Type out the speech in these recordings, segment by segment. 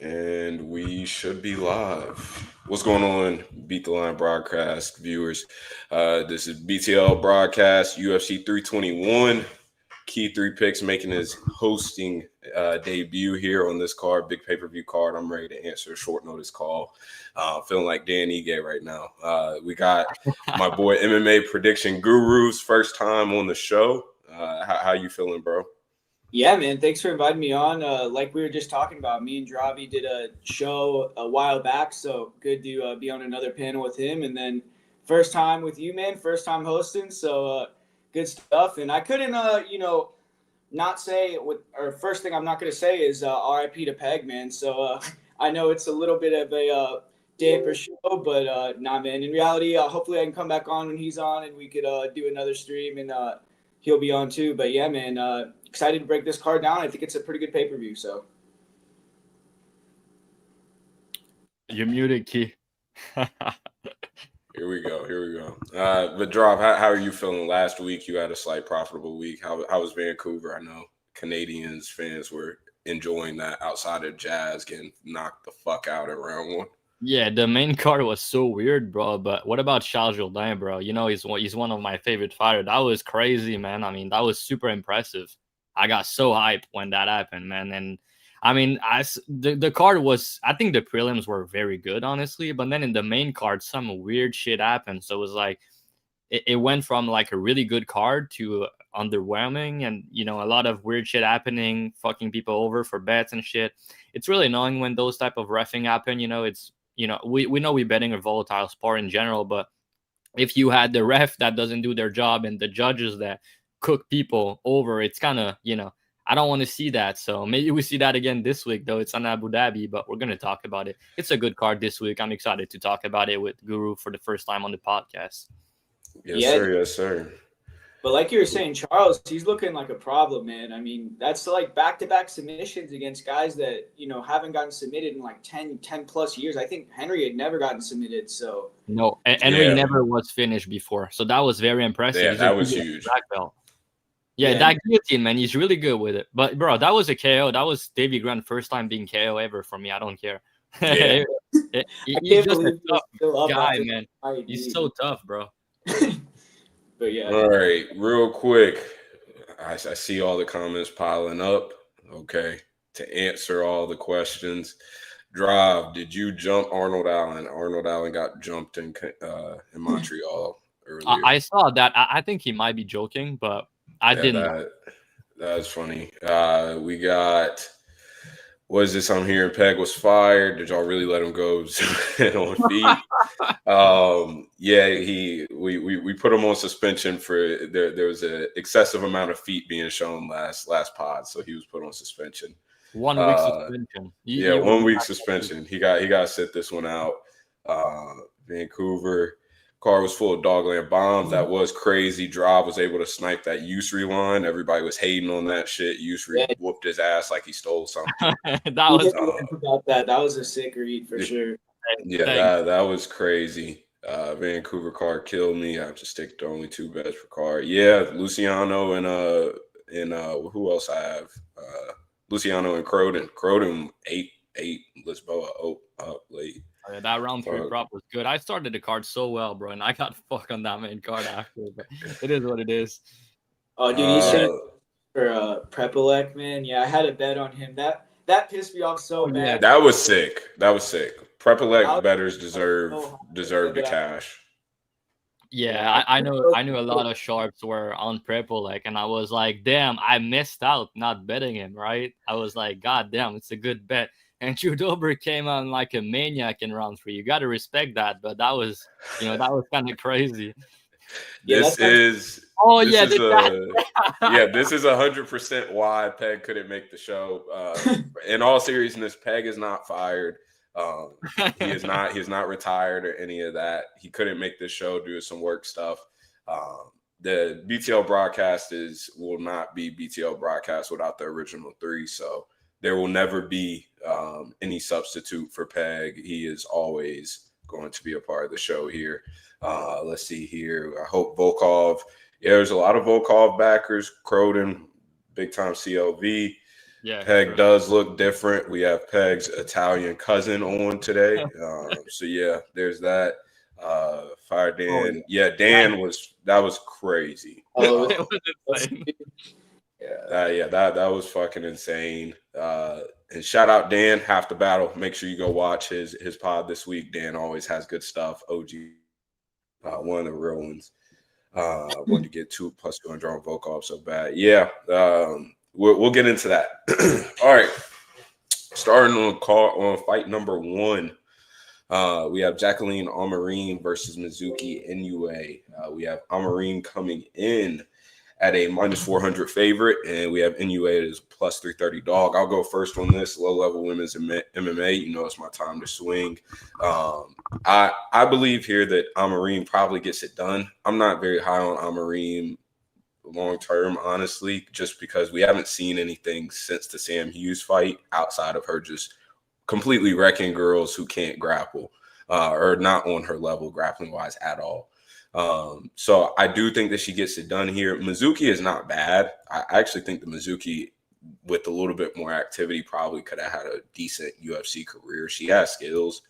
And we should be live. What's going on, Beat the Line broadcast viewers? This is BTL broadcast UFC 321. Key Three Picks making his hosting debut here on this card, big pay per view card. I'm ready to answer a short notice call. Feeling like Dan Ige right now. We got my boy MMA prediction guru's first time on the show. How you feeling, bro? Yeah, man. Thanks for inviting me on. Like we were just talking about, me and Dravi did a show a while back, so good to be on another panel with him. And then first time with you, man. First time hosting, so good stuff. And I couldn't, not say what. Or first thing I'm not gonna say is R.I.P. to Peg, man. So I know it's a little bit of a damper show, but nah, man. In reality, hopefully I can come back on when he's on, and we could do another stream and. He'll be on too. But yeah, man, excited to break this card down. I think it's a pretty good pay-per-view. So you're muted, Key. Here we go. But Drop, how are you feeling? Last week you had a slight profitable week. How was Vancouver? I know Canadians fans were enjoying that outside of Jazz getting knocked the fuck out at round one. Yeah, the main card was so weird, bro. But what about Charles Jourdain, bro? You know, he's one of my favorite fighters. That was crazy, man. I mean, that was super impressive. I got so hyped when that happened, man. And I mean, the card was, I think the prelims were very good, honestly. But then in the main card, some weird shit happened. So it was like, it went from like a really good card to underwhelming, and you know, a lot of weird shit happening, fucking people over for bets and shit. It's really annoying when those type of reffing happen. You know, it's, you know, we know we're betting a volatile sport in general, but if you had the ref that doesn't do their job and the judges that cook people over, it's kind of, you know, I don't want to see that. So maybe we see that again this week, though it's on Abu Dhabi, but we're going to talk about it. It's a good card this week. I'm excited to talk about it with Guru for the first time on the podcast. Yes, sir. But like you were saying, Charles, he's looking like a problem, man. I mean, that's like back-to-back submissions against guys that, you know, haven't gotten submitted in like 10 plus years. I think Henry had never gotten submitted, so. No, Henry never was finished before, so that was very impressive. Yeah, that was huge. Black belt. Yeah, that guillotine, man, he's really good with it. But, bro, that was a KO. That was Davey Grant first time being KO ever for me. I don't care. Yeah. He's just a tough guy, man. He's so tough, bro. But yeah. All right, real quick. I see all the comments piling up. Okay, to answer all the questions. Drive, did you jump Arnold Allen? Arnold Allen got jumped in Montreal earlier. I saw that. I think he might be joking, but I didn't. That's funny. We got, what is this I'm hearing? Peg was fired. Did y'all really let him go on feet? We put him on suspension for there was an excessive amount of feet being shown last pod, so he was put on suspension. 1 week suspension. 1 week suspension. He got to sit this one out. Vancouver car was full of Dogland bombs. That was crazy. Drive was able to snipe that Usry line. Everybody was hating on that shit. Usry whooped his ass like he stole something. That was a sick read for sure. Yeah, that was crazy. Vancouver card killed me. I have to stick to only two bets for card. Yeah, Luciano and who else I have? Luciano and Croden. Croden 8 Lisboa up late. Oh, yeah, that round 3 prop was good. I started the card so well, bro, and I got fucked on that main card after. But it is what it is. Oh, dude, you said for Prepelec, man. Yeah, I had a bet on him. That pissed me off so bad. Yeah, that was sick. Prepelec bettors deserve the cash. Yeah, I knew a lot of sharps were on Prepelec, and I was like, damn, I missed out not betting him, right? I was like, god damn, it's a good bet. And Chudober came on like a maniac in round 3. You got to respect that, but that was kind of crazy. This is 100% why Peg couldn't make the show. In all seriousness, Peg is not fired. He is not retired or any of that. He couldn't make this show due to some work stuff. The BTL broadcast will not be BTL broadcast without the original 3. So there will never be any substitute for Peg. He is always going to be a part of the show here. Let's see here. I hope Volkov. Yeah, there's a lot of Volkov backers. Croden, big time CLV. Yeah, Peg true. does look different. We have Peg's Italian cousin on today. So yeah, there's that. Fire Dan. Oh, Yeah, Dan was crazy. Oh, It was that's- insane. That was fucking insane. And shout out Dan, Half the Battle. Make sure you go watch his pod this week. Dan always has good stuff. OG, one of the real ones. Wanted to get 2+200 on Volkov so bad. Yeah, we'll get into that. All right, starting on fight number 1. We have Jacqueline Amorim versus Mizuki Inoue. We have Amorim coming in at a -400 favorite, and we have Inoue as +330 dog. I'll go first on this low-level women's MMA. You know, it's my time to swing. I believe here that Amorim probably gets it done. I'm not very high on Amorim long-term, honestly, just because we haven't seen anything since the Sam Hughes fight outside of her just completely wrecking girls who can't grapple or not on her level grappling-wise at all. So I do think that she gets it done here. Mizuki is not bad. I actually think the Mizuki, with a little bit more activity, probably could have had a decent UFC career. She has skills,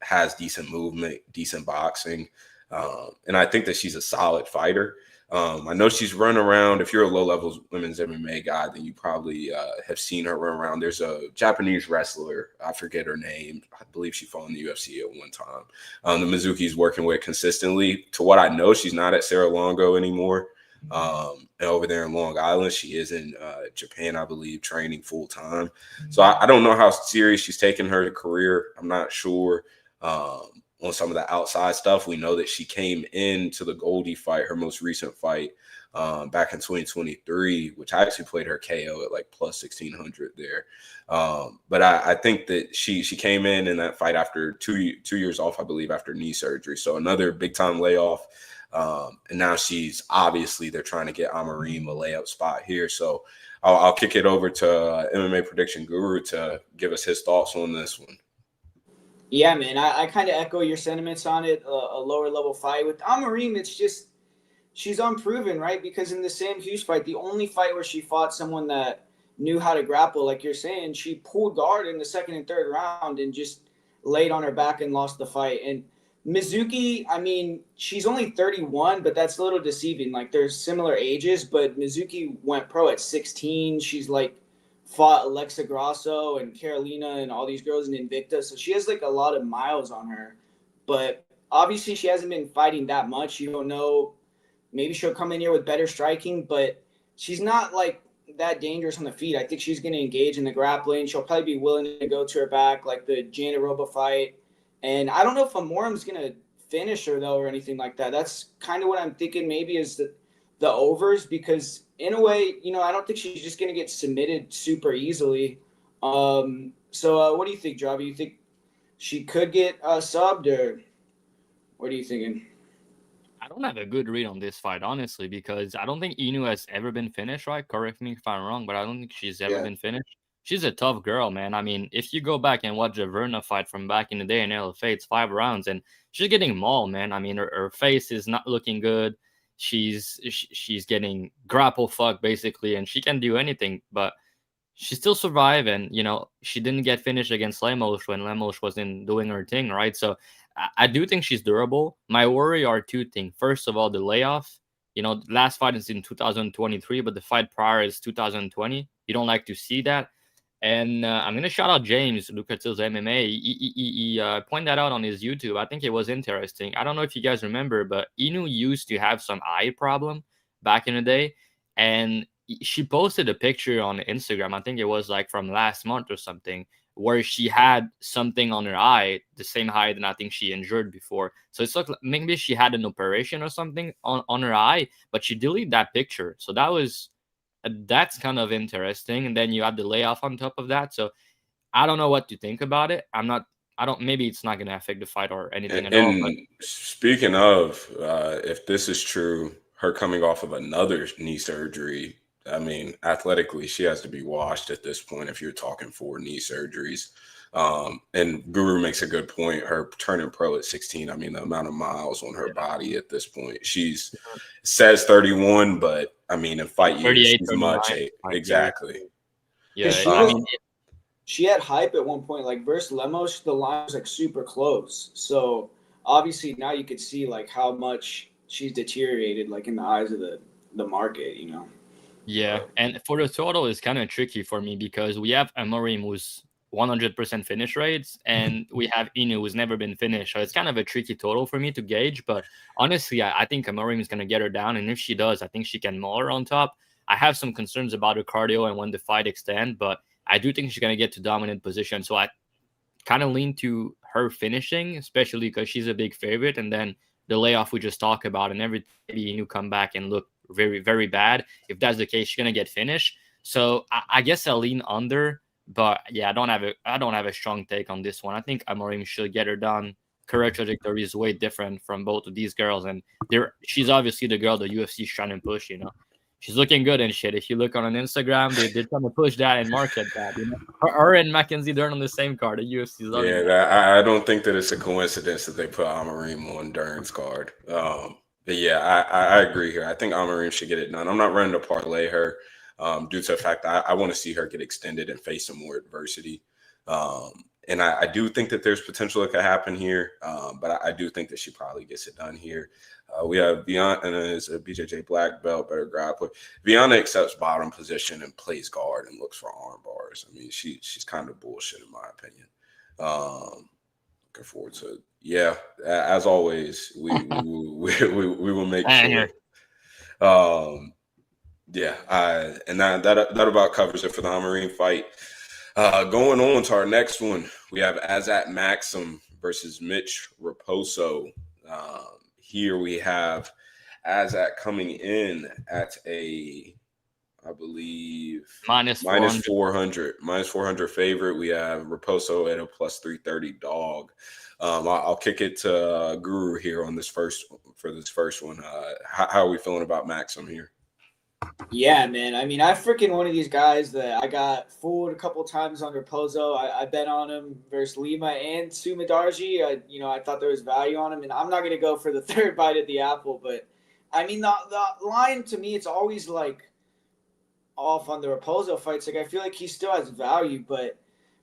has decent movement, decent boxing, and I think that she's a solid fighter. I know she's run around. If you're a low-level women's MMA guy, then you probably have seen her run around. There's a Japanese wrestler. I forget her name. I believe she fought in the UFC at one time. The Mizuki's working with consistently. To what I know, she's not at Serra-Longo anymore. And over there in Long Island, she is in Japan, I believe, training full-time. So I don't know how serious she's taking her career. I'm not sure. On some of the outside stuff, we know that she came into the Goldie fight, her most recent fight, back in 2023, which I actually played her KO at like +1600 there. But I think that she came in that fight after two years off, I believe, after knee surgery. So another big time layoff. And now they're trying to get Amorim a layup spot here. So I'll kick it over to MMA Prediction Guru to give us his thoughts on this one. Yeah, man, I kind of echo your sentiments on it. A lower level fight with Amorim, it's just she's unproven, right? Because in the Sam Hughes fight, the only fight where she fought someone that knew how to grapple, like you're saying, she pulled guard in the second and third round and just laid on her back and lost the fight. And Mizuki, I mean, she's only 31, but that's a little deceiving. Like, there's similar ages, but Mizuki went pro at 16. She's like fought Alexa Grasso and Carolina and all these girls in Invicta. So she has like a lot of miles on her. But obviously she hasn't been fighting that much. You don't know. Maybe she'll come in here with better striking, but she's not like that dangerous on the feet. I think she's going to engage in the grappling. She'll probably be willing to go to her back like the Janaroba fight. And I don't know if Amorim's going to finish her, though, or anything like that. That's kind of what I'm thinking maybe is the overs, because in a way, you know, I don't think she's just going to get submitted super easily. So what do you think, Javi? You think she could get subbed, or what are you thinking? I don't have a good read on this fight, honestly, because I don't think Inoue has ever been finished, right? Correct me if I'm wrong, but I don't think she's ever been finished. She's a tough girl, man. I mean, if you go back and watch the Virna fight from back in the day in LFA, it's 5 rounds, and she's getting mauled, man. I mean, her face is not looking good. She's getting grapple fucked, basically, and she can do anything, but she still survived, and, you know, she didn't get finished against Lemos when Lemos wasn't doing her thing, right? So I do think she's durable. My worry are 2 things. First of all, the layoff. You know, last fight is in 2023, but the fight prior is 2020. You don't like to see that. And I'm going to shout out James, Lucas's MMA. He pointed that out on his YouTube. I think it was interesting. I don't know if you guys remember, but Inoue used to have some eye problem back in the day. And she posted a picture on Instagram. I think it was like from last month or something, where she had something on her eye, the same eye that I think she injured before. So it's like maybe she had an operation or something on her eye, but she deleted that picture. So that's kind of interesting. And then you have the layoff on top of that. So I don't know what to think about it. Maybe it's not going to affect the fight or anything at all. But Speaking of, if this is true, her coming off of another knee surgery, I mean, athletically, she has to be washed at this point if you're talking 4 knee surgeries. And Guru makes a good point. Her turning pro at 16, I mean, the amount of miles on her body at this point. She's says 31, but I mean, in fight years, she's much. Exactly. Yeah, She I was, mean, she had hype at one point, like versus Lemos, the line was like super close. So obviously now you could see like how much she's deteriorated, like in the eyes of the market, you know. yeah, and for the total, it's kind of tricky for me because we have Amorim who's 100% finish rates, and we have Inoue who's never been finished. So it's kind of a tricky total for me to gauge. But honestly, I think Amorim is going to get her down, and if she does, I think she can maul her on top. I have some concerns about her cardio and when the fight extend, but I do think she's going to get to dominant position. So I kind of lean to her finishing, especially because she's a big favorite. And then the layoff we just talked about, and every you come back and look very, very bad. If that's the case, she's gonna get finished. So I guess I'll lean under. But yeah, I don't have a strong take on this one. I think Amorim should get her done. Career trajectory is way different from both of these girls, and she's obviously the girl the UFC is trying to push. She's looking good and shit. If you look on Instagram, they're trying to push that and market that. Her and Mackenzie Dern on the same card. The UFC is loving that. I don't think that it's a coincidence that they put Amorim on Dern's card. But yeah, I agree here. I think Amorim should get it done. I'm not running to parlay her due to the fact that I want to see her get extended and face some more adversity. And I do think that there's potential that could happen here, but I do think that she probably gets it done here. We have Virna, and it's a BJJ black belt, better grappler. Virna accepts bottom position and plays guard and looks for arm bars. I mean, she's kind of bullshit in my opinion. Looking forward to it. Yeah, as always, we will make sure. And that about covers it for the Amorim fight. Going on to our next one, we have Azat Maksum versus Mitch Raposo. Here we have Azat coming in at I believe minus 400 favorite. We have Raposo at a plus 330 dog. I'll kick it to Guru here on this first one. How are we feeling about Maksum here? Yeah, man. I mean, I freaking one of these guys that I got fooled a couple times on Raposo. I bet on him versus Lima and Sumadarji. I thought there was value on him, and I'm not going to go for the third bite at the apple. But, I mean, the line to me, it's always, like, off on the Raposo fights. Like, I feel like he still has value, but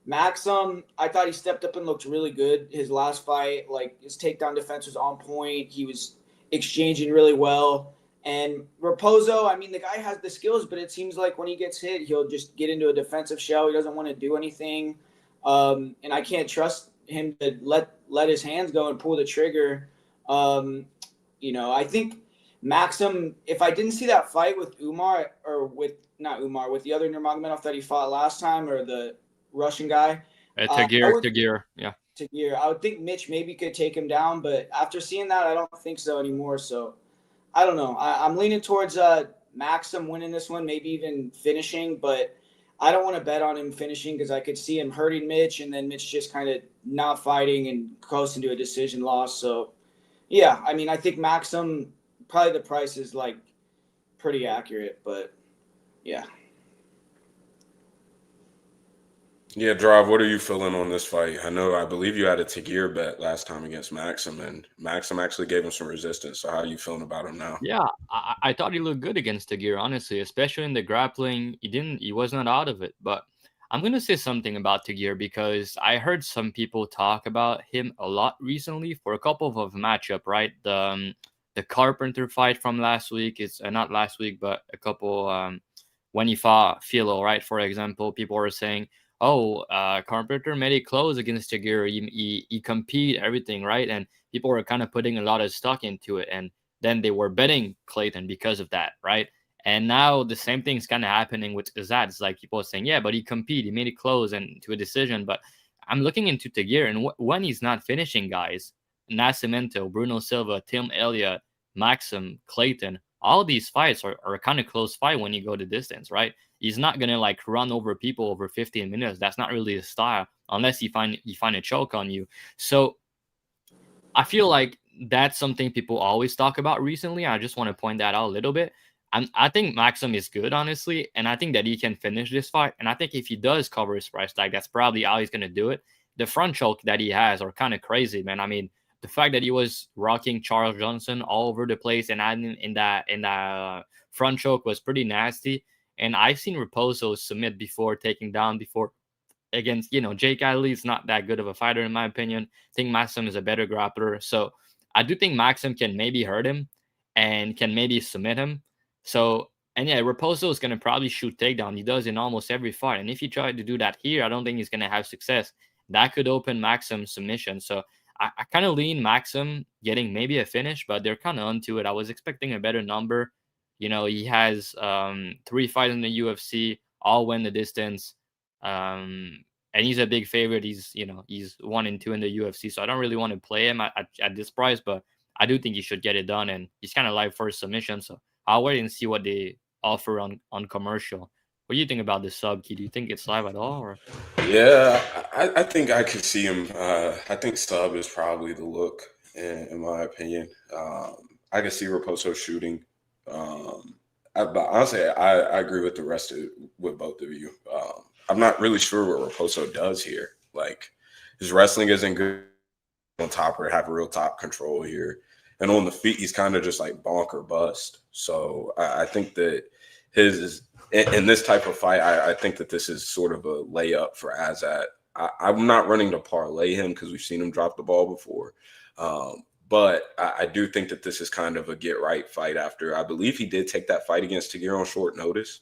Maksum, I thought he stepped up and looked really good his last fight. Like, his takedown defense was on point. He was exchanging really well. And Raposo, I mean, the guy has the skills, but it seems like when he gets hit, he'll just get into a defensive shell. He doesn't want to do anything. And I can't trust him to let his hands go and pull the trigger. I think Maksum, if I didn't see that fight with Umar, or with the other Nurmagomedov that he fought last time, or the Russian guy. Tagir, yeah. Tagir. I would think Mitch maybe could take him down, but after seeing that, I don't think so anymore. So I don't know. I'm leaning towards Maksum winning this one, maybe even finishing, but I don't want to bet on him finishing because I could see him hurting Mitch and then Mitch just kind of not fighting and coasting to a decision loss. So, yeah, I mean, I think Maksum, probably the price is like pretty accurate, but yeah. Yeah, Drive, what are you feeling on this fight? I believe you had a Tagir bet last time against Maksum, and Maksum actually gave him some resistance. So how are you feeling about him now? Yeah, I thought he looked good against Tagir, honestly, especially in the grappling. He was not out of it. But I'm going to say something about Tagir because I heard some people talk about him a lot recently for a couple of matchup, right? The Carpenter fight from last week, it's not last week, but a couple when he fought Philo, right? For example, people were saying, Carpenter made it close against Tagir. He compete everything, right? And people were kind of putting a lot of stock into it. And then they were betting Clayton because of that, right? And now the same thing's kind of happening with Azat. It's like people are saying, yeah, but he competed. He made it close and to a decision. But I'm looking into Tagir, and when he's not finishing, guys, Nascimento, Bruno Silva, Tim Elliott, Maksum, Clayton, all these fights are kind of close fight when you go the distance, right? He's not gonna like run over people over 15 minutes. That's not really his style, unless you find a choke on you. So I feel like that's something people always talk about recently. I just want to point that out a little bit. I think Maksum is good, honestly, and I think that he can finish this fight. And I think if he does cover his price tag, that's probably how he's gonna do it. The front choke that he has are kind of crazy, man. I mean, the fact that he was rocking Charles Johnson all over the place and adding in that front choke was pretty nasty. And I've seen Raposo submit before, taking down before against, Jake Adley's not that good of a fighter, in my opinion. I think Maksum is a better grappler. So I do think Maksum can maybe hurt him and can maybe submit him. So, and yeah, Raposo is going to probably shoot takedown. He does in almost every fight. And if he tried to do that here, I don't think he's going to have success. That could open Maksum's submission. So I kind of lean Maksum getting maybe a finish, but they're kind of onto it. I was expecting a better number. He has 3 fights in the UFC, all win the distance. And he's a big favorite. He's 1-2 in the UFC. So I don't really want to play him at this price, but I do think he should get it done. And he's kind of live for a submission. So I'll wait and see what they offer on commercial. What do you think about this sub, Key? Do you think it's live at all? Or? Yeah, I think I could see him. I think sub is probably the look, in my opinion. I can see Raposo shooting. But honestly, I agree with with both of you. I'm not really sure what Raposo does here. Like, his wrestling isn't good on top or have real top control here. And on the feet, he's kind of just like bonk or bust. So I think that in this type of fight, I think that this is sort of a layup for Azat. I'm not running to parlay him because we've seen him drop the ball before. But I do think that this is kind of a get-right fight after. I believe he did take that fight against Tagir on short notice.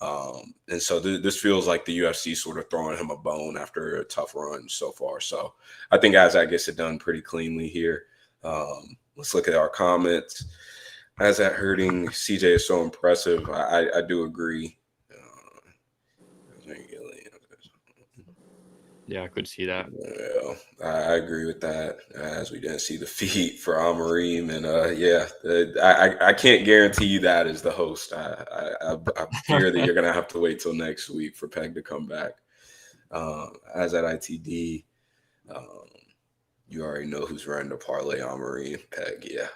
And so this feels like the UFC sort of throwing him a bone after a tough run so far. So I think Azat gets it done pretty cleanly here. Let's look at our comments. Azat hurting CJ is so impressive. I do agree. Yeah, I could see that. Well, I agree with that, as we didn't see the feet for Amorim. And I can't guarantee you that as the host. I fear that you're going to have to wait till next week for Peg to come back. As at ITD, you already know who's running the parlay, Amorim, Peg. Yeah.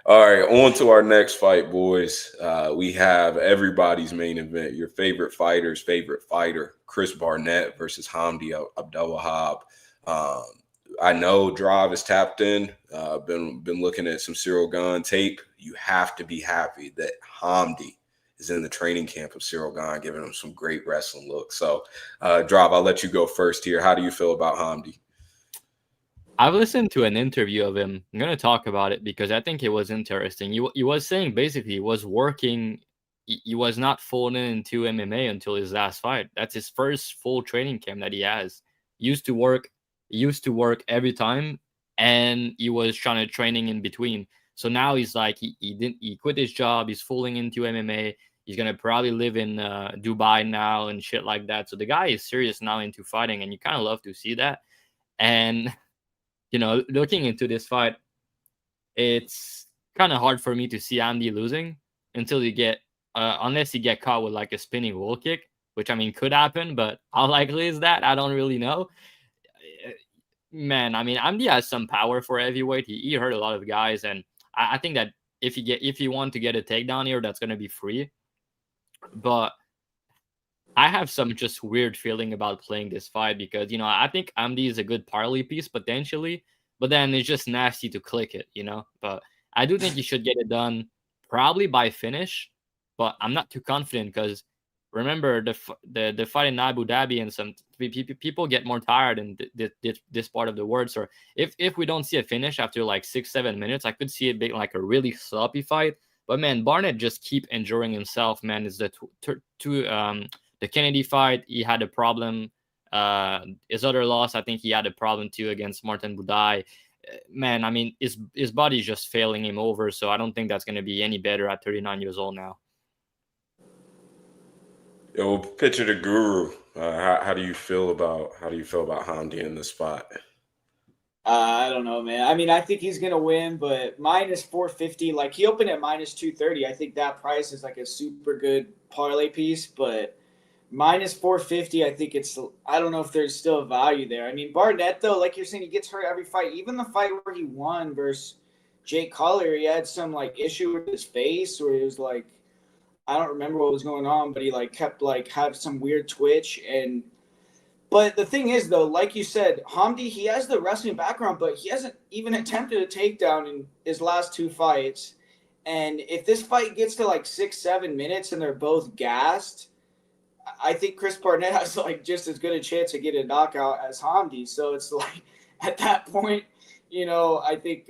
All right, on to our next fight, boys. We have everybody's main event, your favorite fighter's favorite fighter, Chris Barnett versus Hamdy Abdelwahab. I know Drav is tapped in. Been looking at some Cyril Gane tape. You have to be happy that Hamdy is in the training camp of Cyril Gane, giving him some great wrestling looks. So, Drav, I'll let you go first here. How do you feel about Hamdy? I've listened to an interview of him. I'm going to talk about it because I think it was interesting. He was saying basically he was working. He was not falling into MMA until his last fight. That's his first full training camp that he has. He used to work every time, and he was trying to training in between. So now he's like he quit his job. He's falling into MMA. He's gonna probably live in Dubai now and shit like that. So the guy is serious now into fighting, and you kind of love to see that. And looking into this fight, it's kind of hard for me to see Hamdy losing until unless you get caught with like a spinning wall kick, which I mean could happen, but how likely is that? I don't really know. Man, I mean, Hamdy has some power for heavyweight. He hurt a lot of guys, and I think that if you want to get a takedown here, that's gonna be free. But I have some just weird feeling about playing this fight because, I think Hamdy is a good parlay piece potentially, but then it's just nasty to click it, But I do think he should get it done probably by finish, but I'm not too confident because remember the fight in Abu Dhabi and some people get more tired in this part of the world. So if we don't see a finish after like 6-7 minutes, I could see it being like a really sloppy fight. But man, Barnett just keep injuring himself. Man, is the Kennedy fight, he had a problem. His other loss, I think he had a problem too against Martin Budai. Man, I mean, his body's just failing him over, so I don't think that's going to be any better at 39 years old now. Yo, picture the guru. How do you feel about Hamdy in this spot? I don't know, man. I mean, I think he's gonna win, but minus 450. Like he opened at minus 230. I think that price is like a super good parlay piece, but minus 450, I think I don't know if there's still a value there. I mean, Barnett, though, like you're saying, he gets hurt every fight. Even the fight where he won versus Jake Collier, he had some like issue with his face where it was like, I don't remember what was going on, but he like kept like have some weird twitch. But the thing is, though, like you said, Hamdy, he has the wrestling background, but he hasn't even attempted a takedown in his last 2 fights. And if this fight gets to like 6-7 minutes and they're both gassed, I think Chris Barnett has like just as good a chance to get a knockout as Hamdy. So it's like at that point, I think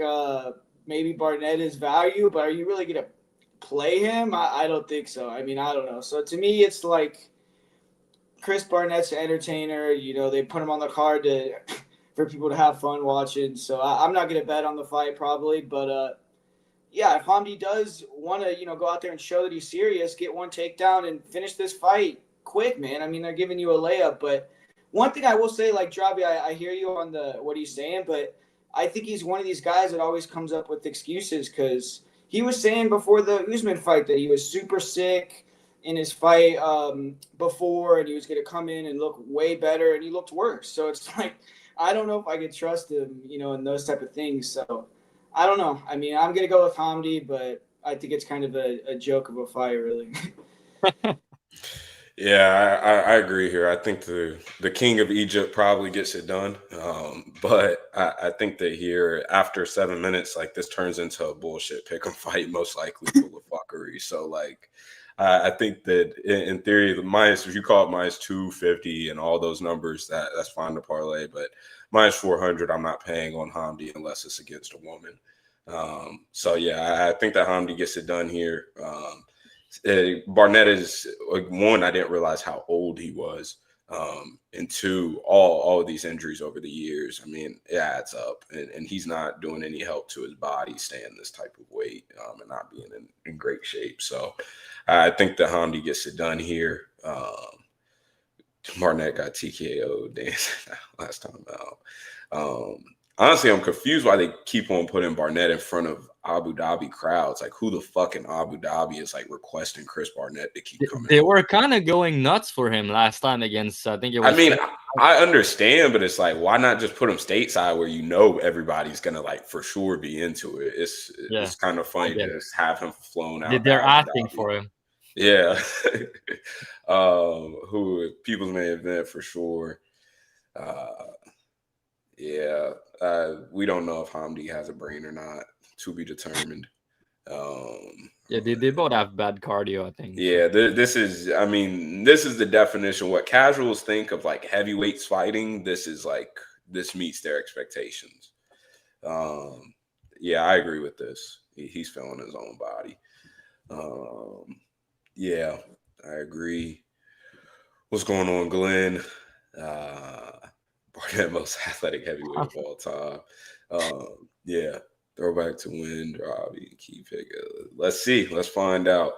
maybe Barnett is value, but are you really going to play him? I don't think so. I mean, I don't know. So to me, it's like Chris Barnett's an entertainer. They put him on the card for people to have fun watching. So I'm not going to bet on the fight probably, but yeah, if Hamdy does want to, go out there and show that he's serious, get one takedown and finish this fight quick, man. I mean, they're giving you a layup. But one thing I will say, like, Dravi, I hear you on what he's saying, but I think he's one of these guys that always comes up with excuses because he was saying before the Usman fight that he was super sick in his fight before, and he was going to come in and look way better, and he looked worse. So it's like, I don't know if I could trust him, in those type of things. So I don't know. I mean, I'm going to go with Hamdy, but I think it's kind of a joke of a fight, really. Yeah, I agree here. I think the King of Egypt probably gets it done. But I think that here, after 7 minutes, like this turns into a bullshit pick'em fight, most likely full of fuckery. So, like, I think that in theory, if you call it minus 250 and all those numbers, that's fine to parlay. But minus 400, I'm not paying on Hamdy unless it's against a woman. So, yeah, I think that Hamdy gets it done here. Barnett is, one, I didn't realize how old he was. And two, all of these injuries over the years, I mean, it adds up. And he's not doing any help to his body staying this type of weight and not being in great shape. So I think that Hamdy gets it done here. Barnett got TKO'd last time out. Honestly, I'm confused why they keep on putting Barnett in front of Abu Dhabi crowds. Like, who the fuck in Abu Dhabi is like requesting Chris Barnett to keep coming? They were kind of going nuts for him last time against, I think it was. I mean, I understand, but it's like, why not just put him stateside where everybody's gonna like for sure be into it? It's kind of funny to just have him flown out. They're asking for him. Yeah. Who People's Main Event for sure. Yeah. We don't know if Hamdy has a brain or not, to be determined. Yeah, they both have bad cardio, I think. Yeah, this is the definition. What casuals think of like heavyweights fighting, this meets their expectations. Yeah, I agree with this. He's feeling his own body. Yeah, I agree. What's going on, Glenn? Barnett, most athletic heavyweight of all time. Yeah, throwback to win, Robbie, key pick. Let's see. Let's find out.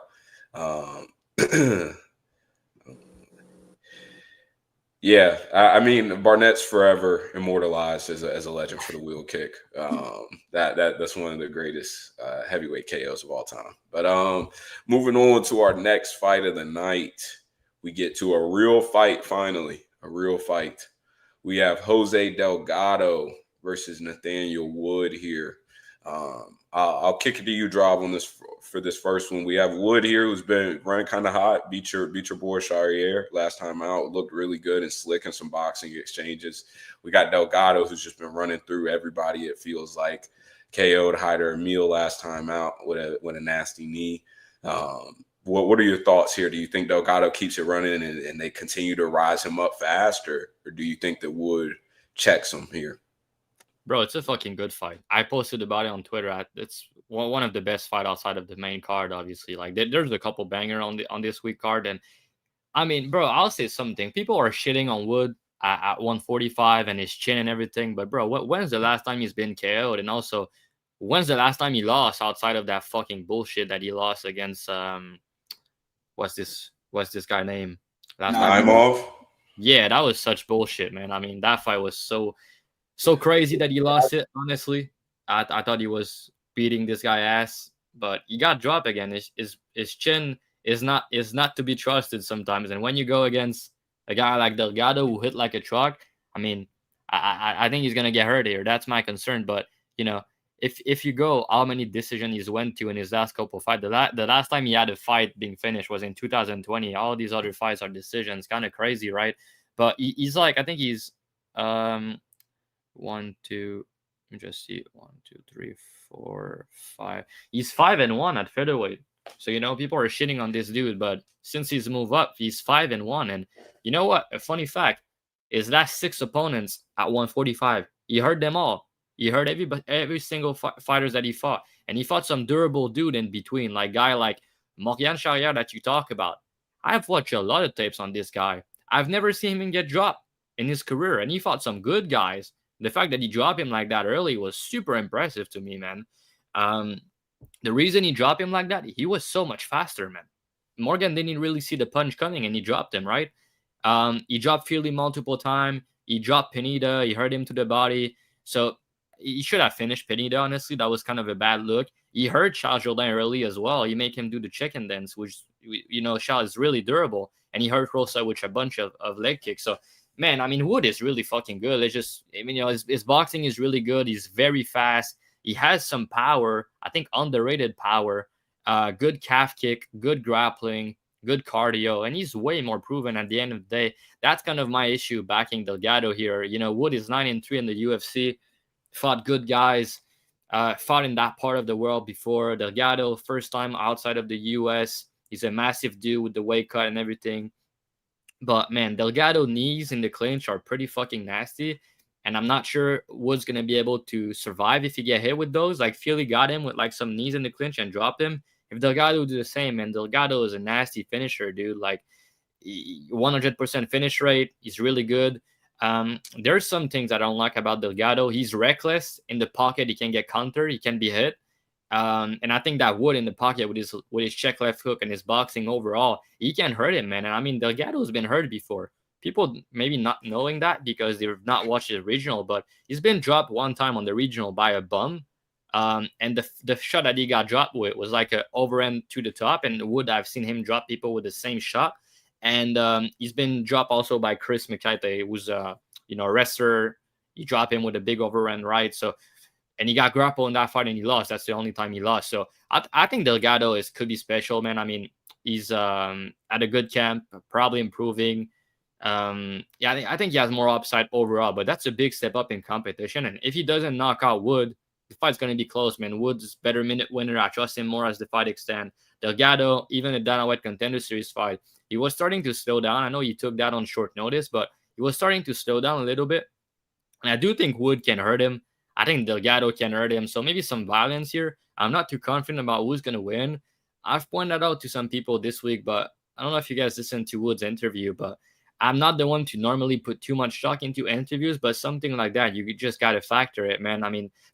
Yeah, I mean, Barnett's forever immortalized as a legend for the wheel kick. That's one of the greatest heavyweight KOs of all time. But moving on to our next fight of the night, we get to a real fight finally. A real fight. We have Jose DelGado versus Nathaniel Wood here. I'll kick it to you, Drav, on this for this first one. We have Wood here, who's been running kind of hot. Beat your boy Charrier last time out. Looked really good and slick in some boxing exchanges. We got DelGado, who's just been running through everybody. It feels like KO'd Hyder Emil last time out with a nasty knee. What are your thoughts here? Do you think DelGado keeps it running and they continue to rise him up fast, or do you think that Wood checks him here? Bro, it's a fucking good fight. I posted about it on Twitter. It's one of the best fight outside of the main card, obviously. Like, there's a couple banger on this week card. And, I mean, bro, I'll say something. People are shitting on Wood at 145 and his chin and everything. But, bro, when's the last time he's been KO'd? And also, when's the last time he lost outside of that fucking bullshit that he lost against what's this guy name? Naimov? Yeah, that was such bullshit, man. I mean, that fight was so crazy that he lost it, honestly. I thought he was beating this guy ass, but he got dropped again. His chin is not to be trusted sometimes. And when you go against a guy like DelGado who hit like a truck, I mean, I think he's gonna get hurt here. That's my concern. But if you go how many decisions he's went to in his last couple fights, the last time he had a fight being finished was in 2020. All these other fights are decisions. Kind of crazy, right? But he's like, I think he's Let me just see. 1, 2, 3, 4, 5. He's 5-1 at featherweight. So people are shitting on this dude, but since he's moved up, he's 5-1. And you know what? A funny fact: his last 6 opponents at 145, he hurt them all. He hurt every single fighters that he fought, and he fought some durable dude in between, like guy like Morgan Sharia that you talk about. I've watched a lot of tapes on this guy. I've never seen him get dropped in his career, and he fought some good guys. The fact that he dropped him like that early was super impressive to me, man. The reason he dropped him like that, he was so much faster, man. Morgan didn't really see the punch coming, and he dropped him, right? He dropped Feely multiple times. He dropped Pineda. He hurt him to the body. So he should have finished Pineda, honestly. That was kind of a bad look. He hurt Charles Jourdain early as well. He made him do the chicken dance, which, Charles is really durable. And he hurt Rosa with a bunch of leg kicks. So, man, Wood is really fucking good. It's just, his boxing is really good. He's very fast. He has some power, I think underrated power, good calf kick, good grappling, good cardio, and he's way more proven at the end of the day. That's kind of my issue backing DelGado here. Wood is 9-3 in the UFC, fought good guys, fought in that part of the world before. DelGado, first time outside of the US. He's a massive dude with the weight cut and everything. But, man, DelGado knees in the clinch are pretty fucking nasty. And I'm not sure Wood's going to be able to survive if he get hit with those. Like, Feely got him with, some knees in the clinch and dropped him. If DelGado do the same, man, DelGado is a nasty finisher, dude. 100% finish rate. He's really good. There's some things I don't like about DelGado. He's reckless in the pocket. He can get countered. He can be hit. And I think that Wood in the pocket with his check left hook and his boxing overall, he can hurt him, man. And DelGado's been hurt before. People maybe not knowing that because they've not watched the regional, but he's been dropped one time on the regional by a bum. And the shot that he got dropped with was like an overhand to the top. And Wood, I've seen him drop people with the same shot. And he's been dropped also by Chris McKayte, who's a wrestler. He dropped him with a big overhand right. So, and he got grappled in that fight and he lost. That's the only time he lost. So I think DelGado could be special, man. He's at a good camp, probably improving. I think he has more upside overall, but that's a big step up in competition. And if he doesn't knock out Wood, the fight's going to be close, man. Wood's better minute winner. I trust him more as the fight extends. DelGado, even the Dana White Contender Series fight, he was starting to slow down. I know he took that on short notice, but he was starting to slow down a little bit. And I do think Wood can hurt him. I think DelGado can hurt him. So maybe some violence here. I'm not too confident about who's going to win. I've pointed that out to some people this week, but I don't know if you guys listened to Wood's interview, but I'm not the one to normally put too much stock into interviews, but something like that, you just got to factor it, man.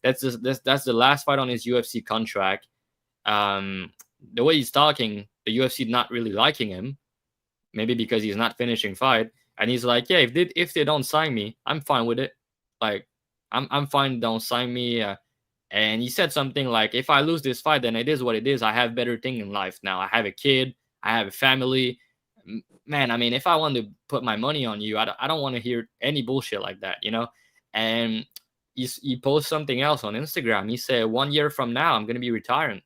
That's the last fight on his UFC contract. The way he's talking, the UFC not really liking him, maybe because he's not finishing fight. And he's like, yeah, if they don't sign me, I'm fine with it. Like, I'm fine, don't sign me. And he said something like, if I lose this fight, then it is what it is. I have better thing in life now. I have a kid. I have a family. Man, if I want to put my money on you, I don't want to hear any bullshit like that, And he posted something else on Instagram. He said, 1 year from now, I'm going to be retiring.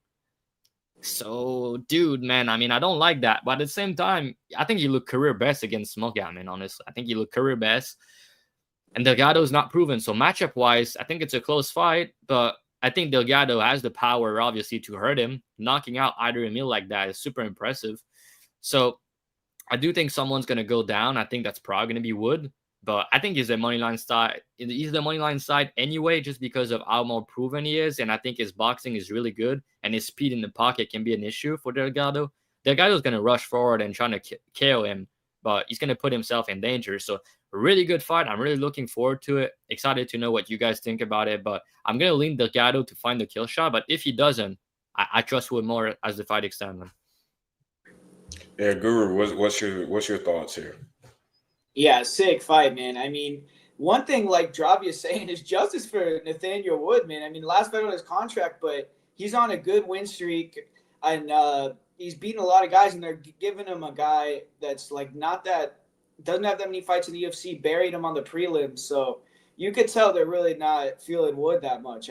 So, dude, man, I don't like that. But at the same time, I think he looked career best against Smokeout, man, honestly. I think he looked career best. And DelGado's not proven. So matchup-wise, I think it's a close fight. But I think DelGado has the power, obviously, to hurt him. Knocking out either Emil like that is super impressive. So I do think someone's going to go down. I think that's probably going to be Wood. But I think he's the moneyline side. He's the moneyline side anyway, just because of how more proven he is. And I think his boxing is really good. And his speed in the pocket can be an issue for DelGado. DelGado's going to rush forward and trying to KO him. But he's going to put himself in danger. So really good fight. I'm really looking forward to it. Excited to know what you guys think about it. But I'm going to lean DelGado to find the kill shot. But if he doesn't, I trust Wood more as the fight extends. Yeah, Guru, what's your thoughts here? Yeah, sick fight, man. One thing like Dravi is saying is justice for Nathaniel Wood, man. Last fight on his contract, but he's on a good win streak, and he's beating a lot of guys, and they're giving him a guy that's like not that doesn't have that many fights in the UFC, buried him on the prelims. So you could tell they're really not feeling Wood that much.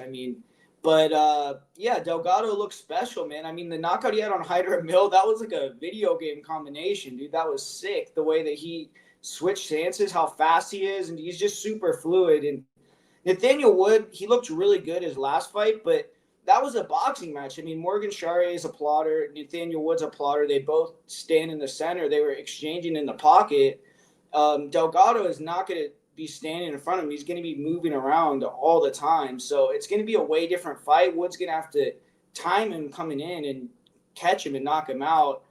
But yeah, DelGado looks special, man. The knockout he had on Hyder Mill, that was like a video game combination, dude. That was sick. The way that he switched stances, how fast he is, and he's just super fluid. And Nathaniel Wood, he looked really good his last fight, but that was a boxing match. I mean, Morgan Charrier is a plotter. Nathaniel Wood's a plotter. They both stand in the center. They were exchanging in the pocket. DelGado is not going to be standing in front of him. He's going to be moving around all the time. So it's going to be a way different fight. Wood's going to have to time him coming in and catch him and knock him out.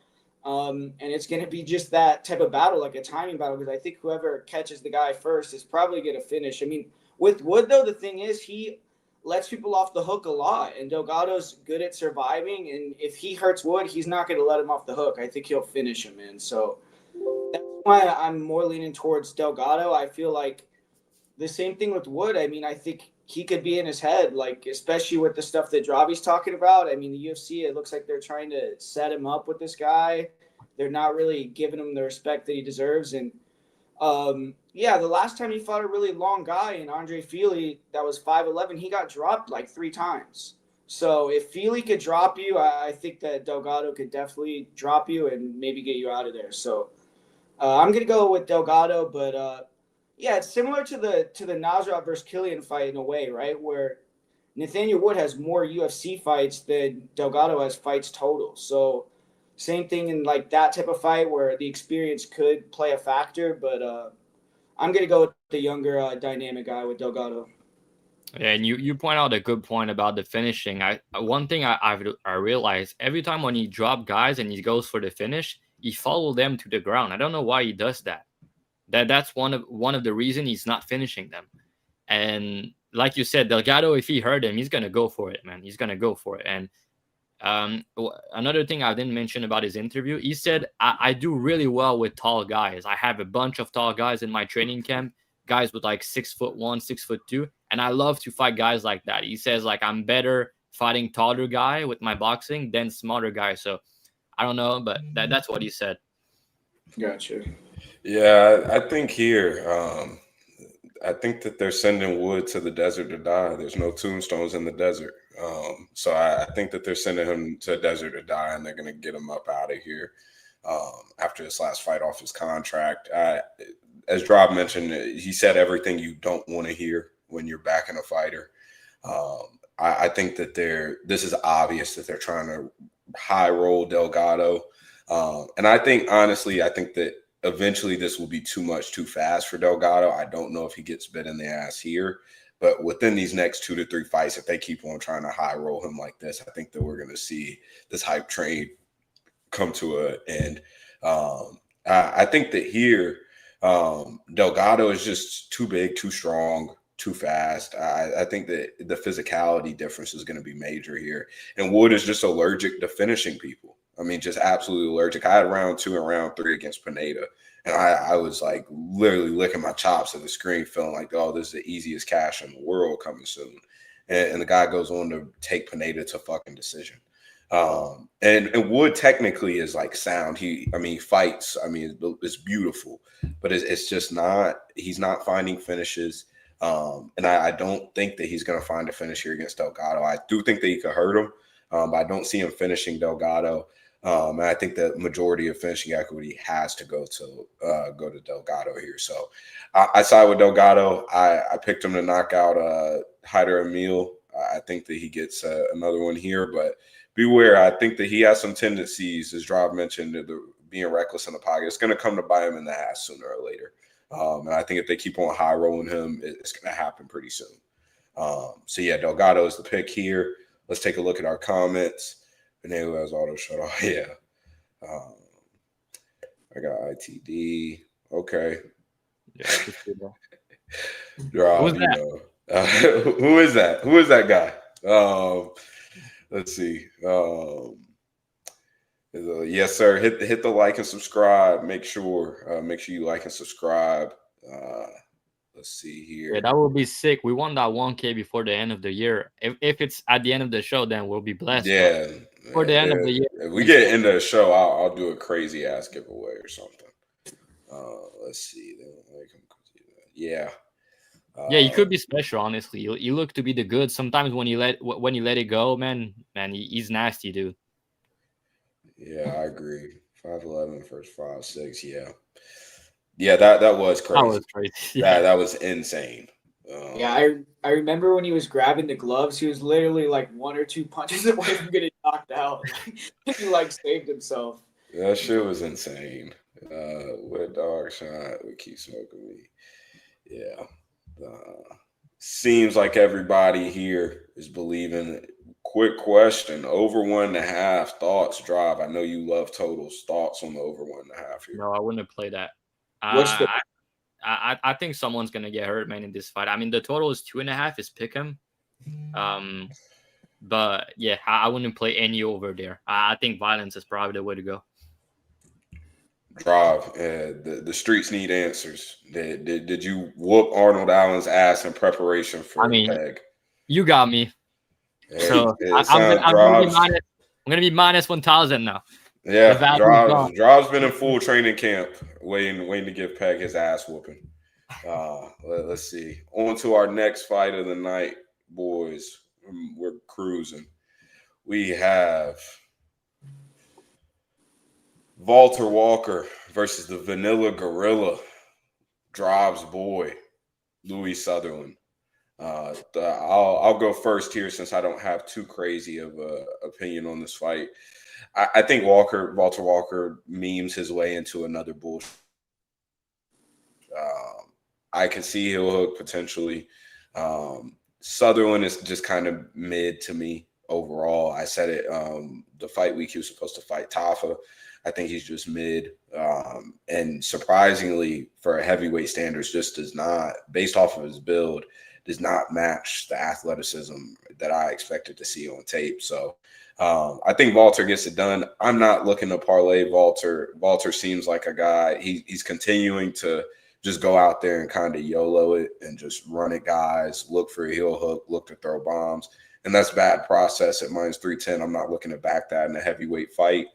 And it's going to be just that type of battle, like a timing battle, because I think whoever catches the guy first is probably going to finish. I mean, with Wood, though, the thing is he lets people off the hook a lot, and DelGado's good at surviving, and if he hurts Wood, he's not going to let him off the hook. I think he'll finish him, man. So that's why I'm more leaning towards DelGado. I feel like the same thing with Wood. I mean, I think he could be in his head, like, especially with the stuff that Dravi's talking about. I mean, the UFC, it looks like they're trying to set him up with this guy. They're not really giving him the respect that he deserves. And, yeah, the last time he fought a really long guy in Andre Fili that was 5'11", he got dropped like 3 times. So if Fili could drop you, I think that DelGado could definitely drop you and maybe get you out of there. So I'm going to go with DelGado, but yeah, it's similar to the Nasrat versus Killian fight in a way, right? Where Nathaniel Wood has more UFC fights than DelGado has fights total. So same thing in like that type of fight where the experience could play a factor, but I'm going to go with the younger dynamic guy with DelGado. Yeah, and you point out a good point about the finishing. One thing I realized every time when he dropped guys and he goes for the finish, he follows them to the ground. I don't know why he does that. That's one of the reasons he's not finishing them. And like you said, DelGado, if he hurt him, he's gonna go for it, man. He's gonna go for it. And another thing I didn't mention about his interview, he said, I do really well with tall guys. I have a bunch of tall guys in my training camp, guys with like 6'1", 6'2", and I love to fight guys like that. He says, like, I'm better fighting taller guy with my boxing than smaller guy. So I don't know, but that's what he said. Gotcha. Yeah, I think here, I think that they're sending Wood to the desert to die. There's no tombstones in the desert. So I think that they're sending him to the desert to die, and they're going to get him up out of here after this last fight off his contract. As Drob mentioned, he said everything you don't want to hear when you're backing a fighter. I think that this is obvious that they're trying to high roll DelGado. And I think, honestly, that eventually this will be too much too fast for DelGado. I don't know if he gets bit in the ass here, but within these next 2 to 3 fights, if they keep on trying to high roll him like this, I think that we're going to see this hype train come to an end. I think that here, DelGado is just too big, too strong, too fast. I think that the physicality difference is going to be major here. And Wood is just allergic to finishing people. I mean, just absolutely allergic. I had round 2 and round 3 against Pineda, and I was like literally licking my chops at the screen, feeling like, oh, this is the easiest cash in the world coming soon. And the guy goes on to take Pineda to fucking decision. And Wood technically is like sound. He fights. I mean, it's beautiful, but it's just not. He's not finding finishes. And I don't think that he's going to find a finish here against DelGado. I do think that he could hurt him, but I don't see him finishing DelGado. And I think the majority of finishing equity has to go to DelGado here. So I side with DelGado. I picked him to knock out Hyder Emil. I think that he gets another one here, but beware. I think that he has some tendencies, as Rob mentioned, being reckless in the pocket. It's going to come to bite him in the ass sooner or later. And I think if they keep on high rolling him, it's going to happen pretty soon. So yeah, DelGado is the pick here. Let's take a look at our comments. Inoue has auto shut off. Yeah. I got ITD. Okay. Yeah. Rob, Who's that? Who is that? Who is that guy? Let's see. Yes, sir. Hit the like and subscribe. Make sure you like and subscribe. Let's see here. Yeah, that will be sick. We want that 1K before the end of the year. If it's at the end of the show, then we'll be blessed. Yeah. For the end of the year. If we get into the show, I'll do a crazy ass giveaway or something. Let's see. Yeah. Yeah, he could be special. Honestly, you look to be the good. Sometimes when you let it go, man, he's nasty, dude. Yeah, I agree. 5'11", first 5'6". Yeah, that was crazy. That was crazy. Yeah. That was insane. Yeah, I remember when he was grabbing the gloves, he was literally like 1 or 2 punches away from getting knocked out. He like saved himself. That shit was insane. With dog shot, we keep smoking weed. Yeah. Seems like everybody here is believing. Quick question: over 1.5 thoughts. Drive. I know you love totals. Thoughts on the over 1.5 here? No, I wouldn't play that. What's the I think someone's gonna get hurt, man, in this fight. I mean, the total is 2.5. Is pick 'em. But yeah, I wouldn't play any over there. I think violence is probably the way to go. Drive. The streets need answers. Did you whoop Arnold Allen's ass in preparation for Peg? You got me. So I'm gonna be minus 1,000 now. Yeah, Drive's been in full training camp, waiting to give Peg his ass whooping. Let's see. On to our next fight of the night, boys. We're cruising. We have Walter Walker versus the Vanilla Gorilla, Drive's boy, Louis Southerland. I'll go first here since I don't have too crazy of an opinion on this fight. I think Walter Walker memes his way into another bullshit. I can see heel hook potentially. Southerland is just kind of mid to me overall. I said it the fight week he was supposed to fight Tafa. I think he's just mid. And surprisingly, for a heavyweight standards, just does not, based off of his build, does not match the athleticism that I expected to see on tape. So I think Walter gets it done. I'm not looking to parlay Walter. Walter seems like a guy, he's continuing to just go out there and kind of YOLO it and just run at guys, look for a heel hook, look to throw bombs. And that's bad process at minus 310. I'm not looking to back that in a heavyweight fight.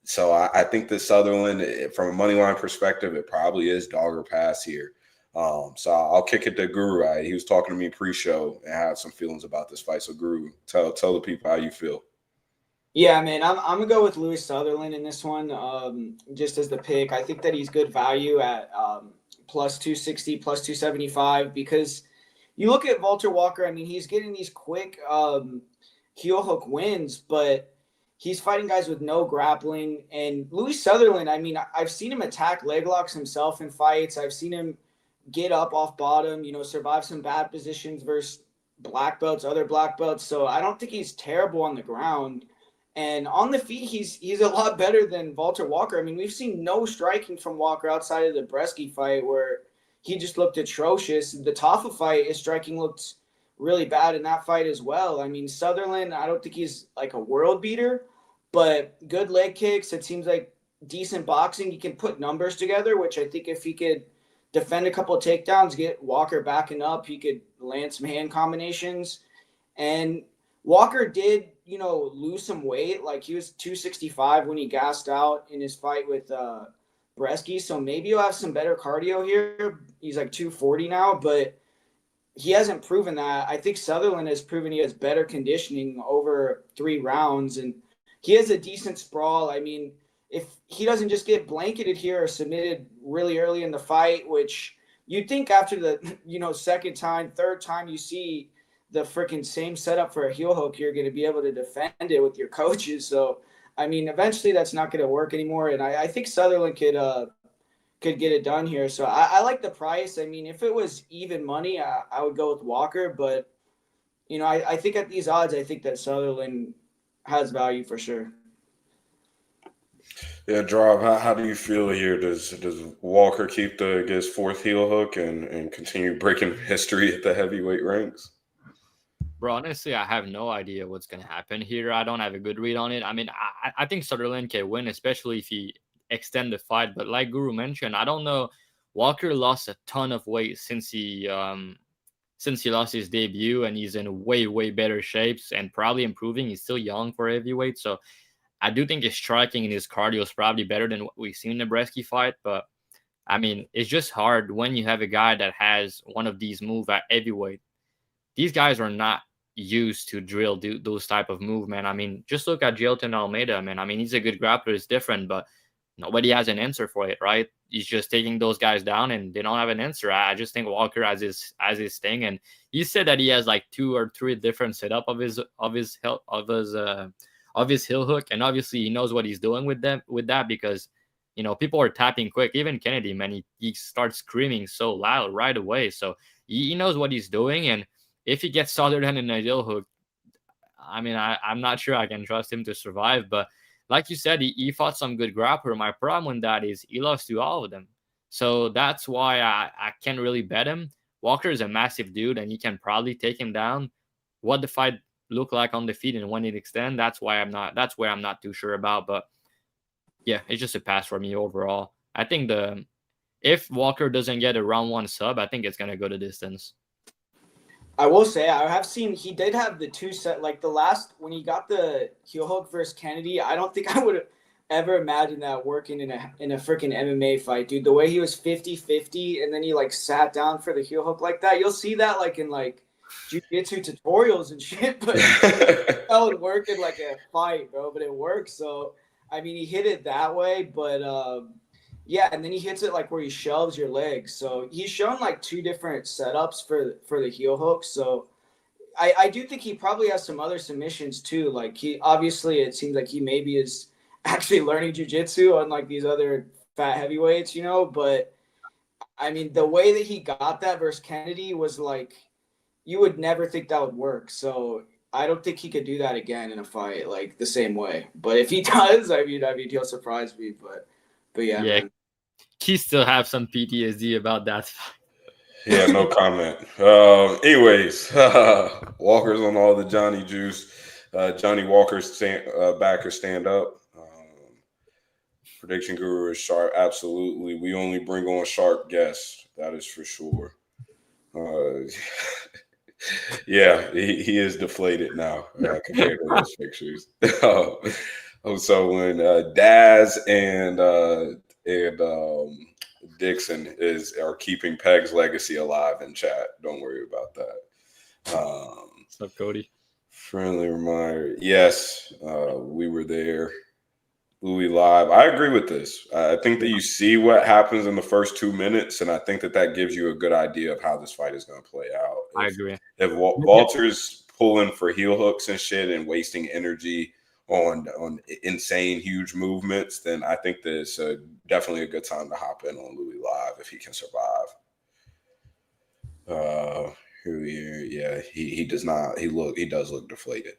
So I think the Southerland, from a money line perspective, it probably is dog or pass here. So I'll kick it to Guru. He was talking to me pre-show and had some feelings about this fight. So Guru, tell the people how you feel. Yeah, man, I'm gonna go with Louis Southerland in this one. Just as the pick, I think that he's good value at plus 260, plus 275 because you look at Walter Walker. I mean, he's getting these quick heel hook wins, but he's fighting guys with no grappling. And Louis Southerland, I mean, I've seen him attack leg locks himself in fights. I've seen him get up off bottom, survive some bad positions versus black belts, other black belts. So I don't think he's terrible on the ground. And on the feet, he's a lot better than Walter Walker. I mean, we've seen no striking from Walker outside of the Rebecki fight where he just looked atrocious. The Tafa fight, his striking looked really bad in that fight as well. I mean, Southerland, I don't think he's like a world beater, but good leg kicks. It seems like decent boxing. He can put numbers together, which I think if he could defend a couple of takedowns, get Walker backing up, he could land some hand combinations. And Walker did, lose some weight. Like he was 265 when he gassed out in his fight with Rebecki. So maybe he'll have some better cardio here. He's like 240 now, but he hasn't proven that. I think Southerland has proven he has better conditioning over 3 rounds, and he has a decent sprawl. I mean, if he doesn't just get blanketed here or submitted really early in the fight, which you'd think after the, second time, third time you see the freaking same setup for a heel hook, you're going to be able to defend it with your coaches. So, I mean, eventually that's not going to work anymore. And I think Southerland could get it done here. So I like the price. I mean, if it was even money, I would go with Walker. But, I think at these odds, I think that Southerland has value for sure. Yeah, Drive, how do you feel here? Does Walker get his 4th heel hook and continue breaking history at the heavyweight ranks? Bro, honestly, I have no idea what's going to happen here. I don't have a good read on it. I mean, I think Southerland can win, especially if he extend the fight. But like Guru mentioned, I don't know. Walker lost a ton of weight since he lost his debut, and he's in way, way better shapes and probably improving. He's still young for heavyweight. So I do think his striking and his cardio is probably better than what we've seen in the Rebecki fight. But, I mean, it's just hard when you have a guy that has one of these moves at heavyweight. These guys are not used to those type of move, man. I mean, just look at Jailton Almeida, man. I mean, he's a good grappler. It's different, but nobody has an answer for it, right? He's just taking those guys down, and they don't have an answer. I just think Walker has his thing, and he said that he has like 2 or 3 different setup of his heel hook, and obviously he knows what he's doing with that because people are tapping quick. Even Kennedy, man, he starts screaming so loud right away, so he knows what he's doing, and if he gets Southerland in a heel hook, I mean, I'm not sure I can trust him to survive, but like you said, he fought some good grappler. My problem with that is he lost to all of them. So that's why I can't really bet him. Walker is a massive dude, and he can probably take him down. What the fight look like on the feet and when it extend, that's where I'm not too sure about. But yeah, it's just a pass for me overall. I think if Walker doesn't get a round 1 sub, I think it's gonna go the distance. I will say I have seen he did have the 2 set, like the last when he got the heel hook versus Kennedy. I don't think I would have ever imagined that working in a freaking MMA fight, dude. The way he was 50-50 and then he like sat down for the heel hook like that. You'll see that like in like jiu-jitsu tutorials and shit, but that would work in like a fight, bro. But it works. So I mean, he hit it that way, but yeah, and then he hits it like where he shoves your legs. So he's shown like 2 different setups for the heel hook. So I do think he probably has some other submissions too. Like he obviously it seems like he maybe is actually learning jiu-jitsu unlike these other fat heavyweights, But I mean, the way that he got that versus Kennedy was like you would never think that would work. So I don't think he could do that again in a fight like the same way. But if he does, I mean he'll surprise me. But yeah, man. He still have some PTSD about that. Yeah, no comment. Anyways, Walker's on all the Johnny juice. Johnny Walker's backer stand up. Prediction guru is sharp. Absolutely. We only bring on sharp guests. That is for sure. Yeah, he is deflated now compared to those pictures. So when Daz and Dixon are keeping Peg's legacy alive in chat. Don't worry about that. What's up, Cody? Friendly reminder. Yes, we were there. Louis live. I agree with this. I think that you see what happens in the first 2 minutes, and I think that gives you a good idea of how this fight is going to play out. I agree. If Walter's pulling for heel hooks and shit and wasting energy on insane huge movements, then I think that it's definitely a good time to hop in on Louis live if he can survive. Yeah, he does not. He does look deflated.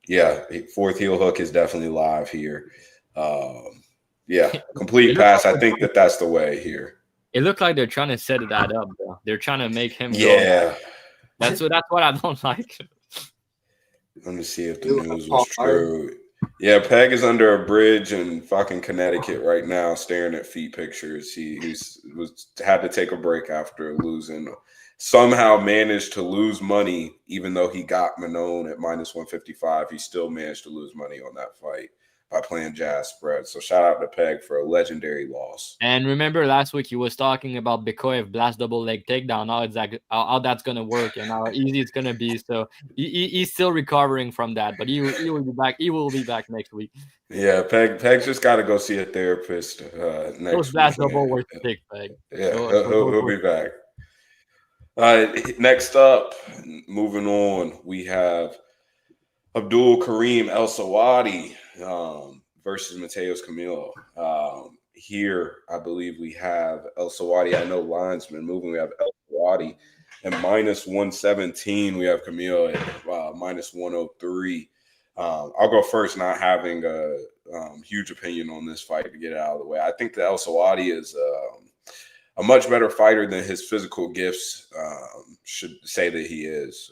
Yeah, 4th heel hook is definitely live here. Yeah, complete pass. I think that's the way here. It looked like they're trying to set that up, bro. They're trying to make him go. That's what I don't like. Let me see if the news was true. Yeah, Peg is under a bridge in fucking Connecticut right now, staring at feet pictures. He had to take a break after losing. Somehow managed to lose money, even though he got Manon at -155. He still managed to lose money on that fight by playing jazz spread. So shout out to Peg for a legendary loss. And remember last week he was talking about Bikoyev blast double leg takedown, how that's gonna work and how easy it's gonna be. So he's still recovering from that, but he will be back. He will be back next week. Yeah, Peg's just got to go see a therapist next week. Those blast double worth the take, Peg. Yeah, he'll be back. Next up, moving on, we have Abdul Karim El Selwady versus Mateus Camilo. Here, I believe we have El Selwady. I know linesman moving. We have El Selwady at -117. We have Camilo at -103. I'll go first, not having a huge opinion on this fight to get it out of the way. I think that El Selwady is a much better fighter than his physical gifts should say that he is.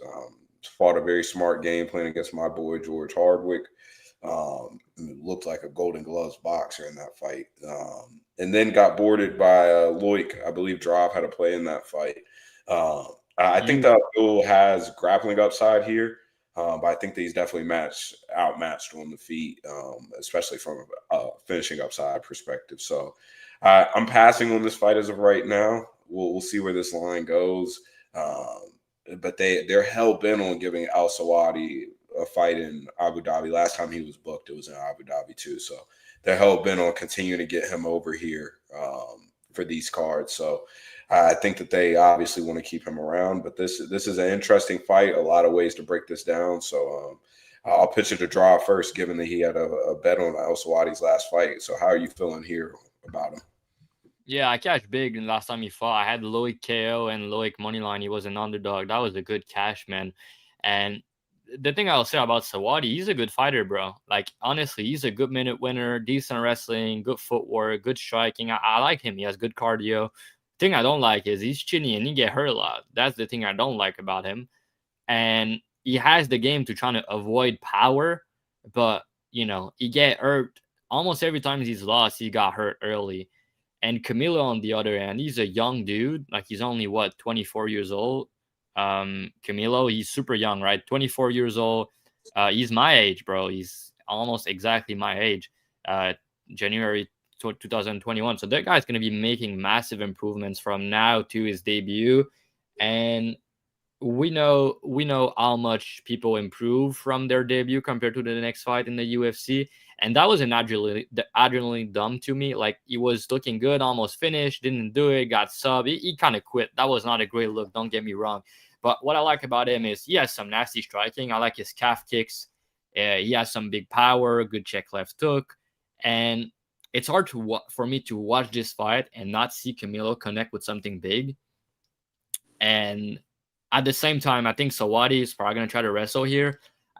Fought a very smart game plan against my boy George Hardwick. Looked like a Golden Gloves boxer in that fight. And then got boarded by Loic. I believe Drav had a play in that fight. I think that Abdul has grappling upside here. But I think that he's definitely outmatched on the feet, especially from a finishing upside perspective. So I'm passing on this fight as of right now. We'll see where this line goes. But they're hell bent on giving El Selwady a fight in Abu Dhabi. Last time he was booked, it was in Abu Dhabi too. So they're hell bent on continuing to get him over here for these cards. So I think that they obviously want to keep him around. But this is an interesting fight. A lot of ways to break this down. So I'll pitch it to draw first, given that he had a bet on Selwady's last fight. So how are you feeling here about him? Yeah, I cashed big in last time he fought. I had Loic KO and Loic moneyline. He was an underdog. That was a good cash, man. And the thing I'll say about Selwady, he's a good fighter, bro. Like, honestly, he's a good minute winner, decent wrestling, good footwork, good striking. I like him. He has good cardio. Thing I don't like is he's chinny and he get hurt a lot. That's the thing I don't like about him. And he has the game to try to avoid power, but, you know, he get hurt. Almost every time he's lost, he got hurt early. And Camilo, on the other hand, he's a young dude. Like, he's only, 24 years old. Camilo, he's super young, right? 24 years old. He's my age, bro. He's almost exactly my age. January 2021. So that guy's going to be making massive improvements from now to his debut. And we know how much people improve from their debut compared to the next fight in the UFC. And that was an adrenaline dump to me. Like, he was looking good, almost finished, didn't do it, got sub. He kind of quit. That was not a great look, don't get me wrong. But what I like about him is he has some nasty striking. I like his calf kicks. He has some big power, good check left hook. And it's hard for me to watch this fight and not see Camilo connect with something big. And at the same time, I think Selwady is probably going to try to wrestle here.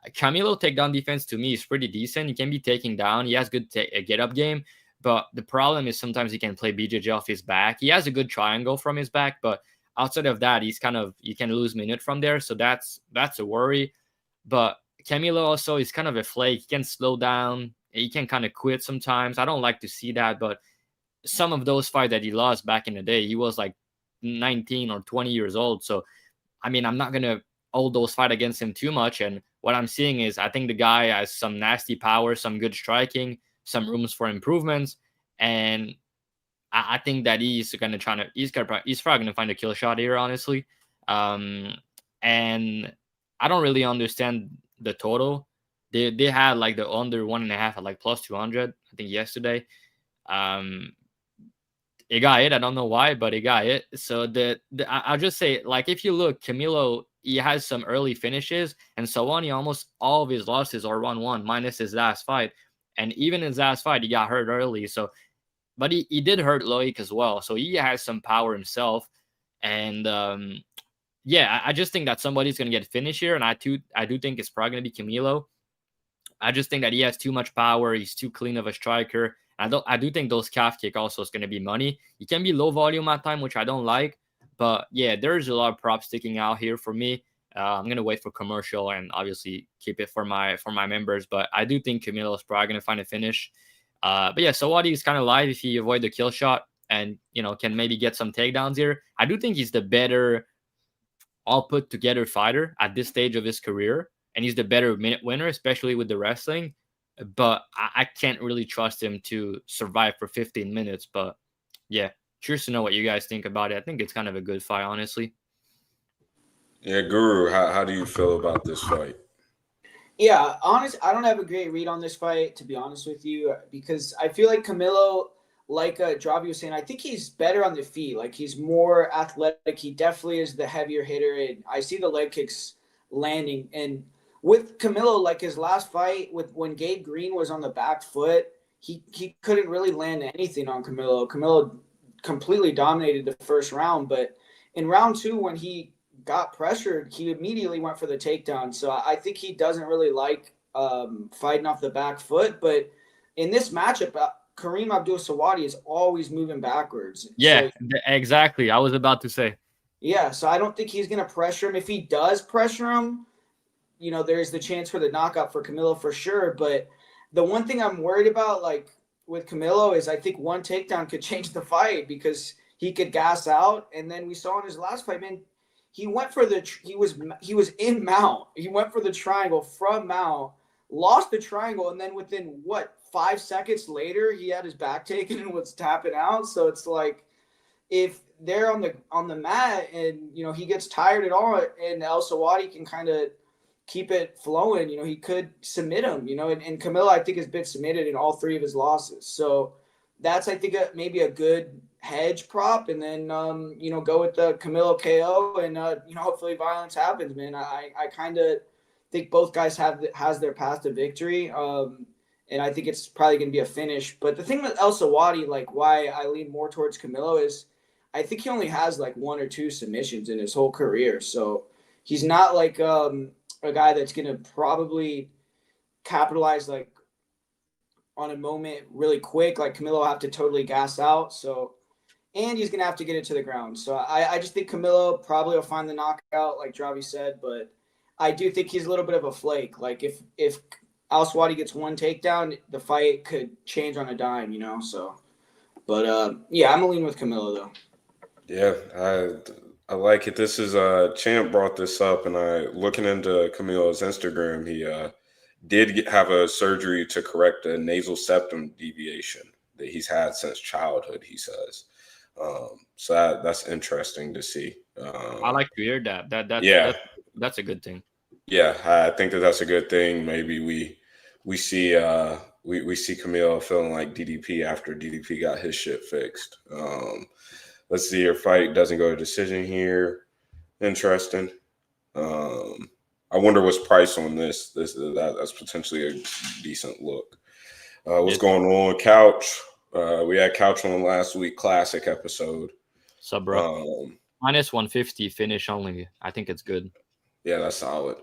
Camilo takedown defense to me is pretty decent. He can be taking down. He has good get-up game. But the problem is sometimes he can play BJJ off his back. He has a good triangle from his back, but outside of that, you can lose minute from there. So that's a worry. But Camilo also is kind of a flake. He can slow down. He can kind of quit sometimes. I don't like to see that, but some of those fights that he lost back in the day, he was like 19 or 20 years old. So, I mean, I'm not going to hold those fights against him too much. And what I'm seeing is I think the guy has some nasty power, some good striking, some rooms for improvements. And I think that he's probably going to find a kill shot here, honestly. And I don't really understand the total. They had like the under 1.5 at like plus 200, I think, yesterday. It got hit. I don't know why, but it got hit. So I'll just say, like, if you look, Camilo, he has some early finishes, and Selwady, almost all of his losses are 1-1, minus his last fight. And even his last fight, he got hurt early. So, but he did hurt Loic as well. So he has some power himself. And yeah, I just think that somebody's going to get finished here. And I do think it's probably going to be Camilo. I just think that he has too much power. He's too clean of a striker. I do think those calf kick also is going to be money. He can be low volume at time, which I don't like. But yeah, there's a lot of props sticking out here for me. I'm going to wait for commercial and obviously keep it for my members. But I do think Camilo is probably going to find a finish. But yeah, Selwady is kind of live if he avoid the kill shot and, you know, can maybe get some takedowns here. I do think he's the better all put together fighter at this stage of his career. And he's the better minute winner, especially with the wrestling. But I can't really trust him to survive for 15 minutes. But yeah, curious to know what you guys think about it. I think it's kind of a good fight, honestly. Yeah, Guru, how do you feel about this fight? Yeah, honest, I don't have a great read on this fight, to be honest with you, because I feel like Camilo, like Dravi was saying, I think he's better on the feet. Like, he's more athletic. He definitely is the heavier hitter, and I see the leg kicks landing. And with Camilo, like his last fight, when Gabe Green was on the back foot, he couldn't really land anything on Camilo. Camilo completely dominated the first round, but in round 2, when he got pressured, he immediately went for the takedown. So I think he doesn't really like fighting off the back foot. But in this matchup, Kareem Abdul-Selwady is always moving backwards. Yeah, so, exactly. I was about to say. Yeah, so I don't think he's going to pressure him. If he does pressure him, you know, there's the chance for the knockout for Camilo for sure. But the one thing I'm worried about, like with Camilo, is I think one takedown could change the fight because he could gas out. And then we saw in his last fight, man, he went for he was in mount. He went for the triangle from mount, lost the triangle, and then within 5 seconds later, he had his back taken and was tapping out. So it's like, if they're on the mat and, you know, he geds tired at all, and Selwady can kind of keep it flowing, he could submit him, and Camilo, I think, has been submitted in all 3 of his losses. So that's, I think, maybe a good hedge prop. And then, go with the Camilo KO and, hopefully violence happens, man. I kind of think both guys has their path to victory. And I think it's probably going to be a finish. But the thing with Selwady, like why I lean more towards Camilo, is I think he only has like 1 or 2 submissions in his whole career. So he's not like a guy that's going to probably capitalize like on a moment really quick. Like Camilo will have to totally gas out. So, and he's going to have to get it to the ground. So I just think Camilo probably will find the knockout, like Dravi said. But I do think he's a little bit of a flake. Like if Selwady gets 1 takedown, the fight could change on a dime, So, but yeah, I'm gonna lean with Camilo though. Yeah, I like it. This is Champ brought this up, and looking into Camilo's Instagram, he did have a surgery to correct a nasal septum deviation that he's had since childhood. He says, so that's interesting to see. I like to hear that. That's a good thing. Yeah, I think that's a good thing. Maybe we see we see Camilo feeling like DDP after DDP got his shit fixed. Let's see, your fight doesn't go to decision here. Interesting. I wonder what's price on this. That's potentially a decent look. What's going on, Couch? We had Couch on last week, classic episode. So, bro, minus 150 finish only. I think it's good. Yeah, that's solid.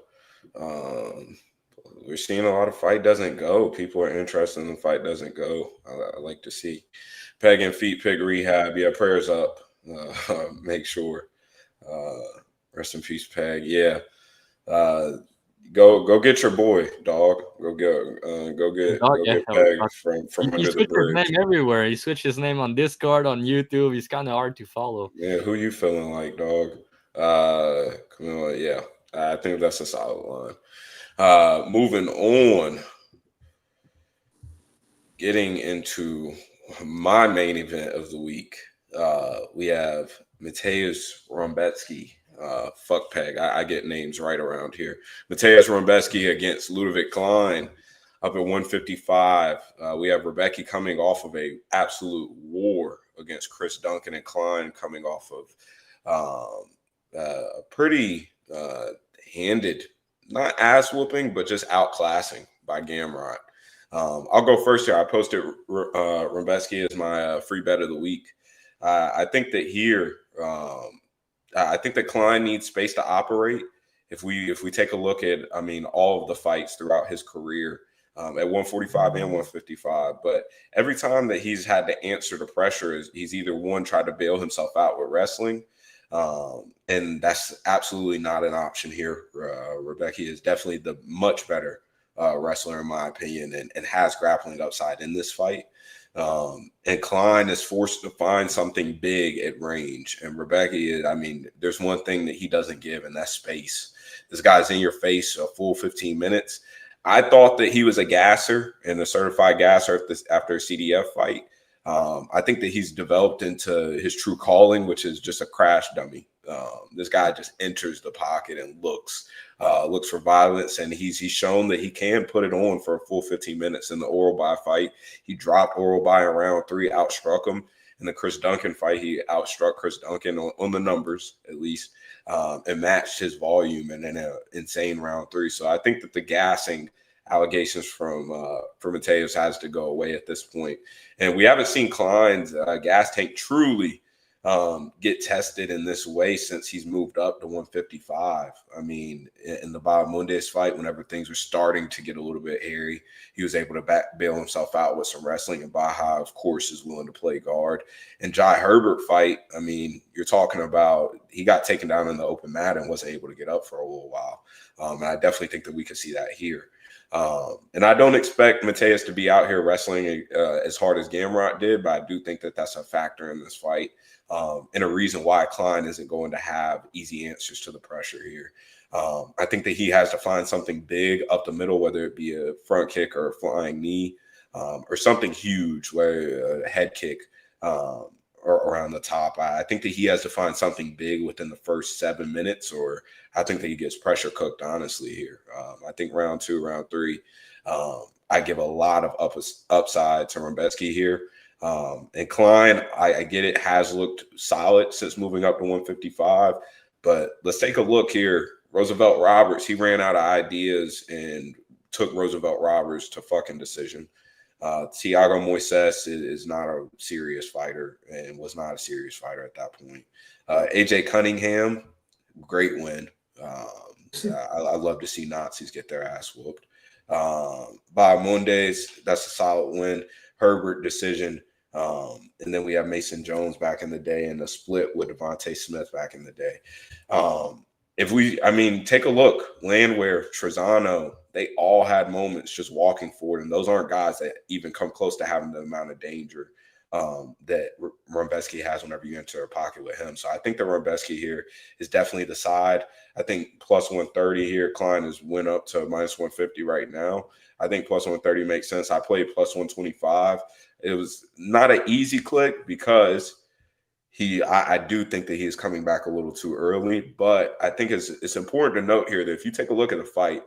We're seeing a lot of fight doesn't go. People are interested in the fight doesn't go. I like to see Peg and Feet Pig rehab. Yeah, prayers up. Make sure. Rest in peace, Peg. Yeah. Go get your boy, dog. Go get Peg from under the bridge. He switched his name everywhere. He switched his name on Discord, on YouTube. He's kind of hard to follow. Yeah, who you feeling like, dog? Camilo, yeah. I think that's a solid line. Moving on, getting into my main event of the week, we have Mateusz Rebecki. Fuck Peg. I get names right around here. Mateusz Rebecki against Ludwig Klein up at 155. We have Rebecki coming off of a absolute war against Chris Duncan, and Klein coming off of a pretty handed, not ass whooping, but just outclassing by Gamrot. I'll go first here. I posted Rebecki as my free bet of the week. I think that here, I think that Klein needs space to operate. If we take a look at, all of the fights throughout his career, at 145 and 155, but every time that he's had to answer the pressure, he's either one, tried to bail himself out with wrestling, and that's absolutely not an option here. Rebecki is definitely the much better wrestler, in my opinion, and has grappling upside in this fight. And Klein is forced to find something big at range. And Rebecki is, there's one thing that he doesn't give, and that's space. This guy's in your face a full 15 minutes. I thought that he was a gasser and a certified gasser after a CDF fight. I think that he's developed into his true calling, which is just a crash dummy. This guy just enters the pocket and looks for violence, and he's shown that he can put it on for a full 15 minutes. In the Oralby fight, he dropped Oralby in round 3, outstruck him. In the Chris Duncan fight, he outstruck Chris Duncan on the numbers, at least, and matched his volume in an insane round 3. So I think that the gassing allegations from Mateusz has to go away at this point. And we haven't seen Klein's gas tank truly get tested in this way since he's moved up to 155. In the Bahamundes fight, whenever things were starting to get a little bit hairy, he was able to bail himself out with some wrestling, and Baja, of course, is willing to play guard. And Jai Herbert fight, you're talking about he got taken down in the open mat and wasn't able to get up for a little while. And I definitely think that we could see that here. And I don't expect Mateusz to be out here wrestling as hard as Gamrot did, but I do think that that's a factor in this fight. And a reason why Klein isn't going to have easy answers to the pressure here. I think that he has to find something big up the middle, whether it be a front kick or a flying knee, or something huge, where a head kick, around the top. I think that he has to find something big within the first 7 minutes, or I think that he gets pressure cooked, honestly, here. I think round 2, round 3, I give a lot of upside to Rebecki here. And Klein, I get it, has looked solid since moving up to 155. But let's take a look here. Roosevelt Roberts, he ran out of ideas and took Roosevelt Roberts to fucking decision. Thiago Moises is not a serious fighter and was not a serious fighter at that point. AJ Cunningham, great win. I love to see Nazis get their ass whooped. Bahamondes, that's a solid win. Herbert decision. And then we have Mason Jones back in the day and the split with Devontae Smith back in the day. Take a look. Landwehr, Trezano, they all had moments just walking forward. And those aren't guys that even come close to having the amount of danger that Rebecki has whenever you enter a pocket with him. So I think the Rebecki here is definitely the side. I think plus 130 here. Klein has went up to minus 150 right now. I think plus 130 makes sense. I played plus 125. It was not an easy click because I do think that he is coming back a little too early, but I think it's important to note here that if you take a look at the fight,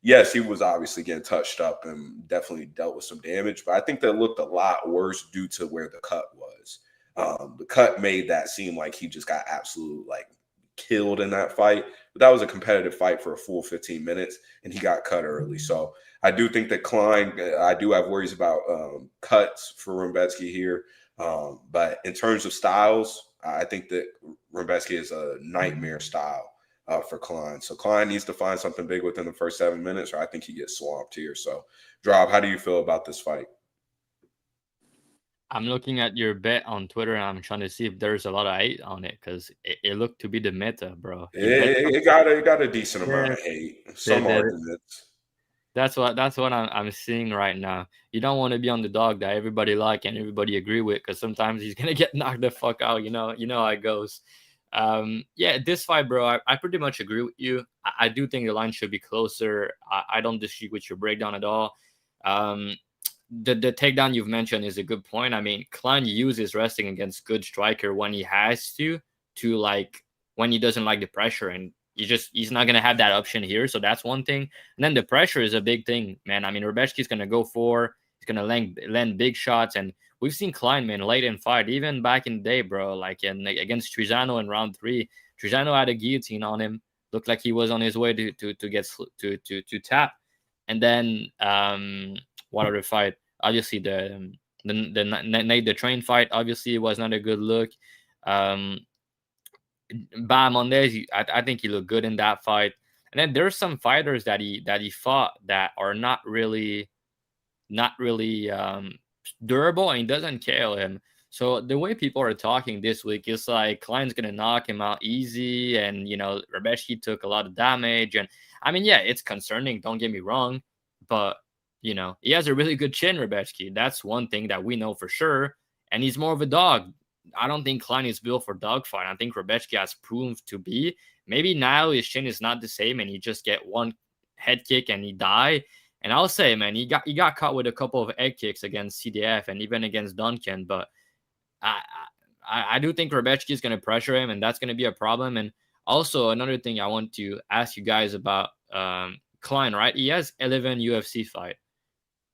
yes, he was obviously getting touched up and definitely dealt with some damage, but I think that looked a lot worse due to where the cut was. The cut made that seem like he just got absolutely killed in that fight, but that was a competitive fight for a full 15 minutes, and he got cut early. So I do think that Klein, I do have worries about cuts for Rebecki here. But in terms of styles, I think that Rebecki is a nightmare style for Klein. So Klein needs to find something big within the first 7 minutes, or I think he gets swamped here. So, Drob, how do you feel about this fight? I'm looking at your bet on Twitter, and I'm trying to see if there's a lot of hate on it because it looked to be the meta, bro. It got a decent amount of hate. Some arguments. That's what I'm seeing right now. You don't want to be on the dog that everybody like and everybody agree with, because sometimes he's gonna get knocked the fuck out. You know how it goes. Yeah, this fight, bro, I pretty much agree with you. I do think the line should be closer. I don't disagree with your breakdown at all. The takedown you've mentioned is a good point. I mean, Klein uses wrestling against good striker when he has to when he doesn't like the pressure, and he's not gonna have that option here. So that's one thing. And then the pressure is a big thing, man. I mean, Rebecki's gonna go for, he's gonna land big shots, and we've seen Klein, man, late in fight, even back in the day, bro. Against Trezano in round 3, Trezano had a guillotine on him. Looked like he was on his way to tap. And then what other fight? Obviously the Nate the Train fight. Obviously, it was not a good look. Bahamondes, I think he looked good in that fight. And then there's some fighters that he fought that are not really durable, and he doesn't KO him. So the way people are talking this week is like Klein's gonna knock him out easy, and Rebecki took a lot of damage. And I mean, yeah, it's concerning, don't get me wrong, but he has a really good chin, Rebecki. That's one thing that we know for sure. And he's more of a dog. I don't think Klein is built for dogfight. I think Rebecki has proved to be. Maybe now his chin is not the same, and he just get one head kick and he die. And I'll say, man, he got caught with a couple of egg kicks against CDF and even against Duncan. But I do think Rebecki is going to pressure him, and that's going to be a problem. And also another thing I want to ask you guys about Klein, right? He has 11 UFC fight.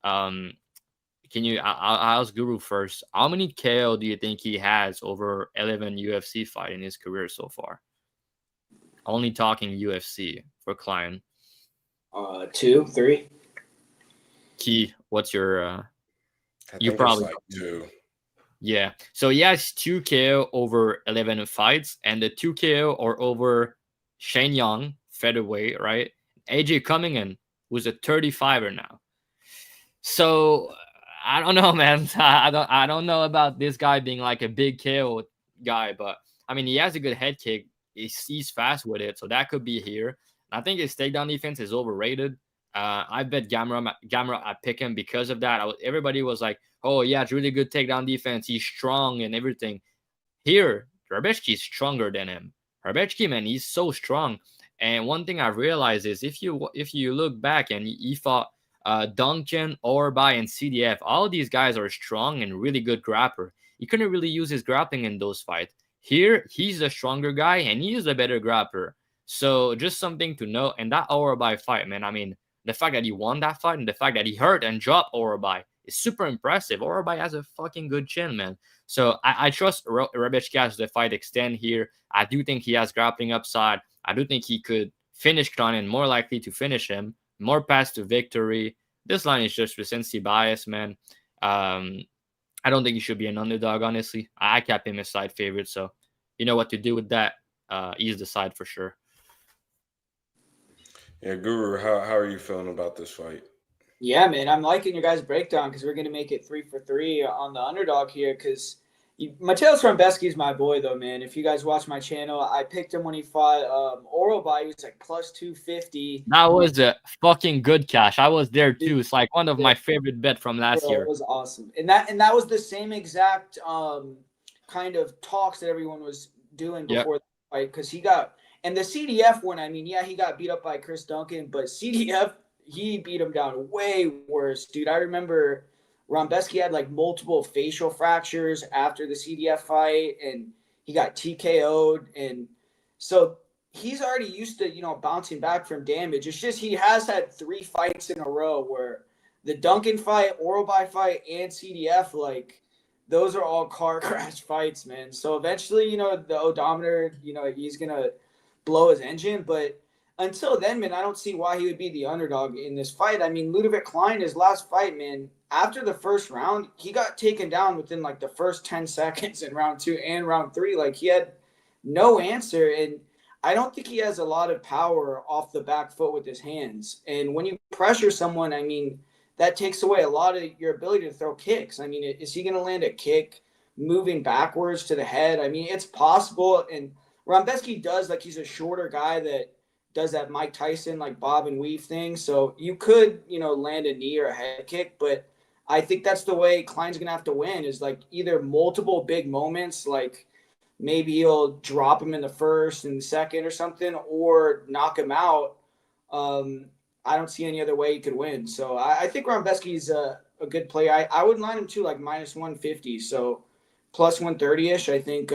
I'll ask Guru first. How many KO do you think he has over 11 UFC fight in his career so far? Only talking UFC for Klein. 2, 3. Key, what's your you probably 2. Yeah. So he has 2 KO over 11 fights, and the 2 KO are over Shane Young, featherweight, right? AJ Cunningham, who's a 35er now. So I don't know, man. I don't know about this guy being like a big KO guy, but I mean, he has a good head kick. He's fast with it, so that could be here. I think his takedown defense is overrated. I bet Gamera I pick him because of that. Everybody was like, "Oh yeah, it's really good takedown defense. He's strong and everything." Here, Rebecki is stronger than him. Rebecki, man, he's so strong. And one thing I've realized is if you look back and he fought Duncan, Orbai, and CDF, all these guys are strong and really good grappler. he couldn't really use his grappling in those fights. Here, he's a stronger guy and he is a better grappler. So just something to note. And that Orobai fight, man, I mean, the fact that he won that fight and the fact that he hurt and dropped Orobai is super impressive. Orobai has a fucking good chin, man. So I trust Rebecki as the fight extend here. I do think he has grappling upside. I do think he could finish Klein and more likely to finish him. More paths to victory. This line is just recency bias, man. I don't think he should be an underdog, honestly. I cap him as side favorite, so you know what to do with that. He's the side for sure. Yeah, Guru, how are you feeling about this fight? Yeah, man, I'm liking your guys' breakdown because we're going to make it 3 for 3 on the underdog here because Mateusz Rebecki is my boy, though, man. If you guys watch my channel, I picked him when he fought Orobai. He was like plus 250. That was a fucking good cash. I was there, too. It's like one of my favorite bet from last year. It was awesome. And that was the same exact kind of talks that everyone was doing before the fight because he got – and the CDF one, I mean, yeah, he got beat up by Chris Duncan, but CDF – he beat him down way worse, dude. I remember Rebecki had like multiple facial fractures after the CDF fight, and he got TKO'd. And so he's already used to, bouncing back from damage. It's just he has had 3 fights in a row where the Duncan fight, Orobai fight, and CDF, like, those are all car crash fights, man. So eventually, the odometer, he's going to blow his engine, but until then, man, I don't see why he would be the underdog in this fight. I mean, Ludovic Klein, his last fight, man, after the first round, he got taken down within like the first 10 seconds in round 2 and round 3. Like, he had no answer. And I don't think he has a lot of power off the back foot with his hands. And when you pressure someone, I mean, that takes away a lot of your ability to throw kicks. I mean, is he going to land a kick moving backwards to the head? I mean, it's possible. And Rebecki does, like, he's a shorter guy that does that Mike Tyson, like, bob and weave thing. So you could, land a knee or a head kick, but I think that's the way Klein's going to have to win is, like, either multiple big moments, like maybe he'll drop him in the first and the second or something, or knock him out. I don't see any other way he could win. So I think Rebecki's a good play. I would line him too, like minus 150. So plus 130-ish, I think,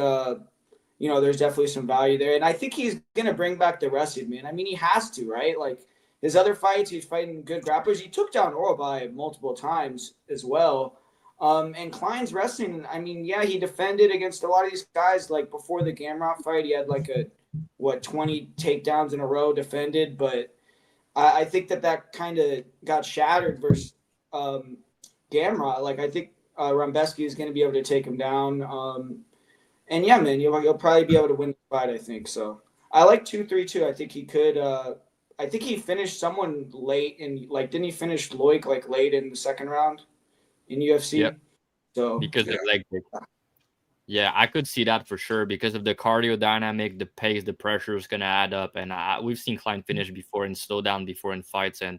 there's definitely some value there. And I think he's going to bring back the wrestling, man. I mean, he has to, right? Like, his other fights, he's fighting good grapplers. He took down Orobai multiple times as well. And Klein's wrestling, I mean, yeah, he defended against a lot of these guys. Like, before the Gamrot fight, he had, like, 20 takedowns in a row defended. But I think that kind of got shattered versus Gamrot. Like, I think Rebecki is going to be able to take him down. And yeah, man, you'll probably be able to win the fight, I think. So I like 2-3-2. I think he could. I think he finished someone late in, like, didn't he finish Loic like late in the second round in UFC? Yep. So because of leg kick. Yeah, I could see that for sure because of the cardio dynamic, the pace, the pressure is gonna add up, and we've seen Klein finish before and slow down before in fights. And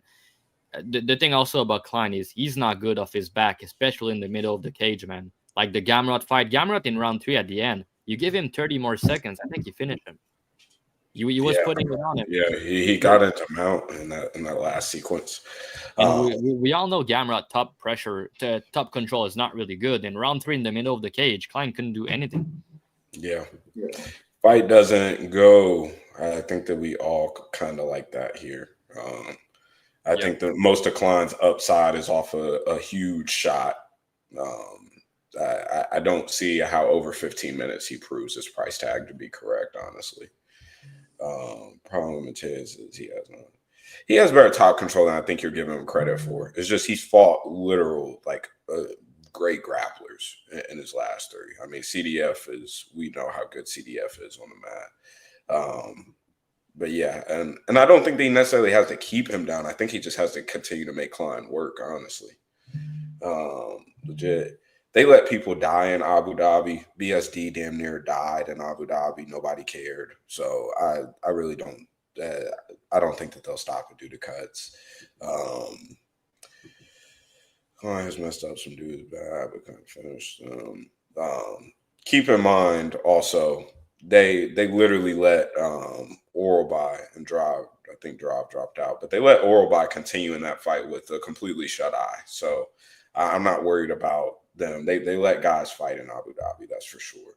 the thing also about Klein is he's not good off his back, especially in the middle of the cage, man. Like the Gamrot fight, Gamrot in round 3 at the end, you give him 30 more seconds, I think you finish him. You was putting it on him. Yeah, he got into mount in that last sequence. And we all know Gamrot top pressure, top control is not really good. In round 3 in the middle of the cage, Klein couldn't do anything. Yeah. Fight doesn't go. I think that we all kind of like that here. I think that most of Klein's upside is off a huge shot. I don't see how over 15 minutes he proves his price tag to be correct, honestly. Problem with his is he has better top control than I think you're giving him credit for. It's just he's fought literal, like, great grapplers in his last 3. I mean, we know how good CDF is on the mat. But yeah, and I don't think they necessarily have to keep him down. I think he just has to continue to make Klein work, honestly. Legit. They let people die in Abu Dhabi. BSD damn near died in Abu Dhabi. Nobody cared. So I really don't. I don't think that they'll stop it due to cuts. Klein has messed up some dudes bad, but kind of finished. Keep in mind also they literally let Orobai and Drive. I think Drive dropped out, but they let Orobai continue in that fight with a completely shut eye. So I'm not worried about them. They let guys fight in Abu Dhabi, that's for sure.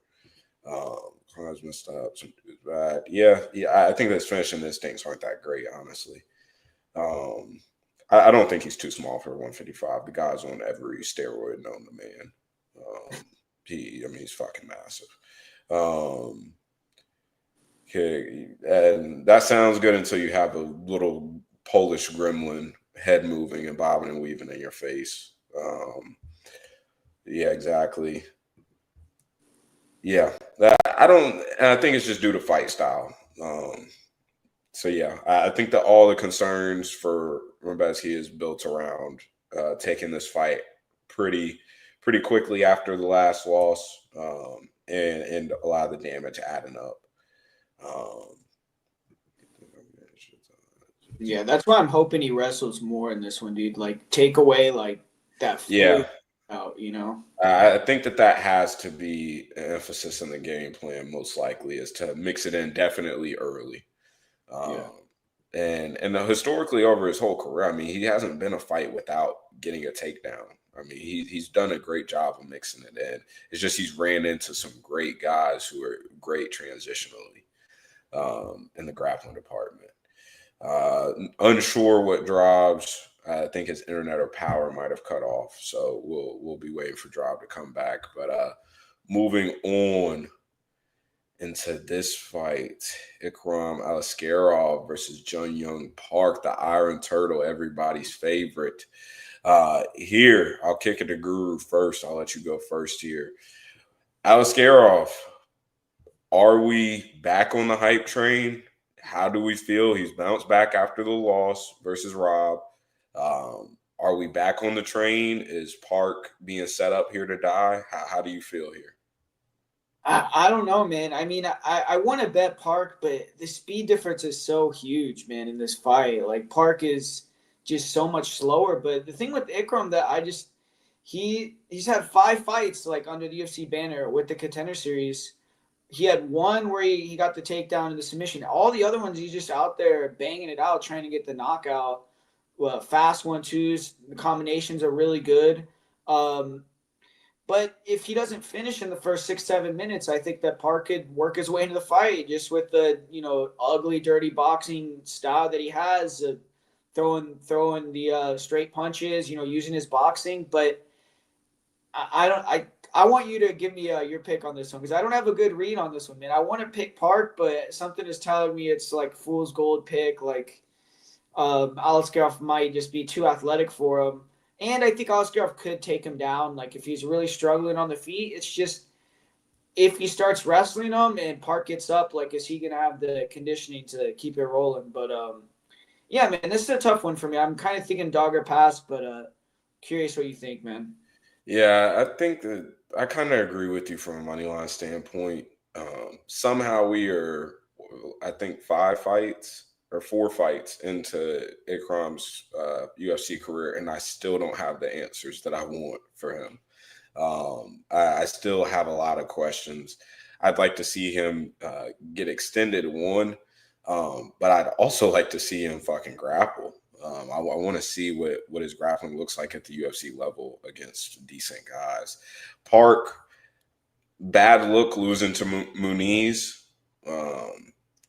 Crimes messed up, some dudes bad. Yeah. I think his finishing instincts aren't that great, honestly. I don't think he's too small for 155. The guy's on every steroid known to man. He's fucking massive. Okay, and that sounds good until you have a little Polish gremlin head moving and bobbing and weaving in your face. Yeah, exactly. Yeah, I think it's just due to fight style. So yeah, I think that all the concerns for Rebecki is built around taking this fight pretty quickly after the last loss, and a lot of the damage adding up. Yeah, that's why I'm hoping he wrestles more in this one, dude. Like, take away like that Yeah. out, you know. I think that has to be an emphasis in the game plan. Most likely is to mix it in definitely early. And historically over his whole career, I mean, he hasn't been a fight without getting a takedown. I mean, he's done a great job of mixing it in. It's just he's ran into some great guys who are great transitionally in the grappling department. Unsure what drives. I think his internet or power might have cut off, so we'll be waiting for Drive to come back. But moving on into this fight, Ikram Aliskerov versus Jun Young Park, the Iron Turtle, everybody's favorite. Here, I'll kick it to Guru first. I'll let you go first here. Aliskerov, are we back on the hype train? How do we feel? He's bounced back after the loss versus Rob. Are we back on the train? Is Park being set up here to die? How do you feel here? I don't know, man. I mean, I want to bet Park, but the speed difference is so huge, man, in this fight. Like, Park is just so much slower. But the thing with Ikram that he's had 5 fights, like, under the UFC banner with the Contender Series. He had one where he got the takedown and the submission. All the other ones, he's just out there banging it out, trying to get the knockout. Well, fast 1-2s. The combinations are really good. But if he doesn't finish in the first 6-7 minutes, I think that Park could work his way into the fight just with the ugly, dirty boxing style that he has, throwing the straight punches, using his boxing. But I want you to give me your pick on this one because I don't have a good read on this one, man. I want to pick Park, but something is telling me it's like fool's gold pick. Like Aliskerov might just be too athletic for him. And I think Aliskerov could take him down. Like, if he's really struggling on the feet, it's just if he starts wrestling him and Park gets up, like, is he going to have the conditioning to keep it rolling? But, yeah, man, this is a tough one for me. I'm kind of thinking dog or pass, but curious what you think, man. Yeah, I think that I kind of agree with you from a money line standpoint. Somehow we are, I think, 5 fights or 4 fights into Ikram's UFC career, and I still don't have the answers that I want for him. I still have a lot of questions. I'd like to see him get extended one, but I'd also like to see him fucking grapple. I want to see what his grappling looks like at the UFC level against decent guys. Park, bad look losing to Muniz.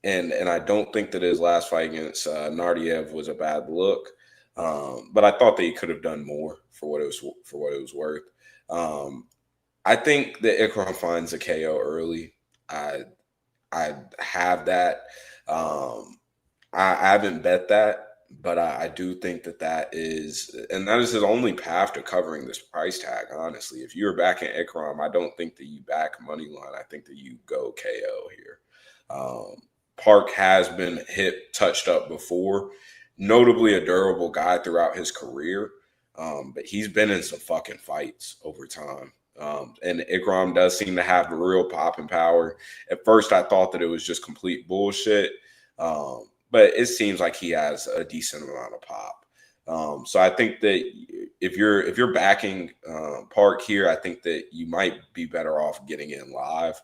And I don't think that his last fight against Nardiev was a bad look, but I thought that he could have done more for what it was worth. I think that Ikram finds a KO early. I have that. I haven't bet that, but I do think that is his only path to covering this price tag. Honestly, if you're backing Ikram, I don't think that you back money line. I think that you go KO here. Park has been touched up before, notably a durable guy throughout his career, but he's been in some fucking fights over time. And Ikram does seem to have the real pop and power. At first, I thought that it was just complete bullshit, but it seems like he has a decent amount of pop. So I think that if you're backing Park here, I think that you might be better off getting in live.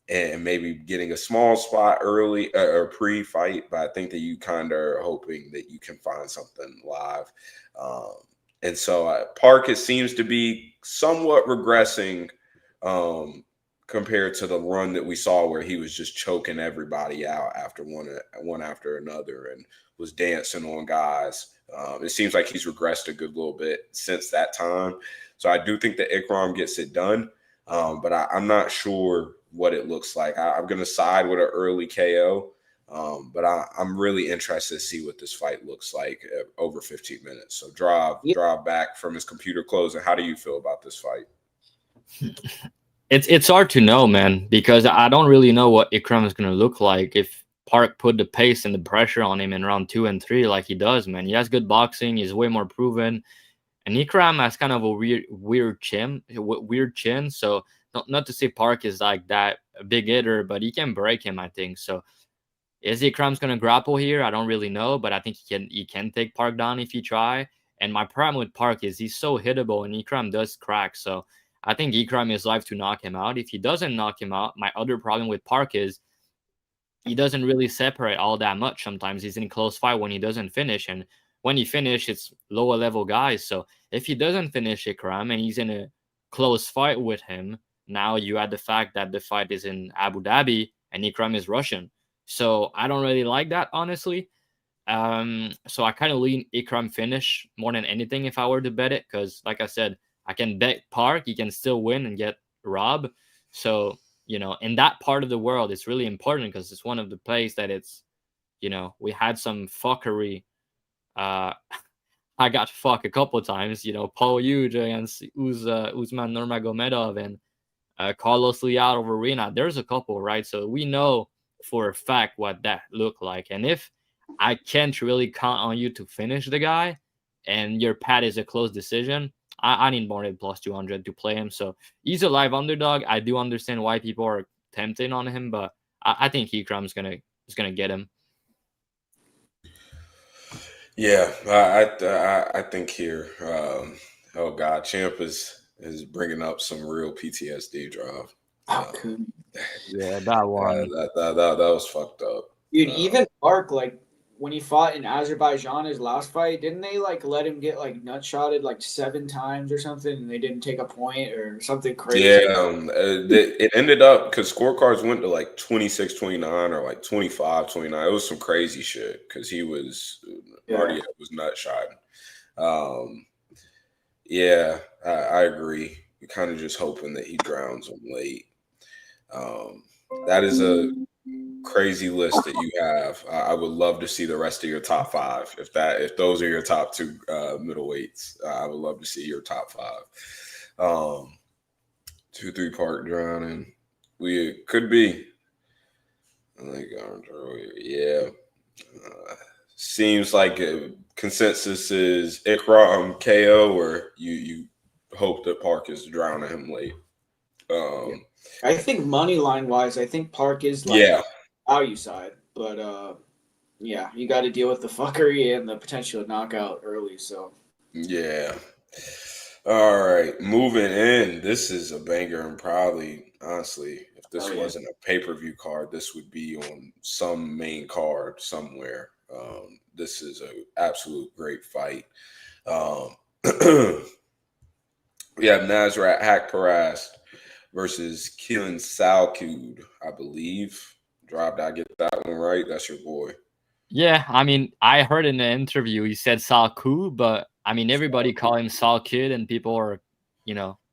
And maybe getting a small spot early or pre-fight, but I think that you kind of are hoping that you can find something live. And so Park seems to be somewhat regressing compared to the run that we saw where he was just choking everybody out after one after another and was dancing on guys. It seems like he's regressed a good little bit since that time. So I do think that Ikram gets it done, but I'm not sure what it looks like. I'm going to side with an early KO, but I'm really interested to see what this fight looks like over 15 minutes. So draw back from his computer closing. How do you feel about this fight? It's hard to know, man, because I don't really know what Ikram is going to look like if Park put the pace and the pressure on him in round 2 and 3 like he does, man. He has good boxing. He's way more proven. And Ikram has kind of a weird chin. So not to say Park is like that big hitter, but he can break him, I think. So is Ikram's going to grapple here? I don't really know, but I think he can take Park down if he try. And my problem with Park is he's so hittable, and Ikram does crack. So I think Ikram is live to knock him out. If he doesn't knock him out, my other problem with Park is he doesn't really separate all that much. Sometimes he's in close fight when he doesn't finish, and when he finish, it's lower level guys. So if he doesn't finish Ikram and he's in a close fight with him, now you add the fact that the fight is in Abu Dhabi and Ikram is Russian. So I don't really like that, honestly. So I kind of lean Ikram finish more than anything if I were to bet it, because like I said, I can bet Park, he can still win and get robbed. So, in that part of the world, it's really important because it's one of the plays that it's, we had some fuckery. I got fucked a couple of times, Paul Huge against Usman Nurmagomedov and Carlos Leal over Virna. There's a couple, right? So we know for a fact what that looked like. And if I can't really count on you to finish the guy and your pad is a close decision, I need more than plus 200 to play him. So he's a live underdog. I do understand why people are tempting on him, but I think Ikram is gonna get him. Yeah, I think here. Oh God, Champ is bringing up some real PTSD drive. Yeah, that one. That was fucked up. Dude, even Park, like when he fought in Azerbaijan, his last fight, didn't they let him get nut-shotted 7 times or something, and they didn't take a point or something crazy? Yeah, it ended up because scorecards went to 26-29 or 25-29. It was some crazy shit because he was Marty was nut-shotting. Yeah, I agree. You're kind of just hoping that he drowns him late. That is a crazy list that you have. I would love to see the rest of your top 5. If those are your top 2 middleweights, I would love to see your top 5. 2-3 Park drowning. We could be. Yeah. Seems like a consensus is Ikram KO, or you hope that Park is drowning him late. I think money line wise, I think Park is value side, but you got to deal with the fuckery and the potential knockout early. So yeah. All right, moving in. This is a banger, and probably honestly, if this wasn't a pay-per-view card, this would be on some main card somewhere. This is an absolute great fight. We have Nasrat Haqparast versus Keelan Salkilld, I believe. Did I get that one right? That's your boy. Yeah, I mean, I heard in the interview he said Salkilld, but I mean, everybody call him Salkilld, and people are,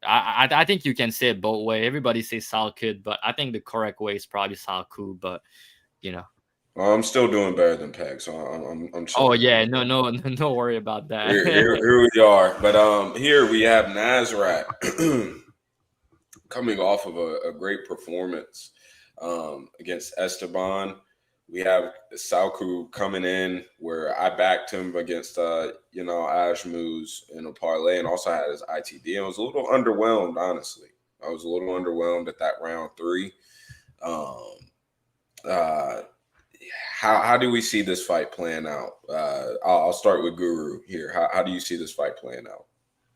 I think you can say it both ways. Everybody says Salkilld, but I think the correct way is probably Salkilld. But I'm still doing better than Peg, so I'm oh yeah, no worry about that. Here we are, but here we have Nasrat coming off of a great performance against Esteban. We have Salkilld coming in where I backed him against Ashmuz in a parlay, and also had his ITD. I was a little underwhelmed, honestly. I was a little underwhelmed at that round 3. How do we see this fight playing out? I'll start with Guru here. How do you see this fight playing out?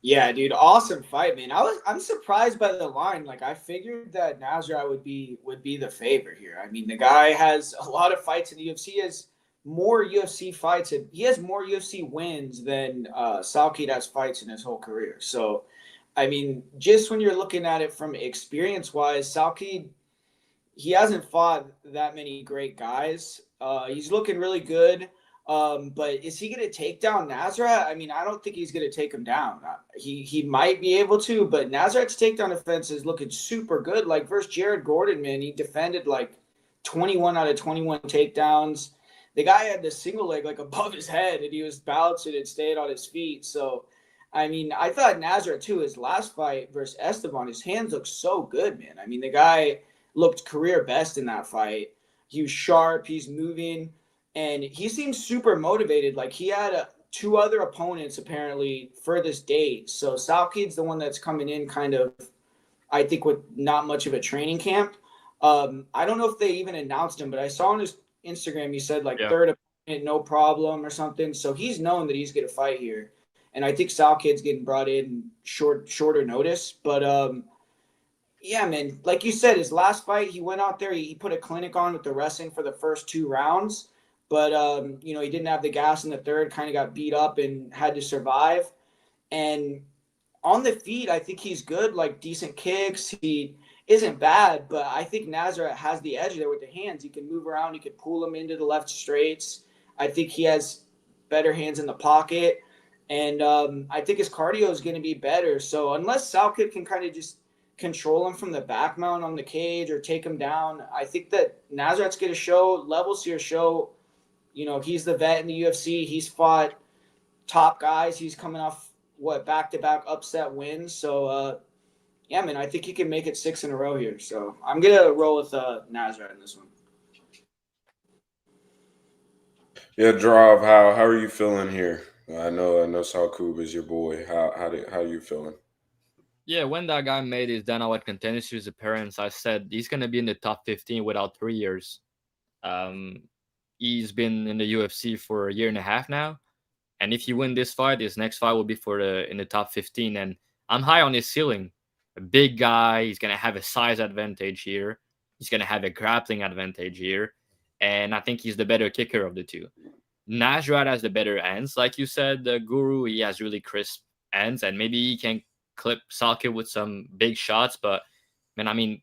Yeah, dude, awesome fight, man. I'm surprised by the line. I figured that Nasrat would be the favorite here. I mean, the guy has a lot of fights in the UFC, has more UFC fights. He has more UFC wins than Salkilld has fights in his whole career. So, I mean, just when you're looking at it from experience-wise, Salkilld, he hasn't fought that many great guys. He's looking really good. But is he going to take down Nasrat? I mean, I don't think he's going to take him down. He might be able to, but Nasrat's takedown defense is looking super good. Like versus Jared Gordon, man, he defended like 21 out of 21 takedowns. The guy had the single leg like above his head, and he was balancing and staying on his feet. So, I mean, I thought Nasrat too, his last fight versus Esteban, his hands looked so good, man. I mean, the guy looked career best in that fight. He was sharp, he's moving. And he seems super motivated. Like he had 2 other opponents apparently for this date. So Salkild's the one that's coming in kind of, I think, with not much of a training camp. I don't know if they even announced him, but I saw on his Instagram he said like third opponent, no problem or something. So he's known that he's going to fight here. And I think Salkild's getting brought in shorter notice. But yeah, man, like you said, his last fight, he went out there, he put a clinic on with the wrestling for the first 2 rounds. But, you know, he didn't have the gas in the third, kind of got beat up and had to survive. And on the feet, I think he's good, like decent kicks. He isn't bad, but I think Nasrat has the edge there with the hands. He can move around. He can pull him into the left straights. I think he has better hands in the pocket. And I think his cardio is going to be better. So unless Salkilld can kind of just control him from the back mount on the cage or take him down, I think that Nasrat's going to show levels here, show – you know, he's the vet in the UFC. He's fought top guys. He's coming off, back-to-back upset wins. So, yeah, man, I think he can make it 6 in a row here. So I'm going to roll with Nasrat in this one. Yeah, Drav, how are you feeling here? I know Salkilld is your boy. How are you feeling? Yeah, when that guy made his Dana White Contender Series appearance, I said he's going to be in the top 15 without 3 years. He's been in the UFC for a year and a half now. And if he win this fight, his next fight will be in the top 15. And I'm high on his ceiling. A big guy. He's going to have a size advantage here. He's going to have a grappling advantage here. And I think he's the better kicker of the two. Nasrat has the better hands. Like you said, the Guru, he has really crisp hands. And maybe he can clip Salkilld with some big shots. But, man, I mean,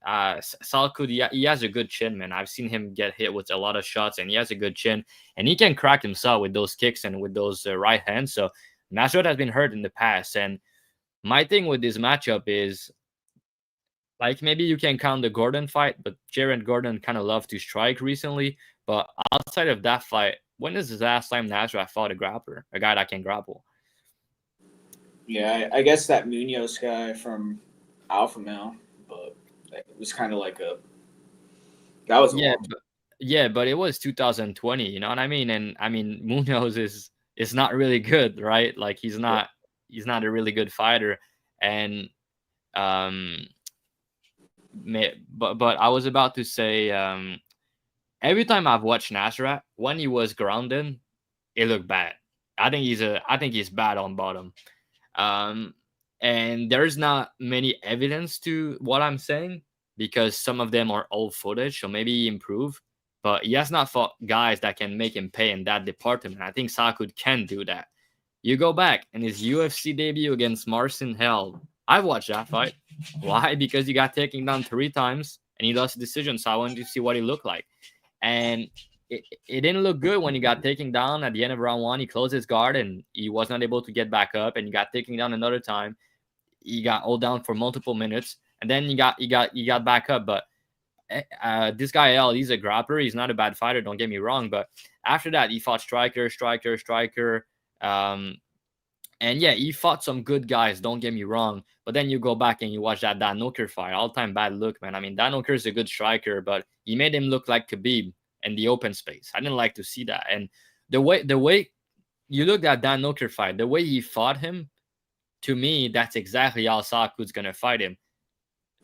Salkilld, he has a good chin, man. I've seen him get hit with a lot of shots, and he has a good chin. And he can crack himself with those kicks and with those right hands. So Nasrat has been hurt in the past. And my thing with this matchup is, like, maybe you can count the Gordon fight, but Jared Gordon kind of loved to strike recently. But outside of that fight, when is the last time Nasrat fought a grappler, a guy that can grapple? Yeah, I guess that Munoz guy from Alpha Male, but it was kind of like that was but it was 2020, you know what I mean? And I mean, Munoz is not really good, right? Like he's not a really good fighter. And but I was about to say, every time I've watched Nasrat, when he was grounded, it looked bad. I think he's bad on bottom. And there's not many evidence to what I'm saying, because some of them are old footage, so maybe he improved. But he has not fought guys that can make him pay in that department. I think Salkilld can do that. You go back in his UFC debut against Marcin Held. I watched that fight. Why? Because he got taken down 3 times and he lost the decision. So I wanted to see what he looked like. And it didn't look good when he got taken down at the end of round 1. He closed his guard and he was not able to get back up, and he got taken down another time. He got hold down for multiple minutes, and then he got back up. But this guy L, he's a grappler. He's not a bad fighter, don't get me wrong. But after that, he fought striker. And yeah, he fought some good guys, don't get me wrong. But then you go back and you watch that Dan Hooker fight. All-time bad look, man. I mean, Dan Hooker is a good striker, but he made him look like Khabib in the open space. I didn't like to see that. And the way you look at Dan Hooker fight, the way he fought him, to me, that's exactly how Salkild's going to fight him.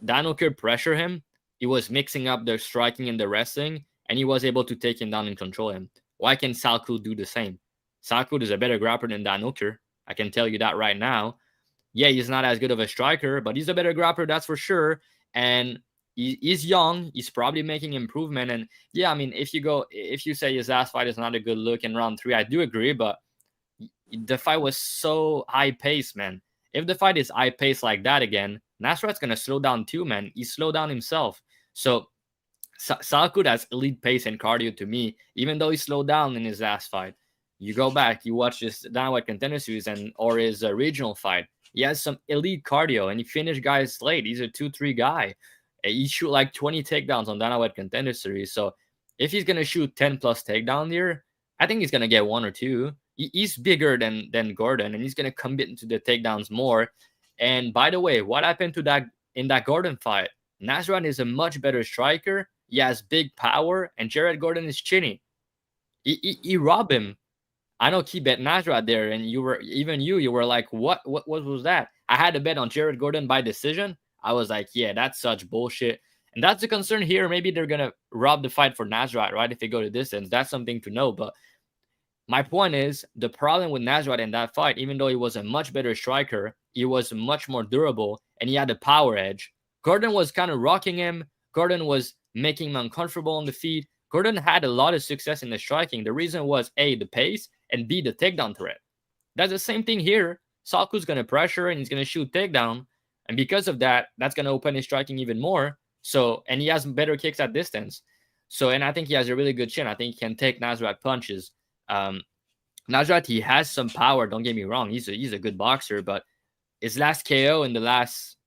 Dan Hooker pressure him. He was mixing up the striking and the wrestling, and he was able to take him down and control him. Why can Salkilld do the same? Salkilld is a better grappler than Dan Hooker. I can tell you that right now. Yeah, he's not as good of a striker, but he's a better grappler, that's for sure. And he's young. He's probably making improvement. And yeah, I mean, if you say his last fight is not a good look in round 3, I do agree. But the fight was so high paced, man. If the fight is high paced like that again, Nasrat's gonna slow down too, man. He slowed down himself. So Salkilld has elite pace and cardio to me, even though he slowed down in his last fight. You go back, you watch this Dynamite Contender Series or his regional fight. He has some elite cardio, and he finished guys late. He's a 2-3 guy. He shoot like 20 takedowns on Dynamite Contender Series. So if he's gonna shoot 10 plus takedown here, I think he's gonna get 1 or 2. He's bigger than Gordon, and he's gonna commit into the takedowns more. And by the way, what happened to that in that Gordon fight? Nasrat is a much better striker. He has big power, and Jared Gordon is chinny. He robbed him. I know he bet Nasrat there, and you were like, what was that? I had to bet on Jared Gordon by decision. I was like, yeah, that's such bullshit. And that's the concern here. Maybe they're gonna rob the fight for Nasrat, right? If they go to distance, that's something to know. But my point is, the problem with Nasrat in that fight, even though he was a much better striker, he was much more durable, and he had a power edge. Gordon was kind of rocking him. Gordon was making him uncomfortable on the feet. Gordon had a lot of success in the striking. The reason was A, the pace, and B, the takedown threat. That's the same thing here. Salkild's going to pressure, and he's going to shoot takedown. And because of that, that's going to open his striking even more. So, and he has better kicks at distance. So, and I think he has a really good chin. I think he can take Nasrat punches. Nasrat, he has some power. Don't get me wrong. He's a good boxer, but his last KO in the last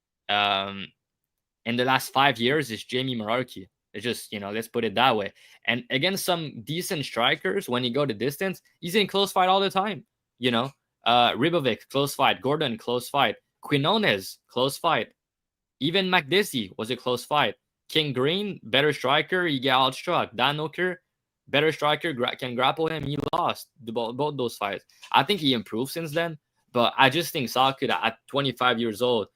5 years is Jamie Merarki. It's just, let's put it that way. And against some decent strikers, when you go to distance, he's in close fight all the time. Ribovic, close fight. Gordon, close fight. Quinones, close fight. Even McDizzy was a close fight. King Green, better striker, he got outstruck. Dan Hooker, better striker, can grapple him. He lost both those fights. I think he improved since then, but I just think Salkilld at 25 years old,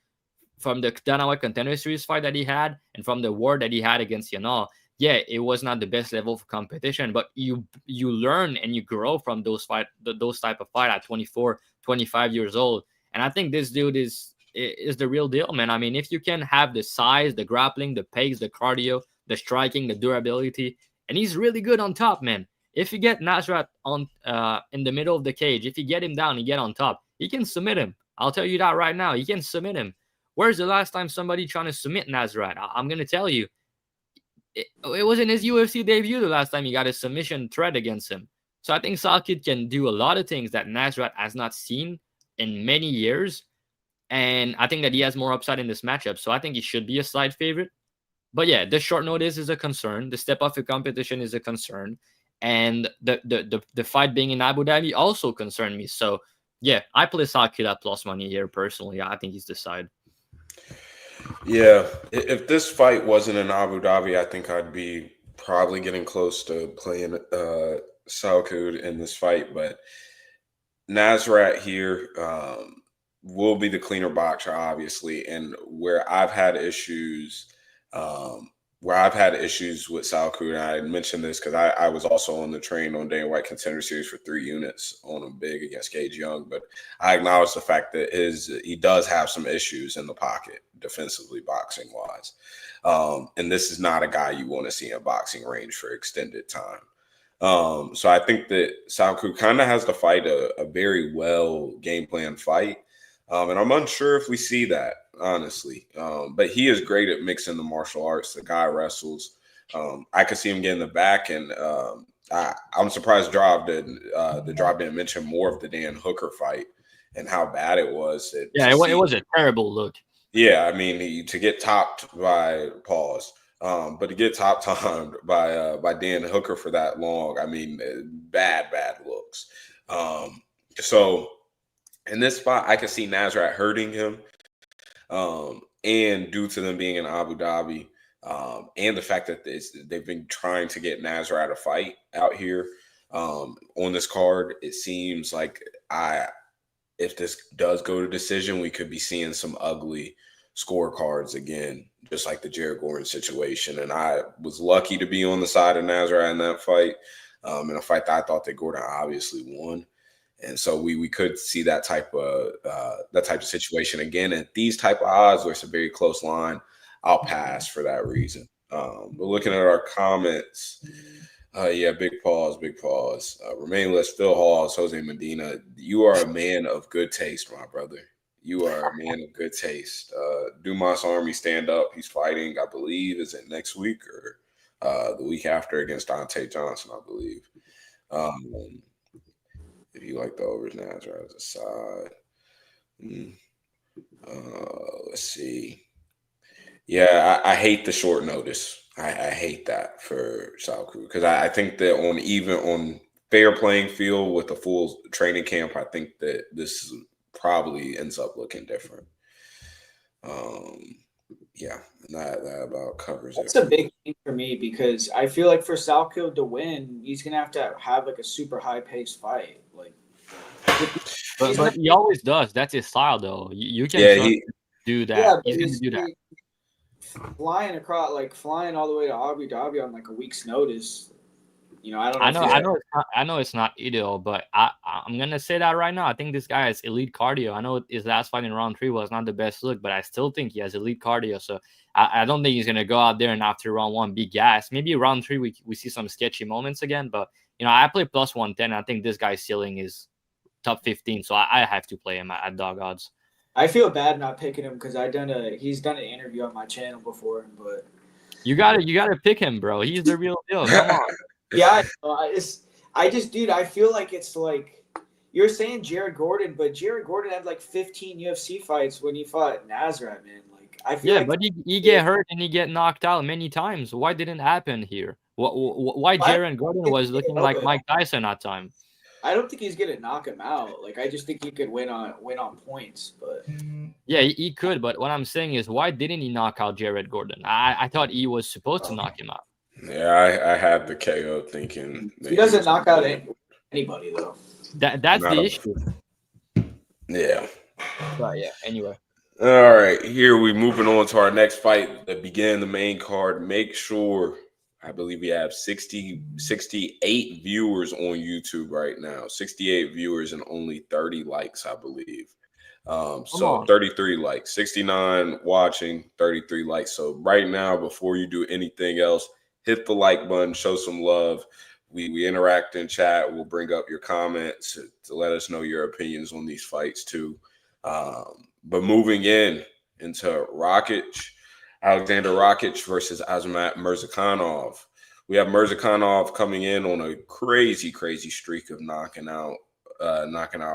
from the Dynamite Contender Series fight that he had and from the war that he had against Inoue, yeah, it was not the best level of competition, but you learn and you grow from those type of fight at 24, 25 years old. And I think this dude is the real deal, man. I mean, if you can have the size, the grappling, the pace, the cardio, the striking, the durability, and he's really good on top, man. If you get Nasrat on in the middle of the cage, if you get him down, you get on top, he can submit him. I'll tell you that right now. He can submit him. Where's the last time somebody trying to submit Nasrat? I'm going to tell you. It was in his UFC debut the last time he got a submission threat against him. So I think Salkilld can do a lot of things that Nasrat has not seen in many years. And I think that he has more upside in this matchup. So I think he should be a slight favorite. But yeah, the short notice is a concern. The step off the competition is a concern. And the fight being in Abu Dhabi also concerned me. So yeah, I play Salkilld at plus money here personally. I think he's the side. Yeah, if this fight wasn't in Abu Dhabi, I think I'd be probably getting close to playing Salkilld in this fight. But Nasrat here will be the cleaner boxer, obviously, and where I've had issues with Salkilld, and I mentioned this because I was also on the train on Dana White Contender Series for 3 units on him big against Gage Young, but I acknowledge the fact that he does have some issues in the pocket defensively, boxing wise, and this is not a guy you want to see in boxing range for extended time. So I think that Salkilld kind of has to fight a very well game plan fight, and I'm unsure if we see that, honestly. But he is great at mixing the martial arts. The guy wrestles. I could see him get in the back, and I'm surprised Drop didn't mention more of the Dan Hooker fight and how bad it was. It was a terrible look. Yeah, I mean, to get topped by but to get top timed by Dan Hooker for that long, I mean, bad looks. So in this spot, I could see Nasrat hurting him. And due to them being in Abu Dhabi, and the fact that they've been trying to get Nasrat a fight out here on this card, it seems like if this does go to decision, we could be seeing some ugly scorecards again, just like the Jared Gordon situation. And I was lucky to be on the side of Nasrat in that fight, in a fight that I thought that Gordon obviously won. And so we could see that type of situation again at these type of odds where it's a very close line. I'll pass for that reason. But looking at our comments, yeah, big pause. Remainless, Phil Halls, Jose Medina. You are a man of good taste, my brother. You are a man of good taste. Dumas Army stand up. He's fighting, I believe, is it next week or the week after against Dante Johnson, I believe. If you like the overs, Nasrat as a side. Let's see. Yeah, I hate the short notice. I hate that for Salkilld because I think that on fair playing field with a full training camp, I think that this probably ends up looking different. Yeah, that about covers it. That's a big thing for me because I feel like for Salkilld to win, he's gonna have to have like a super high paced fight. Like, but he always does. That's his style, though. You can do that. Yeah, he's gonna do that. Flying all the way to Abu Dhabi on like a week's notice. You know, I don't know. I know it's not ideal, but I'm gonna say that right now. I think this guy has elite cardio. I know his last fight in round 3 was not the best look, but I still think he has elite cardio. So I don't think he's gonna go out there and after round 1 be gassed. Maybe round 3 we see some sketchy moments again, but you know, I play plus 110. I think this guy's ceiling is top 15, so I have to play him at dog odds. I feel bad not picking him because he's done an interview on my channel before, but you gotta pick him, bro. He's the real deal. Come on. Yeah, dude, I feel like it's like you're saying Jared Gordon, but Jared Gordon had like 15 UFC fights when he fought Nasrat, man. Like I feel but he get hurt and he get knocked out many times. Why didn't it happen here? Why Jared Gordon was looking like Mike Tyson that time? I don't think he's gonna knock him out. Like I just think he could win on points, but yeah, he could. But what I'm saying is, why didn't he knock out Jared Gordon? I thought he was supposed to knock him out. Yeah, I had the KO thinking he doesn't knock out anybody though. That's the issue. Yeah. But yeah. Anyway. All right, here we moving on to our next fight that began the main card. Make sure. I believe we have 68 viewers on YouTube right now. 68 viewers and only 30 likes, I believe. So 33 likes, 69 watching, 33 likes. So right now, before you do anything else, hit the like button, show some love. We interact in chat. We'll bring up your comments to let us know your opinions on these fights too. But moving into Rakic. Alexander Rakic versus Azamat Murzakanov. We have Murzakanov coming in on a crazy streak of knocking out a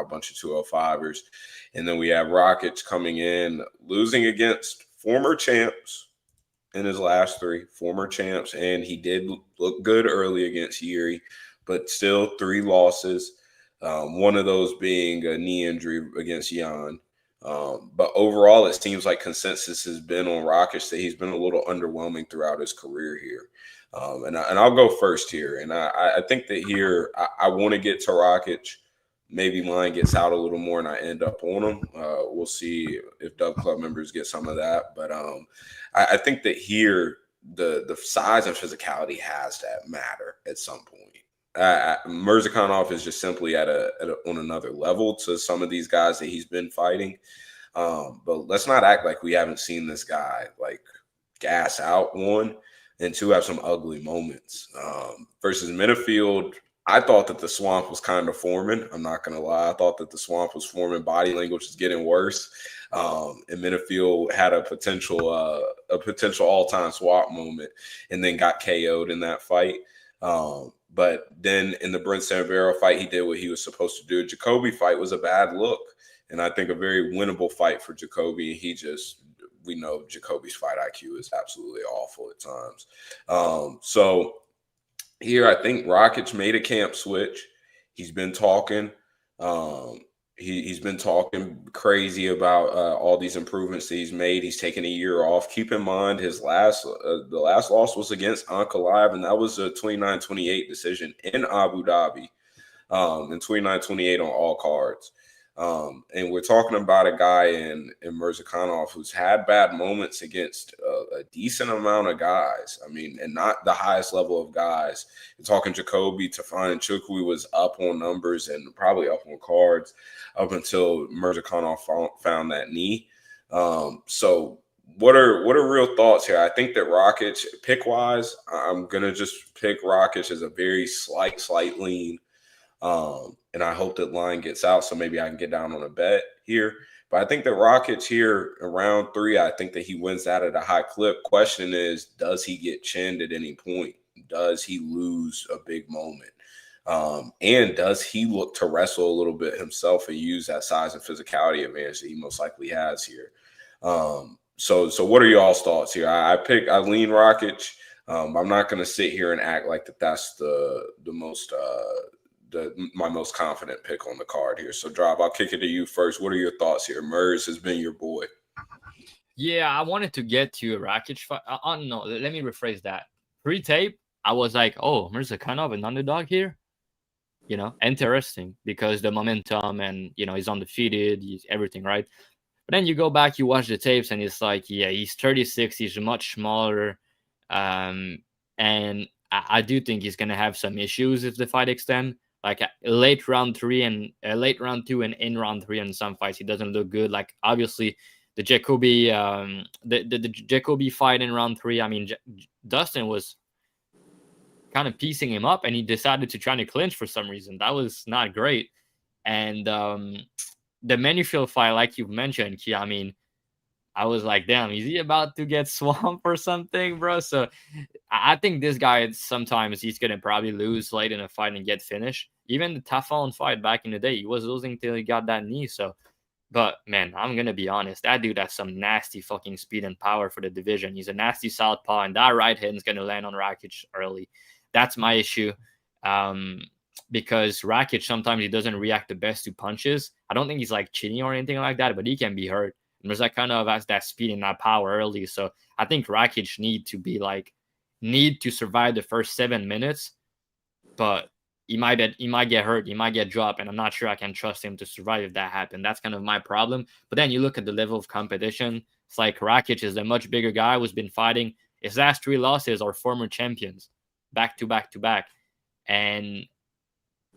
bunch of 205ers. And then we have Rakic coming in, losing against former champs in his last 3, former champs. And he did look good early against Yuri, but still 3 losses. One of those being a knee injury against Jan. But overall, it seems like consensus has been on Rakic that he's been a little underwhelming throughout his career here. And I'll go first here. And I think that here I want to get to Rakic. Maybe mine gets out a little more and I end up on him. We'll see if Dub Club members get some of that. But I think that here the size and physicality has to matter at some point. Murzakanov is just simply on another level to some of these guys that he's been fighting. But let's not act like we haven't seen this guy like gas out, 1, and 2 have some ugly moments. Versus Minifield, I thought that the swamp was kind of forming. I'm not going to lie. I thought that the swamp was forming. Body language is getting worse. And Minifield had a potential all-time swap moment and then got KO'd in that fight. But then in the Brent Samvera fight, he did what he was supposed to do. Jacoby fight was a bad look. And I think a very winnable fight for Jacoby. We know Jacoby's fight IQ is absolutely awful at times. So here, I think Rakic made a camp switch. He's been talking. He's been talking crazy about all these improvements that he's made. He's taken a year off. Keep in mind, the last loss was against Ankalaev, and that was a 29-28 decision in Abu Dhabi, and 29-28 on all cards. And we're talking about a guy in Murzakanov who's had bad moments against a decent amount of guys. I mean, and not the highest level of guys. You're talking Jacoby, Tafan, and Chukwu was up on numbers and probably up on cards up until Murzakanov found that knee. So what are real thoughts here? I think that Rakic, pick wise, I'm gonna just pick Rakic as a very slight lean, and I hope that line gets out, so maybe I can get down on a bet here. But I think that Rakic here in round 3, I think that he wins that at a high clip. Question is, does he get chinned at any point? Does he lose a big moment? And does he look to wrestle a little bit himself and use that size and physicality advantage that he most likely has here? So what are y'all's thoughts here? I lean Rakic. I'm not going to sit here and act like that's my most confident pick on the card here. So, Drop, I'll kick it to you first. What are your thoughts here? Murs has been your boy. Yeah, I wanted to get to a Rakic fight. No, let me rephrase that. Pre-tape, I was like, oh, Murzakanov an underdog here? Interesting, because the momentum and, he's undefeated, he's everything, right? But then you go back, you watch the tapes, and it's like, yeah, he's 36, he's much smaller. And I do think he's going to have some issues if the fight extends. Like late round 2 and in round 3 in some fights, he doesn't look good. Like obviously the Jacoby, the Jacoby fight in round 3. I mean, Dustin was kind of piecing him up, and he decided to try to clinch for some reason. That was not great. And the Manifield fight, like you mentioned, I mean, I was like, damn, is he about to get swamped or something, bro? So I think this guy, sometimes he's going to probably lose late in a fight and get finished. Even the Tafon fight back in the day, he was losing till he got that knee. So, but man, I'm going to be honest. That dude has some nasty fucking speed and power for the division. He's a nasty southpaw, and that right hand is going to land on Rakic early. That's my issue. Because Rakic, sometimes he doesn't react the best to punches. I don't think he's like cheating or anything like that, but he can be hurt. Murzakanov has that speed and that power early. So I think Rakic need to survive the first 7 minutes, but he might get hurt, he might get dropped, and I'm not sure I can trust him to survive if that happens. That's kind of my problem. But then you look at the level of competition. It's like Rakic is a much bigger guy who's been fighting. His last 3 losses are former champions, back to back. And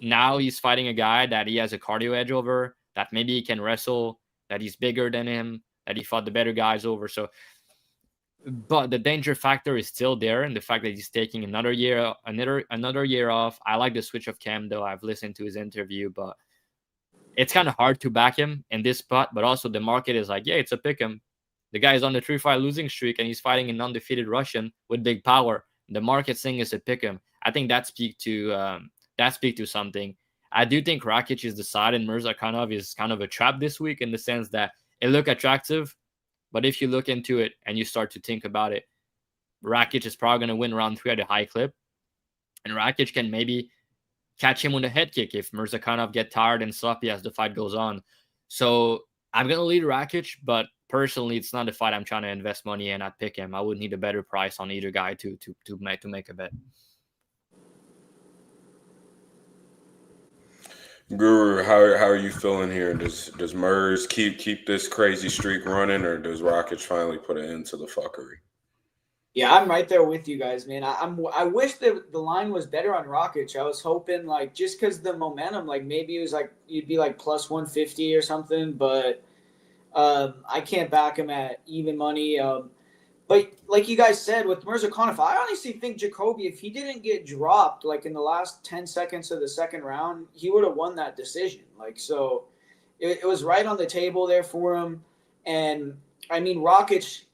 now he's fighting a guy that he has a cardio edge over, that maybe he can wrestle, that he's bigger than him, that he fought the better guys over. So, but the danger factor is still there, and the fact that he's taking another year off. I like the switch of Cam, though. I've listened to his interview, but it's kind of hard to back him in this spot. But also the market is like, yeah, it's a pick 'em. The guy is on the 3-fight losing streak, and he's fighting an undefeated Russian with big power. The market saying it's a pick 'em. I think that speak to something. I do think Rakic is the side, and Murzakanov is kind of a trap this week, in the sense that it look attractive, but if you look into it and you start to think about it, Rakic is probably going to win round 3 at a high clip, and Rakic can maybe catch him with a head kick if Murzakanov get tired and sloppy as the fight goes on. So I'm going to lead Rakic, but personally, it's not a fight I'm trying to invest money in. I'd pick him. I would need a better price on either guy to make a bet. Guru, how are you feeling here? Does Murs keep this crazy streak running, or does Rakic finally put an end to the fuckery? Yeah, I'm right there with you guys, man. I wish that the line was better on Rakic. I was hoping, like, just because the momentum, like, maybe it was like you'd be like plus 150 or something, but I can't back him at even money. But like you guys said, with Murzakanov, I honestly think Jacoby, if he didn't get dropped like in the last 10 seconds of the second round, he would have won that decision. Like, so it was right on the table there for him. And I mean, Rakic,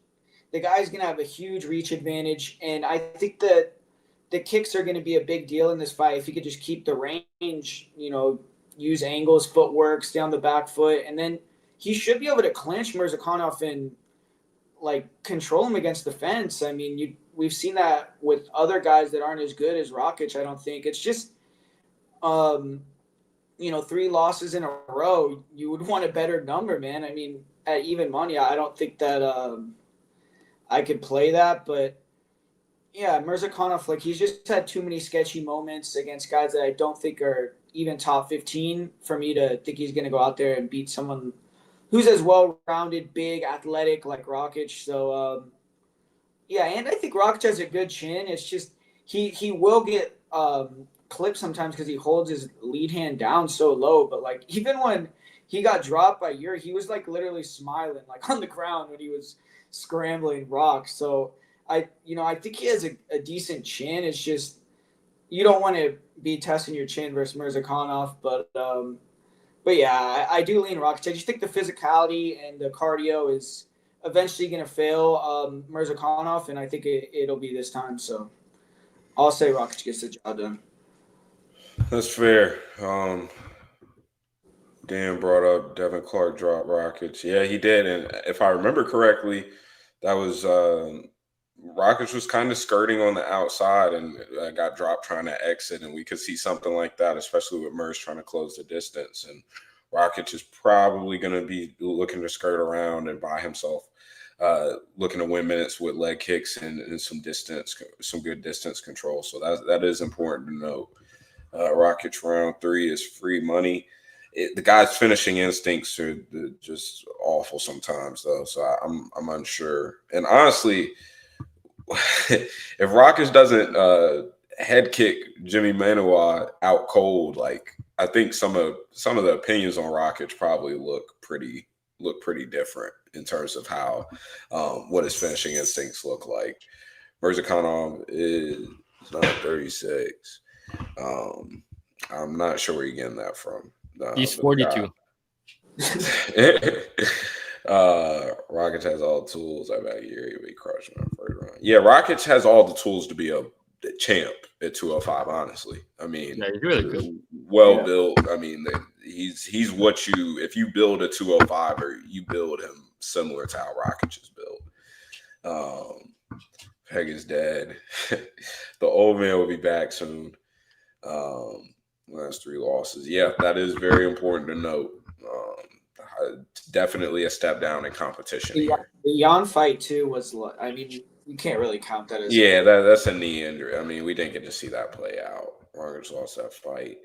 the guy's going to have a huge reach advantage. And I think that the kicks are going to be a big deal in this fight. If he could just keep the range, use angles, footwork, stay on the back foot. And then he should be able to clinch Murzakanov and like control him against the fence. I mean, we've seen that with other guys that aren't as good as Rakic. I don't think it's just, 3 losses in a row. You would want a better number, man. I mean, at even money, I don't think that I could play that. But yeah, Murzakanov, like, he's just had too many sketchy moments against guys that I don't think are even top 15 for me to think he's going to go out there and beat someone who's as well-rounded, big, athletic like Rakic. So, and I think Rakic has a good chin. It's just he will get clipped sometimes because he holds his lead hand down so low. But, like, even when he got dropped by Yuri, he was, like, literally smiling, like, on the ground when he was scrambling rock. So I think he has a decent chin. It's just you don't want to be testing your chin versus Murzakanov, but yeah, I do lean Rakic. I just think the physicality and the cardio is eventually going to fail Murzakanov, and I think it'll be this time. So I'll say Rakic gets the job done. That's fair. Dan brought up Devin Clark dropped Rakic. Yeah, he did. And if I remember correctly, that was Rakic was kind of skirting on the outside and got dropped trying to exit. And we could see something like that, especially with Murs trying to close the distance. And Rakic is probably going to be looking to skirt around and by himself, looking to win minutes with leg kicks and some distance, some good distance control. So that is important to know. Rakic round 3 is free money. The guy's finishing instincts are just awful sometimes, though. So I'm unsure. And honestly, if Rakic doesn't head kick Jimmy Manuwa out cold, like I think some of the opinions on Rakic probably look pretty different in terms of how what his finishing instincts look like. Murzakanov is 936. I'm not sure where you're getting that from. He's 42. Rakic has all the tools. I bet he'll be crushing him first round. Yeah, Rakic has all the tools to be a champ at 205. Honestly, I mean, yeah, he's really good. Well built. I mean, he's what you if you build a 205 or you build him similar to how Rakic is built. Peg is dead. The old man will be back soon. Last 3 losses. Yeah, that is very important to note. Definitely a step down in competition. The Jan fight too was. I mean, you can't really count that as. Yeah, that's a knee injury. I mean, we didn't get to see that play out. Rakic lost that fight.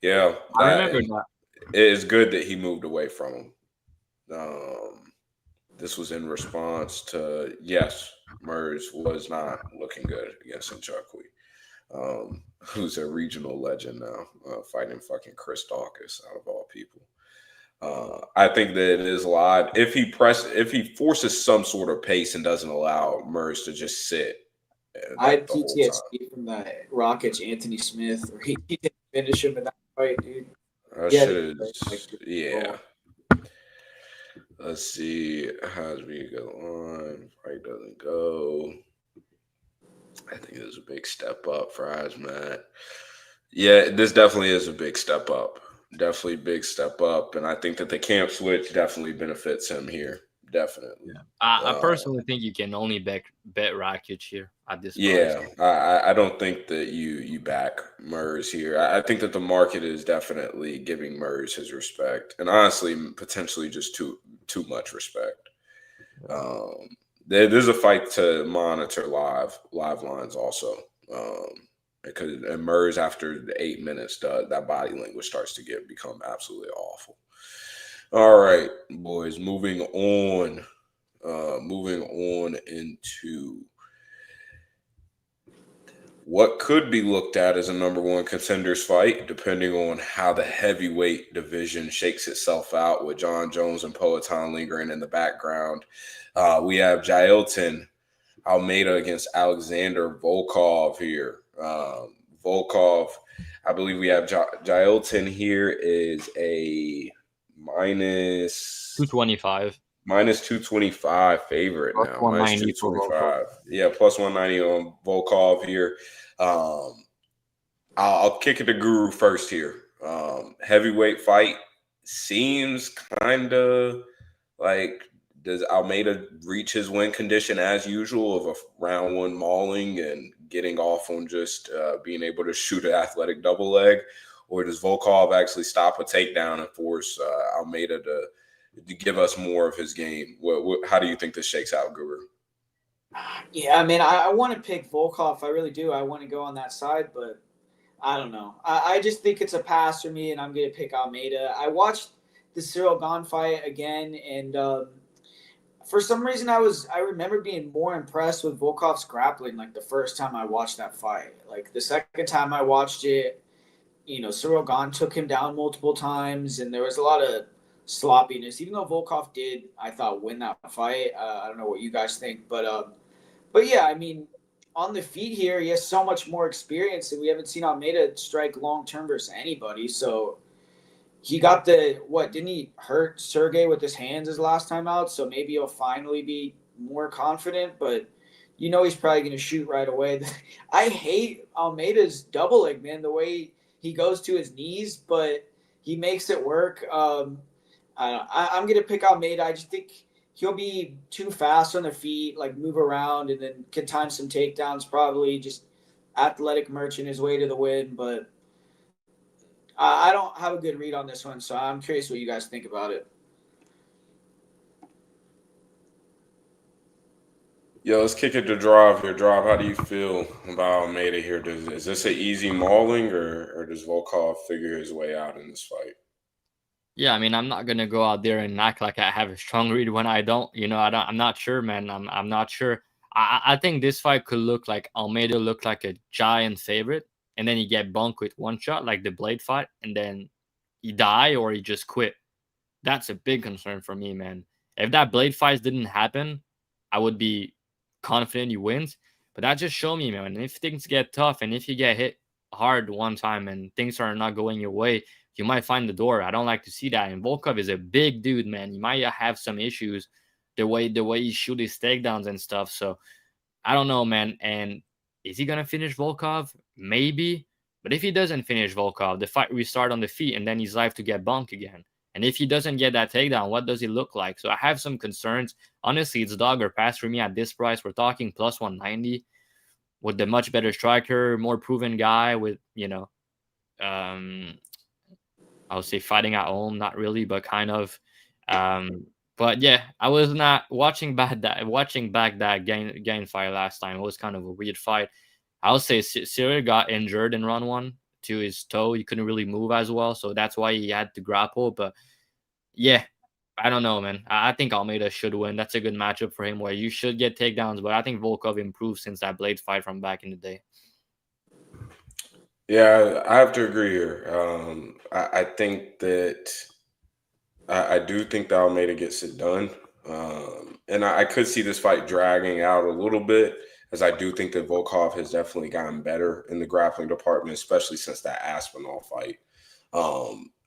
Yeah, I remember that. It is good that he moved away from him. This was in response to Murs was not looking good against Nchukwi. Who's a regional legend now, fighting fucking Chris Dawkins out of all people. I think that it is a lot. If he forces some sort of pace and doesn't allow Murs to just sit. I had PTSD from that Rakic Anthony Smith, where he didn't finish him in that fight, dude. Yeah. Let's see. Hasby go on. Fight doesn't go. I think it was a big step up for Asmat. Yeah, this definitely is a big step up. Definitely big step up. And I think that the camp switch definitely benefits him here. Definitely. Yeah. I personally think you can only bet Rakic here at this point. Yeah, I don't think that you back Murs here. I think that the market is definitely giving Murs his respect. And honestly, potentially just too much respect. There's a fight to monitor live lines also. Because Murs after the 8 minutes, that body language starts to become absolutely awful. All right, boys, moving on into what could be looked at as a number 1 contenders fight, depending on how the heavyweight division shakes itself out with John Jones and Poatan lingering in the background. We have Jailton Almeida against Alexander Volkov here. Volkov, I believe we have Jailton here is a minus 225. Minus 225 favorite plus now. 190 Minus 225. Yeah, plus 190 on Volkov here. I'll kick it to Guru first here. Heavyweight fight seems kind of like, does Almeida reach his win condition as usual of a round 1 mauling and getting off on just being able to shoot an athletic double leg? Or does Volkov actually stop a takedown and force Almeida to give us more of his game? How do you think this shakes out, Guru? Yeah, I mean, I want to pick Volkov. I really do. I want to go on that side, but I don't know. I just think it's a pass for me, and I'm going to pick Almeida. I watched the Cyril Gane fight again, and for some reason I remember being more impressed with Volkov's grappling like the first time I watched that fight. Like the second time I watched it, Cyril Gane took him down multiple times, and there was a lot of sloppiness. Even though Volkov did, I thought, win that fight. I don't know what you guys think, but yeah, I mean, on the feet here, he has so much more experience, and we haven't seen Almeida strike long term versus anybody. So he got didn't he hurt Sergey with his hands his last time out? So maybe he'll finally be more confident, but he's probably going to shoot right away. I hate Almeida's double leg, man, the way he goes to his knees, but he makes it work. I'm going to pick Almeida. I just think he'll be too fast on the feet, like move around, and then can time some takedowns, probably just athletic merchant his way to the win. But I don't have a good read on this one, so I'm curious what you guys think about it. Yo, let's kick it to Drav here. Drav, how do you feel about Almeida here? Is this an easy mauling, or does Volkov figure his way out in this fight? Yeah, I mean, I'm not gonna go out there and act like I have a strong read when I don't. I'm not sure, man. I'm not sure. I think this fight could look like Almeida looked like a giant favorite, and then he get bunked with one shot, like the Blade fight, and then he die or he just quit. That's a big concern for me, man. If that Blade fight didn't happen, I would be confident he wins. But that just showed me, man, if things get tough and if you get hit hard one time and things are not going your way, you might find the door. I don't like to see that. And Volkov is a big dude, man. He might have some issues the way he shoot his takedowns and stuff. So I don't know, man. And is he gonna finish Volkov? Maybe. But if he doesn't finish Volkov, the fight restart on the feet and then he's live to get bunked again. And if he doesn't get that takedown, what does he look like? So I have some concerns. Honestly, it's dog or pass for me at this price. We're talking plus 190 with the much better striker, more proven guy with, I would say fighting at home, not really, but kind of. But yeah, I was not watching back that Gane fight last time. It was kind of a weird fight. I would say Cyril got injured in round 1 to his toe. He couldn't really move as well, so that's why he had to grapple. But yeah, I don't know, man. I think Almeida should win. That's a good matchup for him where you should get takedowns, but I think Volkov improved since that Blade fight from back in the day. Yeah, I have to agree here. I think that I do think that Almeida gets it done. And I could see this fight dragging out a little bit, as I do think that Volkov has definitely gotten better in the grappling department, especially since that Aspinall fight.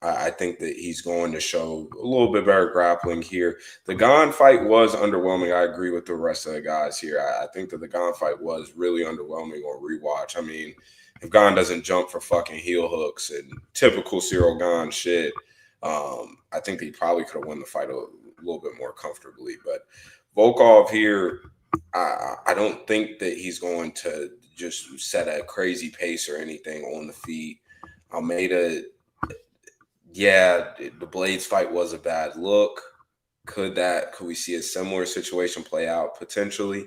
I think that he's going to show a little bit better grappling here. The Gane fight was underwhelming. I agree with the rest of the guys here. I think that the Gane fight was really underwhelming on rewatch. I mean, if Gane doesn't jump for fucking heel hooks and typical Cyril Gane shit, I think that he probably could have won the fight a little bit more comfortably. But Volkov here, I don't think that he's going to just set a crazy pace or anything on the feet. Almeida, yeah, the Blades fight was a bad look. Could we see a similar situation play out potentially?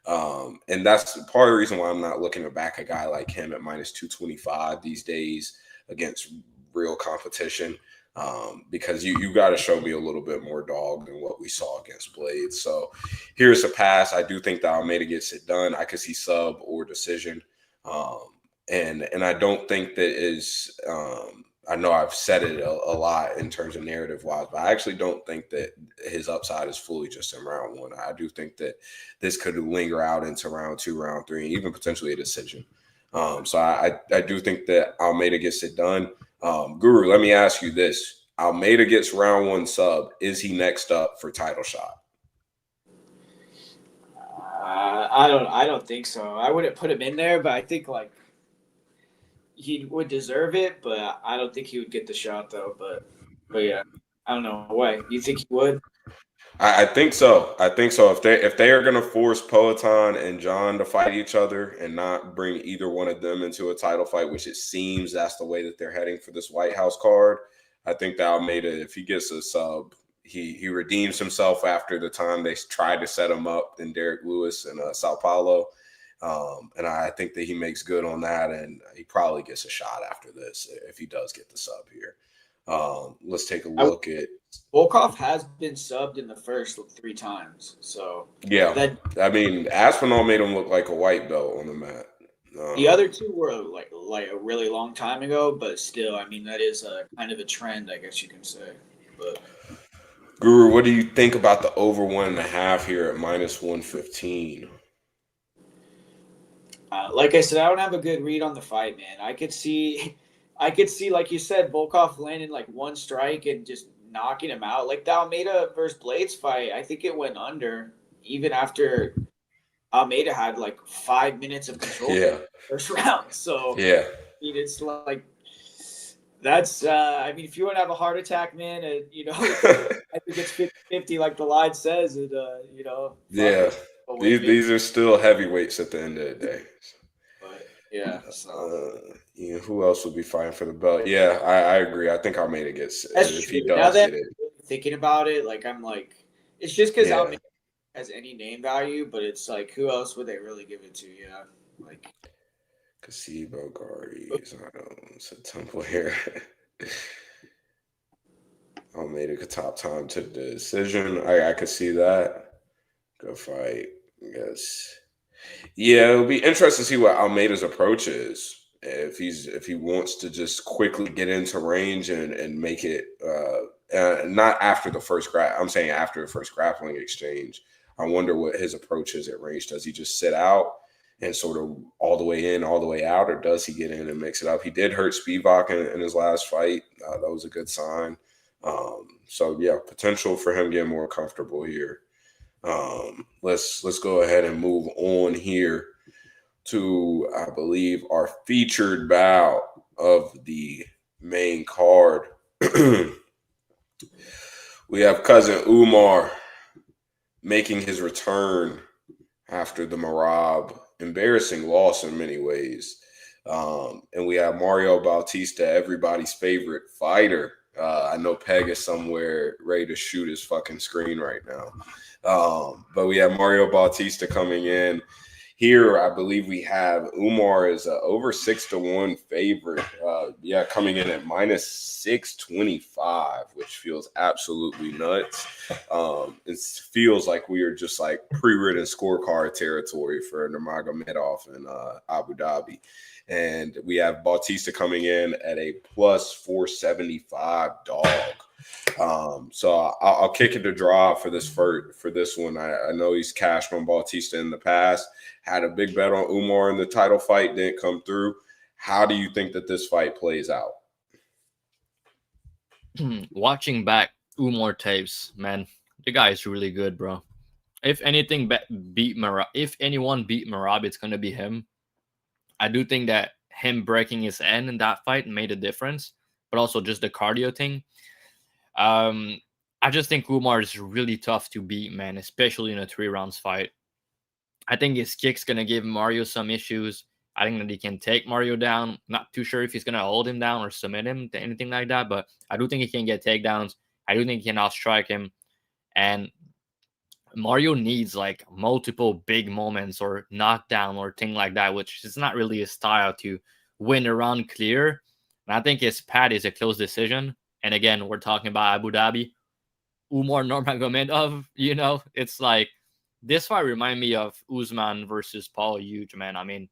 And that's part of the reason why I'm not looking to back a guy like him at minus 225 these days against real competition. Because you got to show me a little bit more dog than what we saw against Blades. So here's a pass. I do think that Almeida gets it done. I could see sub or decision. And I don't think that is I know I've said it a lot in terms of narrative wise, but I actually don't think that his upside is fully just in round 1. I do think that this could linger out into round 2, round 3, and even potentially a decision. So I do think that Almeida gets it done. Guru, let me ask you this. Almeida gets round 1 sub. Is he next up for title shot? I don't think so. I wouldn't put him in there, but I think he would deserve it, but I don't think he would get the shot though. But yeah, I don't know. Why? You think he would? I think so. I think so. If they are going to force Poatan and John to fight each other and not bring either one of them into a title fight, which it seems that's the way that they're heading for this White House card, I think that Almeida, if he gets a sub, he redeems himself after the time they tried to set him up in Derek Lewis and Sao Paulo. And I think that he makes good on that, and he probably gets a shot after this if he does get the sub here. Let's take a look at Volkov has been subbed in the first 3 times. So yeah, I mean, Aspinall made him look like a white belt on the mat. The other 2 were like a really long time ago, but still, I mean, that is kind of a trend, I guess you can say. But Guru, what do you think about the over 1.5 here at -115? Like I said, I don't have a good read on the fight, man. I could see, like you said, Volkov landing like one strike and just knocking him out. Like the Almeida versus Blades fight, I think it went under even after Almeida had like 5 minutes of control in the first round. So yeah, I mean, it's like that's. I mean, if you want to have a heart attack, man, I think it's 50-50, like the line says. And yeah. These are still heavyweights at the end of the day. But yeah, so. Who else would be fighting for the belt? Yeah, I agree. I think Almeida gets That's if true. he does Now that get it. I'm thinking about it, like I'm like, it's just because Almeida has any name value, but it's like, who else would they really give it to? Yeah, like Casebo, Gardy, it's a temple here. Almeida could top time to the decision. I could see that. Good fight. Yes. Yeah, it'll be interesting to see what Almeida's approach is. If he wants to just quickly get into range and make it not after the first I'm saying after the first grappling exchange. I wonder what his approach is at range. Does he just sit out and sort of all the way in, all the way out, or does he get in and mix it up? He did hurt Spivak in his last fight. That was a good sign. So yeah, potential for him getting more comfortable here. Let's go ahead and move on here to, I believe, our featured bout of the main card. We have cousin Umar making his return after the Marab embarrassing loss in many ways. And we have Mario Bautista, everybody's favorite fighter. I know Peg is somewhere ready to shoot his fucking screen right now. But we have Mario Bautista coming in. Here, I believe we have Umar is over 6-1 favorite. Coming in at -625, which feels absolutely nuts. It feels like we are just like pre-written scorecard territory for Nurmagomedov in Abu Dhabi. And we have Bautista coming in at a +475 dog. So I'll kick it to draw for this one. I know he's cashed on Bautista in the past. Had a big bet on Umar in the title fight, didn't come through. How do you think that this fight plays out? Watching back Umar tapes, man, the guy is really good, bro. If anything beat Marab, if anyone beat Marab, it's gonna be him. I do think that him breaking his end in that fight made a difference, but also just the cardio thing. I just think Umar is really tough to beat, man, especially in a 3 rounds fight. I think his kick's going to give Mario some issues. I think that he can take Mario down. Not too sure if he's going to hold him down or submit him to anything like that, but I do think he can get takedowns. I do think he can outstrike him. And Mario needs like multiple big moments or knockdown or thing like that, which is not really his style to win a round clear. And I think his pad is a close decision. And again, we're talking about Abu Dhabi. Umar Nurmagomedov, it's like, this fight remind me of Usman versus Paul Huge, man. I mean,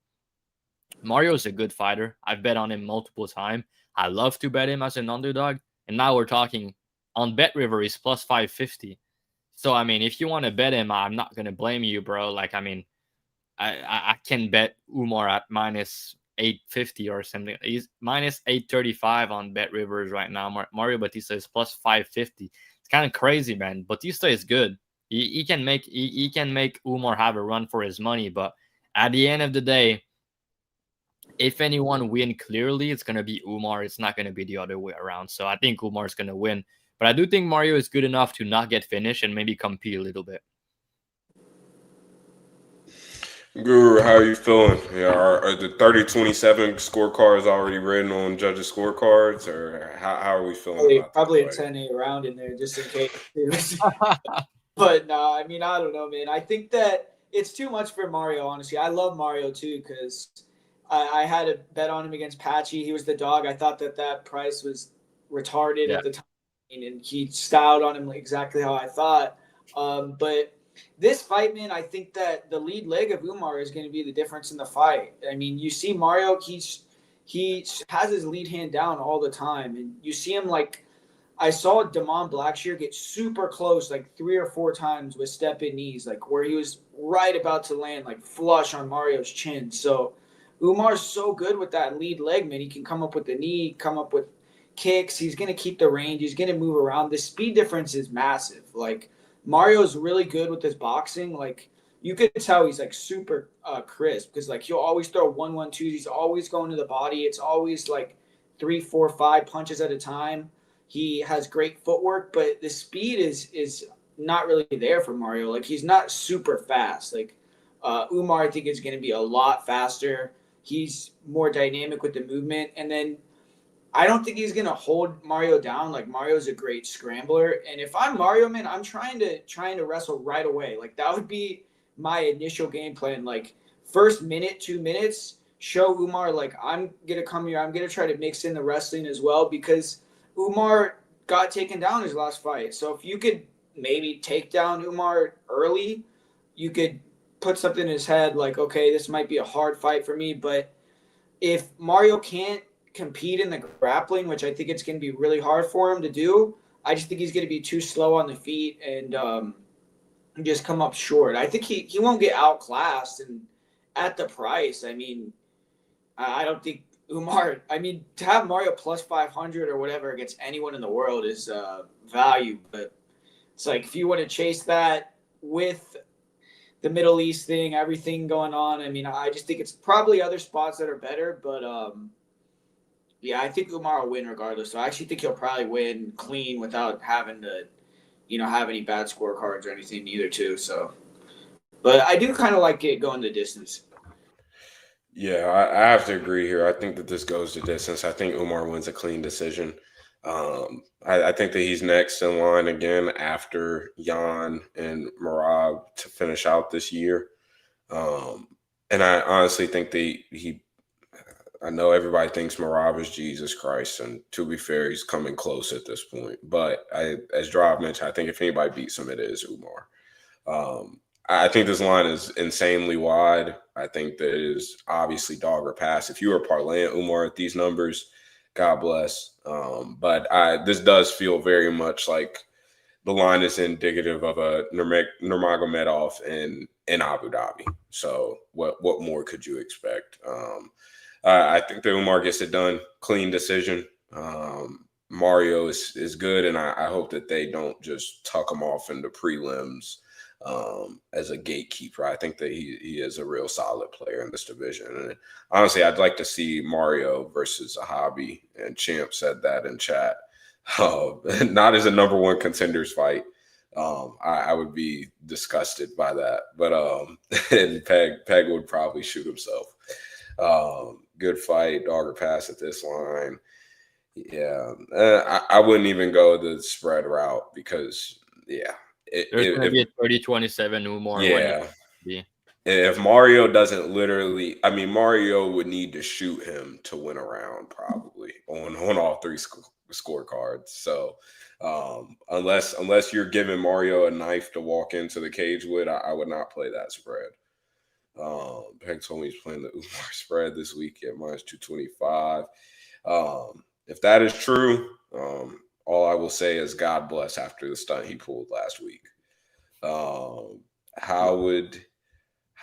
Mario's a good fighter. I've bet on him multiple times. I love to bet him as an underdog. And now we're talking on Bet River, he's +550. So, I mean, if you want to bet him, I'm not going to blame you, bro. Like, I mean, I can bet Umar at -850 or something. He's -835 on Bet Rivers right now. Mario Bautista is +550. It's kind of crazy, man. Bautista is good. He can make Umar have a run for his money, but at the end of the day, if anyone win clearly, it's gonna be Umar. It's not gonna be the other way around. So I think Umar is gonna win, but I do think Mario is good enough to not get finished and maybe compete a little bit. Guru, how are you feeling? Yeah, are the 30-27 scorecards already written on judges' scorecards, or how are we feeling? Probably a 10-8 round in there just in case. But no, I mean, I don't know, man. I think that it's too much for Mario, honestly. I love Mario, too, because I had a bet on him against Patchy. He was the dog. I thought that price was retarded at the time, and he styled on him exactly how I thought. But this fight, man, I think that the lead leg of Umar is going to be the difference in the fight. I mean, you see Mario, he has his lead hand down all the time, and you see him, like, I saw Damon Blackshear get super close, like 3 or 4 times with step-in knees, like where he was right about to land, like flush on Mario's chin. So Umar's so good with that lead leg, man. He can come up with the knee, come up with kicks. He's going to keep the range. He's going to move around. The speed difference is massive. Like Mario's really good with his boxing. Like you could tell he's like super crisp because like he'll always throw 1-1-2s. He's always going to the body. It's always like 3, 4, 5 punches at a time. He has great footwork, but the speed is not really there for Mario. Like he's not super fast. Like Umar, I think is going to be a lot faster. He's more dynamic with the movement, and then I don't think he's going to hold Mario down. Like Mario's a great scrambler, and if I'm Mario, man, I'm trying to wrestle right away. Like that would be my initial game plan. Like first minute, 2 minutes, show Umar like I'm going to come here. I'm going to try to mix in the wrestling as well because Umar got taken down his last fight. So if you could maybe take down Umar early, you could put something in his head like, okay, this might be a hard fight for me. But if Mario can't compete in the grappling, which I think it's going to be really hard for him to do, I just think he's going to be too slow on the feet and just come up short. I think he won't get outclassed. And at the price, I mean, I don't think Umar, I mean, to have Mario plus 500 or whatever against anyone in the world is value. But it's like if you want to chase that with the Middle East thing, everything going on, I mean, I just think it's probably other spots that are better. But, yeah, I think Umar will win regardless. So I actually think he'll probably win clean without having to, have any bad scorecards or anything either, too. So, but I do kind of like it going the distance. Yeah, I have to agree here. I think that this goes the distance. I think Umar wins a clean decision. I think that he's next in line again after Jan and Merab to finish out this year. And I honestly think I know everybody thinks Merab is Jesus Christ, and to be fair, he's coming close at this point. But as Drav mentioned, I think if anybody beats him, it is Umar. I think this line is insanely wide. I think that it is obviously dog or pass. If you were parlaying Umar at these numbers, God bless. But this does feel very much like the line is indicative of a Nurmagomedov in Abu Dhabi. So what more could you expect? I think that Umar gets it done. Clean decision. Mario is good, and I hope that they don't just tuck him off into prelims as a gatekeeper. I think that he is a real solid player in this division. And honestly, I'd like to see Mario versus a hobby, and Champ said that in chat. Not as a number one contenders fight. I would be disgusted by that. But and Peg would probably shoot himself. Good fight, dog or pass at this line. Yeah, I wouldn't even go the spread route because, yeah. There's going to be a 30-27 Umar. Yeah. If Mario doesn't literally, I mean, Mario would need to shoot him to win a round probably on all 3 scorecards. So unless you're giving Mario a knife to walk into the cage with, I would not play that spread. Peg told me he's playing the Umar spread this week at -225. If that is true, all I will say is God bless after the stunt he pulled last week. How would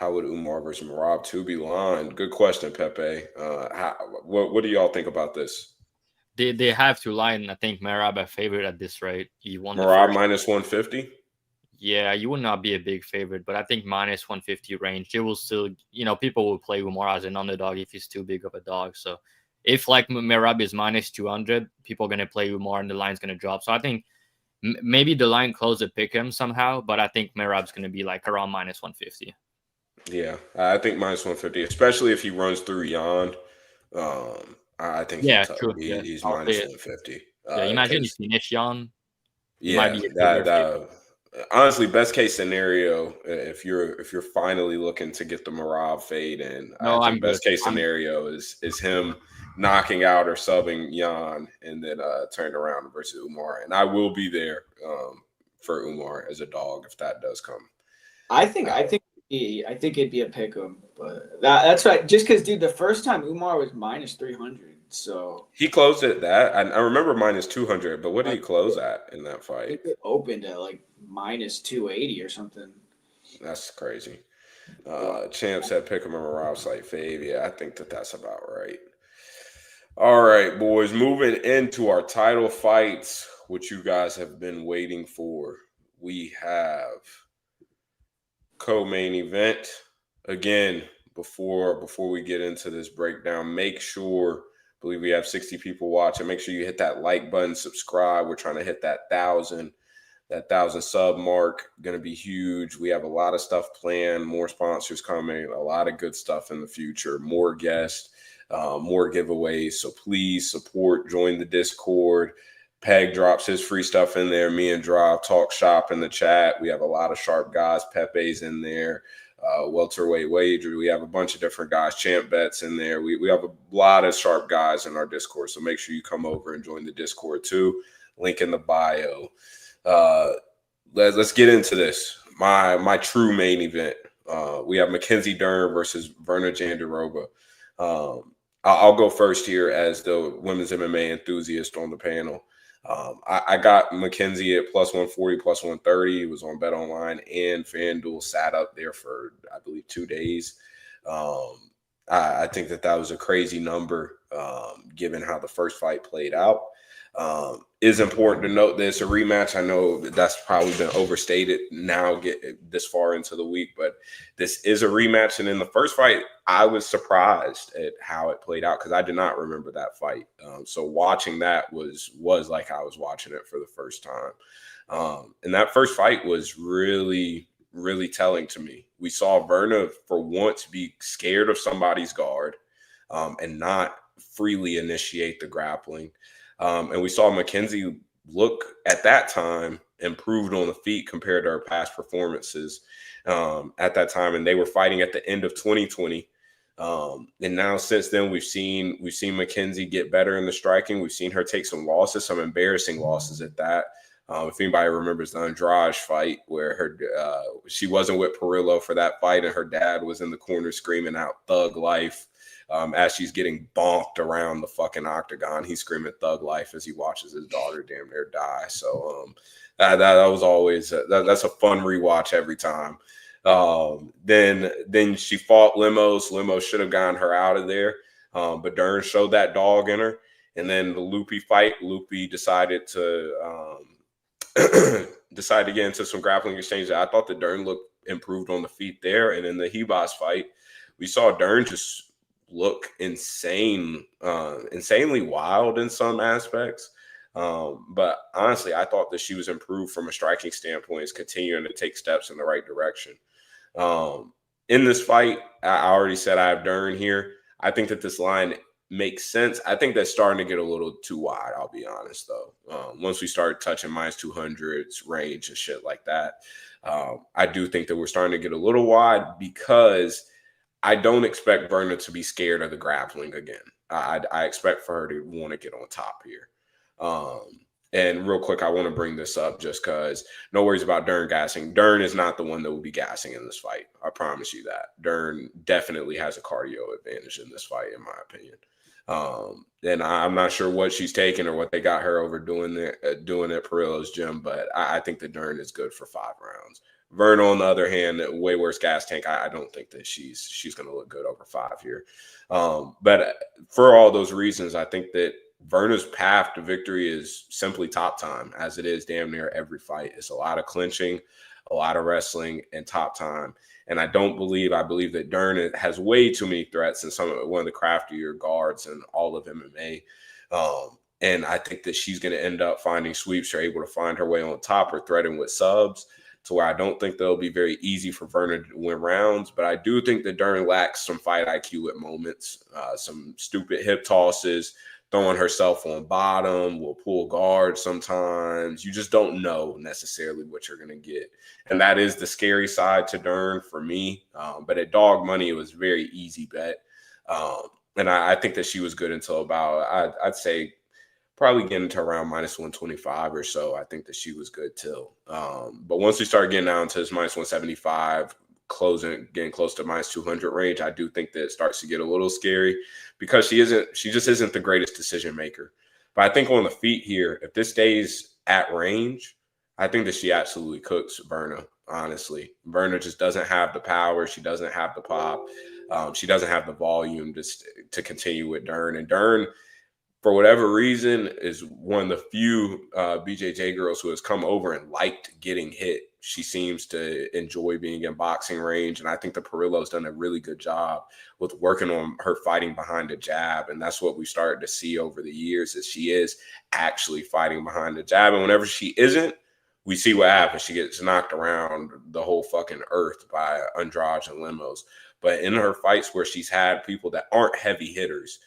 Umar versus Merab 2 be lined? Good question, Pepe. What do y'all think about this? They have to line, I think, Merab a favorite at this rate. He won Merab -150? Yeah, you would not be a big favorite, but I think -150 range. They will still, people will play Umar as an underdog if he's too big of a dog. So if like Merab is -200, people are going to play Umar and the line's going to drop. So I think maybe the line close at pick him somehow, but I think Merab's going to be like around -150. Yeah, I think -150, especially if he runs through Jan. I think he's -150. Imagine if he finish Jan. Yeah, that honestly, best case scenario, if you're finally looking to get the Merab fade in, I think best case scenario is him knocking out or subbing Jan and then turn around versus Umar. And I will be there for Umar as a dog if that does come. I think it'd be a pick 'em, but that's right. Just because, dude, the first time Umar was -300, So he closed at that. I remember minus 200, but what did he close at in that I fight? think it opened at like minus 280 or something. That's crazy. Champ said pick him in a Rob site fave. Yeah, I think that's about right. All right, boys. Moving into our title fights, which you guys have been waiting for. We have co-main event. Again, before we get into this breakdown, make sure, I believe we have 60 people watching. Make sure you hit that like button, subscribe. We're trying to hit that 1,000 sub mark. Going to be huge. We have a lot of stuff planned, more sponsors coming, a lot of good stuff in the future, more guests, more giveaways. So please support, join the Discord. Peg drops his free stuff in there. Me and Drive talk shop in the chat. We have a lot of sharp guys. Pepe's in there. Welterweight Wager. We have a bunch of different guys. Champ Bets in there. We have a lot of sharp guys in our Discord. So make sure you come over and join the Discord too. Link in the bio. Let's get into this. My true main event. We have Mackenzie Dern versus Virna Jandiroba. I'll go first here as the women's MMA enthusiast on the panel. I got Mackenzie at plus 140, plus 130. It was on Bet Online and FanDuel. Sat up there for, I believe, 2 days. I think that was a crazy number given how the first fight played out. Is important to note that it's a rematch. I know that's probably been overstated now get this far into the week, but this is a rematch. And in the first fight, I was surprised at how it played out because I did not remember that fight. So watching that was like I was watching it for the first time. And that first fight was really, really telling to me. We saw Virna for once be scared of somebody's guard and not freely initiate the grappling. And we saw Mackenzie look at that time improved on the feet compared to her past performances at that time. And they were fighting at the end of 2020. And now since then, we've seen Mackenzie get better in the striking. We've seen her take some losses, some embarrassing losses at that. If anybody remembers the Andrade fight where she wasn't with Perillo for that fight and her dad was in the corner screaming out "Thug Life." As she's getting bonked around the fucking octagon, he's screaming "Thug Life" as he watches his daughter damn near die. So that was always that's a fun rewatch every time. Then she fought Limos. Limos should have gotten her out of there, but Dern showed that dog in her. And then the Loopy fight, Loopy decided to get into some grappling exchanges. I thought the Dern looked improved on the feet there. And in the Hebas fight, we saw Dern just look insanely wild in some aspects. But honestly, I thought that she was improved from a striking standpoint, is continuing to take steps in the right direction. In this fight, I already said I have Dern here. I think that this line makes sense. I think that's starting to get a little too wide, I'll be honest, though. Once we start touching minus 200s range and shit like that, I do think that we're starting to get a little wide because I don't expect Virna to be scared of the grappling again. I expect for her to want to get on top here. And real quick, I want to bring this up just because no worries about Dern gassing. Dern is not the one that will be gassing in this fight. I promise you that. Dern definitely has a cardio advantage in this fight, in my opinion. And I'm not sure what she's taking or what they got her over doing at Perillo's gym, but I think that Dern is good for 5 rounds. Virna, on the other hand, way worse gas tank. I don't think that she's going to look good over 5 here. But for all those reasons, I think that Virna's path to victory is simply top time, as it is damn near every fight. It's a lot of clinching, a lot of wrestling, and top time. And I believe that Dern has way too many threats and one of the craftier guards in all of MMA. And I think that she's going to end up finding sweeps or able to find her way on top or threatening with subs, to where I don't think that'll be very easy for Virna to win rounds. But I do think that Dern lacks some fight IQ at moments, some stupid hip tosses, throwing herself on bottom, will pull guard sometimes. You just don't know necessarily what you're going to get. And that is the scary side to Dern for me. But at dog money, it was a very easy bet. And I think that she was good until about, I'd say, probably getting to around minus 125 or so. I think that she was good till. But once we start getting down to this minus 175, getting close to minus 200 range, I do think that it starts to get a little scary because she just isn't the greatest decision maker. But I think on the feet here, if this stays at range, I think that she absolutely cooks Virna, honestly. Virna just doesn't have the power. She doesn't have the pop. She doesn't have the volume just to continue with Dern. And Dern, for whatever reason, is one of the few BJJ girls who has come over and liked getting hit. She seems to enjoy being in boxing range. And I think the Perillo's done a really good job with working on her fighting behind the jab. And that's what we started to see over the years, is she is actually fighting behind the jab. And whenever she isn't, we see what happens. She gets knocked around the whole fucking earth by Andrade and Lemos. But in her fights where she's had people that aren't heavy hitters,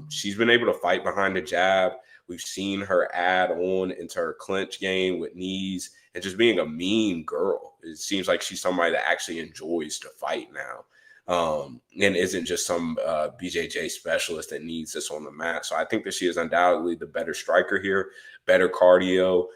she's been able to fight behind the jab. We've seen her add on into her clinch game with knees and just being a mean girl. It seems like she's somebody that actually enjoys to fight now, and isn't just some BJJ specialist that needs this on the mat. So I think that she is undoubtedly the better striker here, better cardio.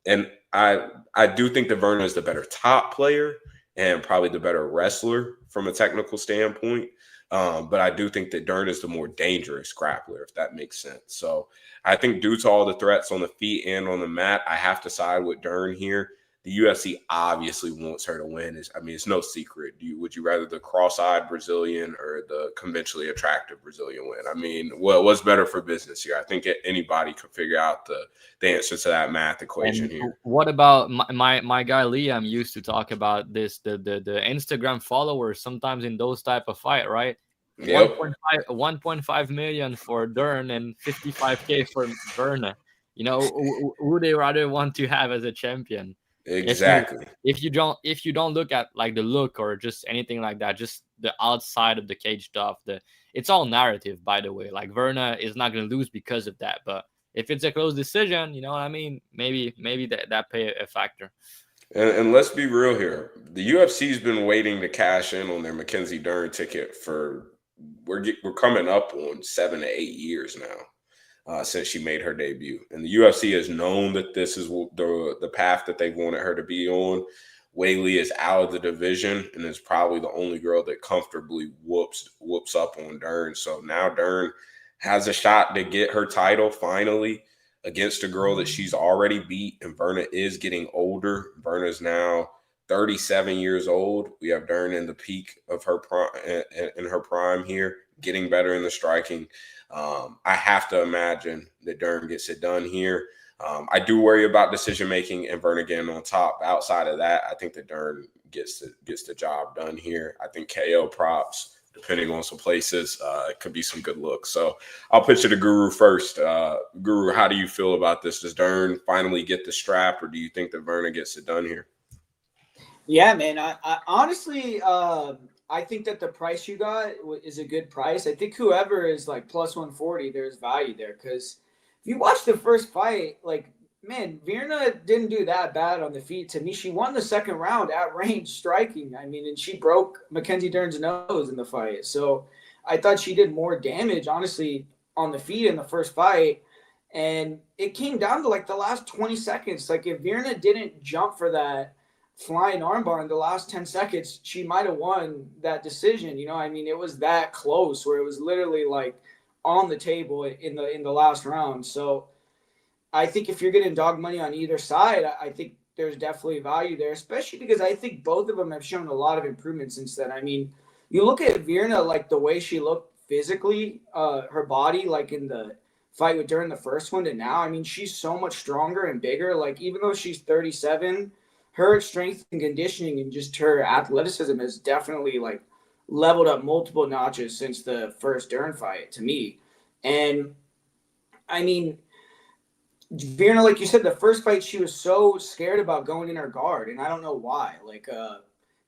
And I do think that Virna is the better top player and probably the better wrestler from a technical standpoint. But I do think that Dern is the more dangerous grappler, if that makes sense. So I think due to all the threats on the feet and on the mat, I have to side with Dern here. The UFC obviously wants her to win. It's no secret. Would you rather the cross-eyed Brazilian or the conventionally attractive Brazilian win? I mean, what's better for business here? I think anybody could figure out the answer to that math equation And here. what about my guy Liam used to talk about this, the Instagram followers sometimes in those type of fight, right? Yep. 1.5 million for Dern and 55K for Virna. You know, who they rather want to have as a champion? Exactly. If you don't look at like the look or just anything like that, just the outside of the cage stuff, it's all narrative, by the way. Like Virna is not going to lose because of that, but if it's a close decision, you know what I mean? Maybe that play a factor. And let's be real here. The UFC's been waiting to cash in on their Mackenzie Dern ticket for we're coming up on 7 to 8 years now. Since she made her debut. And the UFC has known that this is the path that they wanted her to be on. Weili is out of the division and is probably the only girl that comfortably whoops up on Dern. So now Dern has a shot to get her title finally against a girl that she's already beat. And Virna is getting older. Virna is now 37 years old. We have Dern in the peak of her prime here, getting better in the striking. I have to imagine that Dern gets it done here. I do worry about decision making and Virna getting on top. Outside of that, I think that Dern gets the job done here. I think KO props, depending on some places, it could be some good looks. So I'll pitch it to Guru first. Guru, how do you feel about this? Does Dern finally get the strap, or do you think that Virna gets it done here? Yeah, man. I honestly, I think that the price you got is a good price. I think whoever is like plus 140, there's value there. Because if you watch the first fight, like, man, Virna didn't do that bad on the feet. To me, she won the second round at range striking. I mean, and she broke Mackenzie Dern's nose in the fight. So I thought she did more damage, honestly, on the feet in the first fight. And it came down to like the last 20 seconds. Like if Virna didn't jump for that flying armbar in the last 10 seconds, she might have won that decision. You know, I mean, it was that close where it was literally like on the table in the last round. So I think if you're getting dog money on either side, I think there's definitely value there, especially because I think both of them have shown a lot of improvement since then. I mean, you look at Virna, like the way she looked physically, her body, like in the fight with Dern, the first one, to now, I mean, she's so much stronger and bigger. Like even though she's 37, her strength and conditioning and just her athleticism has definitely like leveled up multiple notches since the first Dern fight to me. And I mean, Virna, like you said, the first fight, she was so scared about going in her guard. And I don't know why,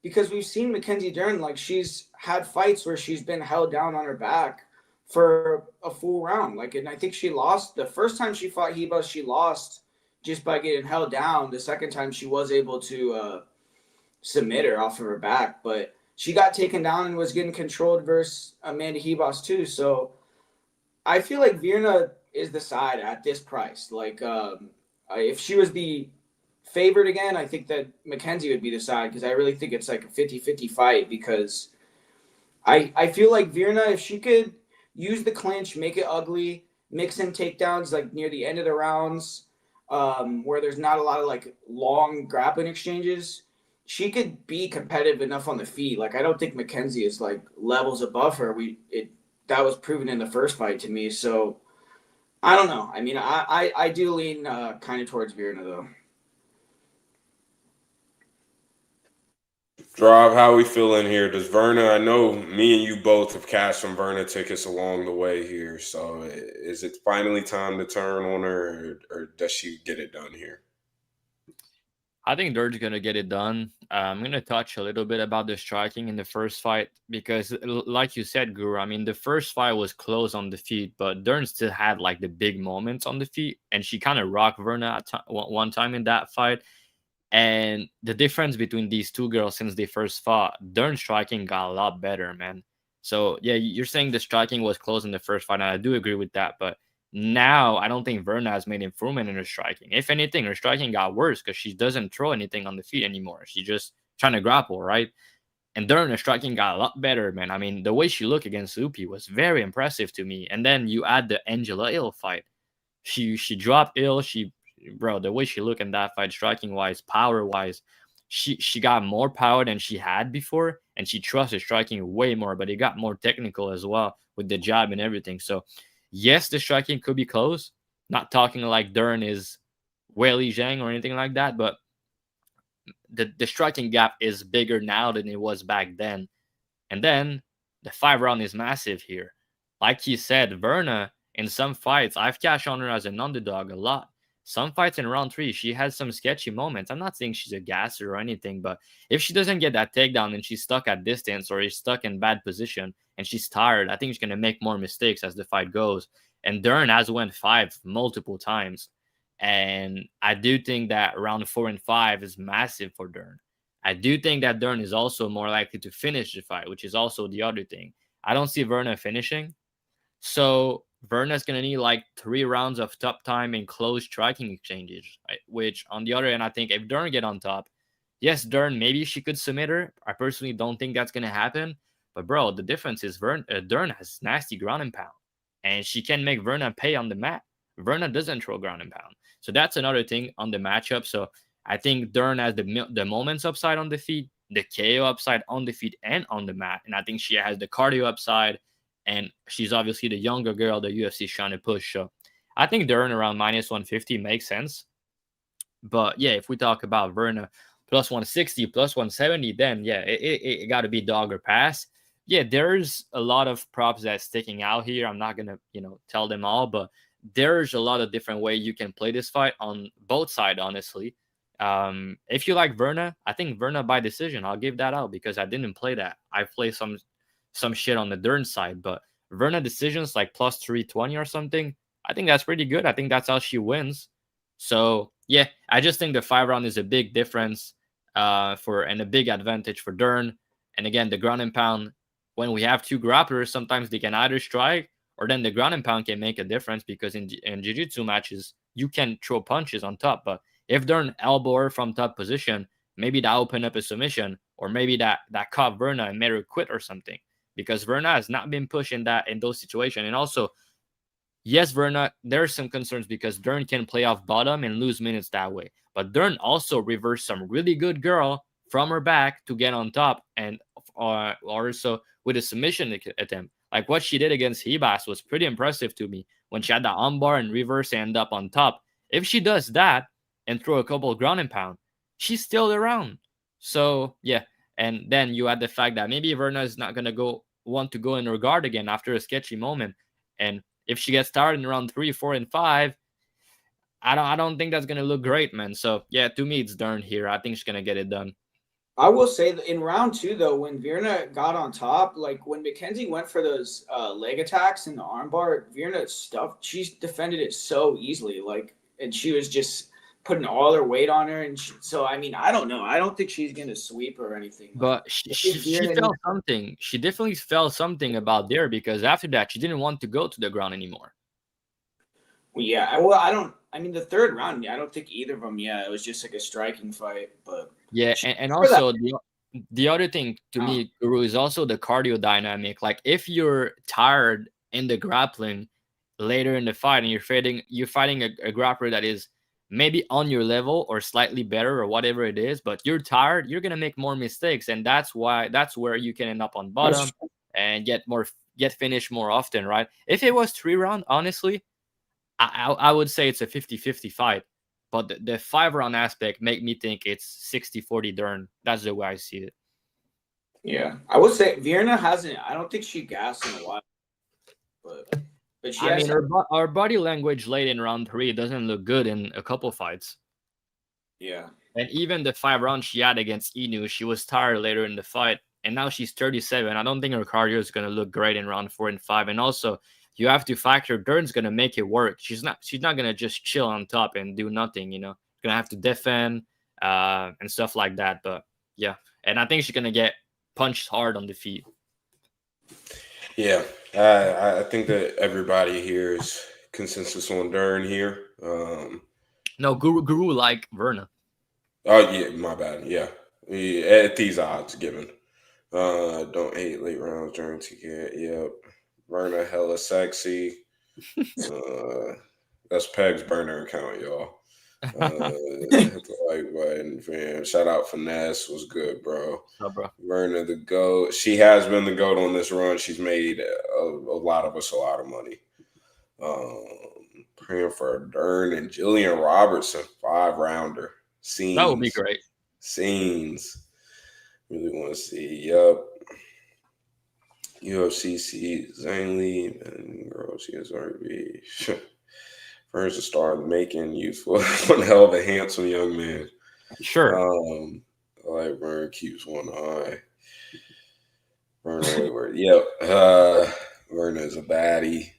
because we've seen Mackenzie Dern, like she's had fights where she's been held down on her back for a full round. Like, and I think she lost the first time she fought Heba, she lost just by getting held down. The second time she was able to submit her off of her back, but she got taken down and was getting controlled versus Amanda Hebos too. So I feel like Virna is the side at this price. Like if she was the favored again, I think that Mackenzie would be the side because I really think it's like a 50-50 fight because I feel like Virna, if she could use the clinch, make it ugly, mix in takedowns like near the end of the rounds, where there's not a lot of like long grappling exchanges, she could be competitive enough on the feet. Like I don't think Mackenzie is like levels above her. That was proven in the first fight to me. So I don't know. I mean, I do lean kind of towards Virna though. Rob, how we feeling here? Does Virna? I know me and you both have cashed some Virna tickets along the way here. So is it finally time to turn on her, or does she get it done here? I think Dern's going to get it done. I'm going to touch a little bit about the striking in the first fight because, like you said, Guru, I mean, the first fight was close on the feet, but Dern still had like the big moments on the feet, and she kind of rocked Virna at one time in that fight. And the difference between these two girls since they first fought, Dern's striking got a lot better, man. So, yeah, you're saying the striking was close in the first fight, and I do agree with that, but now I don't think Virna has made improvement in her striking. If anything, her striking got worse because she doesn't throw anything on the feet anymore. She's just trying to grapple, right? And Dern, her striking got a lot better, man. I mean, the way she looked against Upi was very impressive to me. And then you add the Angela Hill fight. She dropped Hill. Bro, the way she looked in that fight, striking wise, power wise, she got more power than she had before, and she trusted striking way more. But it got more technical as well with the jab and everything. So yes, the striking could be close. Not talking like Dern is Weili Zhang or anything like that, but the striking gap is bigger now than it was back then. And then the 5-round is massive here. Like you said, Virna, in some fights, I've cashed on her as an underdog a lot. Some fights in round 3, she has some sketchy moments. I'm not saying she's a gasser or anything, but if she doesn't get that takedown and she's stuck at distance or is stuck in bad position and she's tired, I think she's going to make more mistakes as the fight goes. And Dern has went 5 multiple times. And I do think that round 4 and 5 is massive for Dern. I do think that Dern is also more likely to finish the fight, which is also the other thing. I don't see Virna finishing. So Virna's going to need like 3 rounds of top time and close striking exchanges, right? Which on the other end, I think if Dern get on top, yes, Dern, maybe she could submit her. I personally don't think that's going to happen. But bro, the difference is Dern has nasty ground and pound. And she can make Virna pay on the mat. Virna doesn't throw ground and pound. So that's another thing on the matchup. So I think Dern has the moments upside on the feet, the KO upside on the feet and on the mat. And I think she has the cardio upside. And she's obviously the younger girl the UFC is trying to push. So I think Dern around minus 150 makes sense. But yeah, if we talk about Virna plus 160, plus 170, then yeah, it got to be dog or pass. Yeah, there's a lot of props that's sticking out here. I'm not going to, tell them all, but there's a lot of different ways you can play this fight on both sides, honestly. If you like Virna, I think Virna by decision, I'll give that out because I didn't play that. I played some shit on the Dern side, but Virna decisions like plus 320 or something, I think that's pretty good. I think that's how she wins. So yeah, I just think the 5-round is a big difference and a big advantage for Dern. And again, the ground and pound, when we have 2 grapplers, sometimes they can either strike or then the ground and pound can make a difference because in jiu-jitsu matches, you can throw punches on top. But if Dern elbow her from top position, maybe that open up a submission or maybe that caught Virna and made her quit or something. Because Virna has not been pushed in those situations. And also, yes, Virna, there are some concerns because Dern can play off bottom and lose minutes that way. But Dern also reversed some really good girl from her back to get on top and also with a submission attempt. Like what she did against Hebas was pretty impressive to me when she had the armbar and reverse and end up on top. If she does that and throw a couple of ground and pound, she's still around. So, yeah. And then you add the fact that maybe Virna is not going to want to go in her guard again after a sketchy moment. And if she gets started in round 3, 4, and 5, I don't think that's going to look great, man. So, yeah, to me, it's Dern here. I think she's going to get it done. I will say that in round 2, though, when Virna got on top, like when Mackenzie went for those leg attacks in the armbar, Virna she defended it so easily. And she was just putting all her weight on her. And so, I mean, I don't know. I don't think she's going to sweep or anything. But she felt something. She definitely felt something about there because after that, she didn't want to go to the ground anymore. Yeah, well, I mean, the third round, I don't think either of them. Yeah, it was just like a striking fight. But Yeah, and for that, also the other thing to me, Guru, is also the cardio dynamic. Like if you're tired in the grappling later in the fight and you're fighting a grappler that is maybe on your level or slightly better or whatever it is, but you're tired, you're gonna make more mistakes, and that's where you can end up on bottom and get finished more often, right? If it was 3 round, honestly, I would say it's a 50-50 fight. But the 5 round aspect make me think it's 60-40 Dern. That's the way I see it. yeah, I would say Virna hasn't. I don't think she gassed in a while, but she. I mean, her body language late in round 3 doesn't look good in a couple fights. Yeah, and even the 5 rounds she had against Inoue, she was tired later in the fight, and now she's 37. I don't think her cardio is gonna look great in round 4 and 5. And also, you have to factor Dern's gonna make it work. She's not gonna just chill on top and do nothing. Gonna have to defend and stuff like that. But yeah, and I think she's gonna get punched hard on the feet. Yeah, I think that everybody here is consensus on Dern here. No, Guru like Virna. Oh yeah, my bad. Yeah, at these odds given. Don't hate late rounds during TK. Yep, Virna hella sexy. That's Peg's burner account, y'all. Hit the like button, fam. Shout out Finesse, was good, bro. Oh, bro. Virna the GOAT. She has been the GOAT on this run. She's made a lot of us a lot of money. Praying for Dern and Jillian Robertson 5-rounder. Scenes. That would be great. Scenes. Really want to see. Yup. UFC Zhang Li and girls CSRB. First to start making youthful, one hell of a handsome young man. Sure. I like Vern keeps one eye. Vern Wayward. Yep. Vern is a baddie.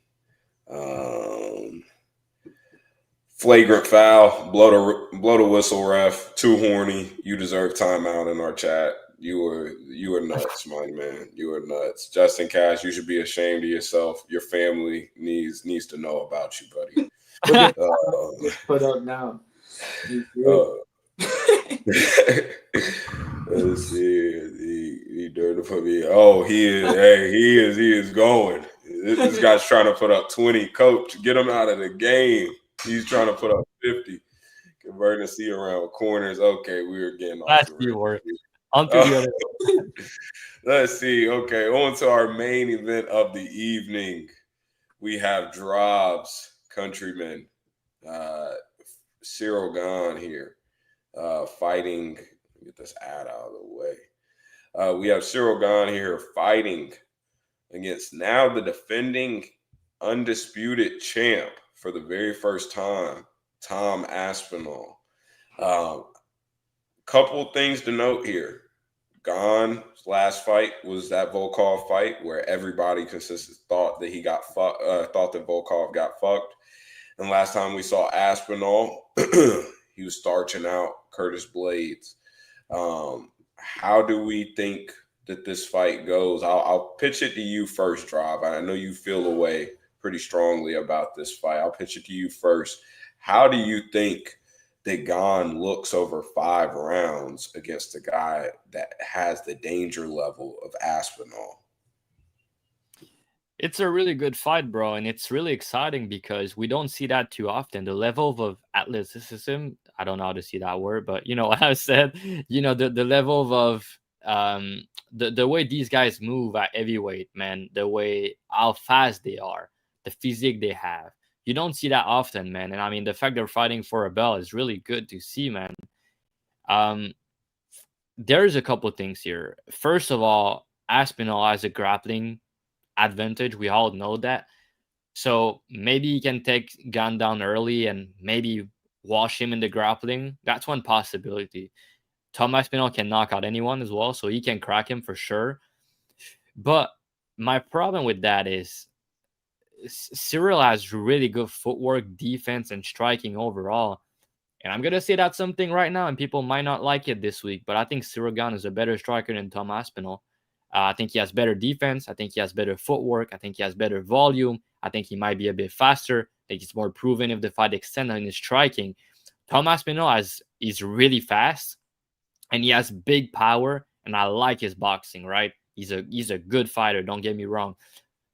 Flagrant foul. Blow the whistle, ref. Too horny. You deserve timeout in our chat. You were nuts, my man. You were nuts. Justin Cash, you should be ashamed of yourself. Your family needs to know about you, buddy. Put up now. Let's see. He dared to put me. Oh, he is. Hey, he is going. This guy's trying to put up 20. Coach, get him out of the game. He's trying to put up 50. Converting C around corners. Okay, we were getting off. That's the word. On to the other. Let's see. Okay, on to our main event of the evening. We have Drob's countryman, Cyril Gane here, fighting. Get this ad out of the way. We have Cyril Gane here fighting against now the defending undisputed champ for the very first time, Tom Aspinall. Couple things to note here. Gane's last fight was that Volkov fight where everybody thought that that Volkov got fucked. And last time we saw Aspinall, he was starching out Curtis Blades. How do we think that this fight goes? I'll pitch it to you first, Drob. I know you feel a way pretty strongly about this fight. I'll pitch it to you first. How do you think that Gane looks over 5 rounds against a guy that has the danger level of Aspinall? It's a really good fight, bro, and it's really exciting because we don't see that too often. The level of athleticism, I don't know how to see that word, but you know what I said, the level of the way these guys move at heavyweight, man, the way how fast they are, the physique they have. You don't see that often, man. And I mean, the fact they're fighting for a belt is really good to see, man. There's a couple things here. First of all, Aspinall has a grappling advantage. We all know that. So maybe he can take Gane down early and maybe wash him in the grappling. That's one possibility. Tom Aspinall can knock out anyone as well, so he can crack him for sure. But my problem with that is Cyril has really good footwork, defense, and striking overall. And I'm going to say that something right now, and people might not like it this week, but I think Cyril Gane is a better striker than Tom Aspinall. I think he has better defense. I think he has better footwork. I think he has better volume. I think he might be a bit faster. Like he's more proven if the fight extends in his striking. Tom Aspinall is really fast and he has big power, and I like his boxing, right? He's a good fighter, don't get me wrong.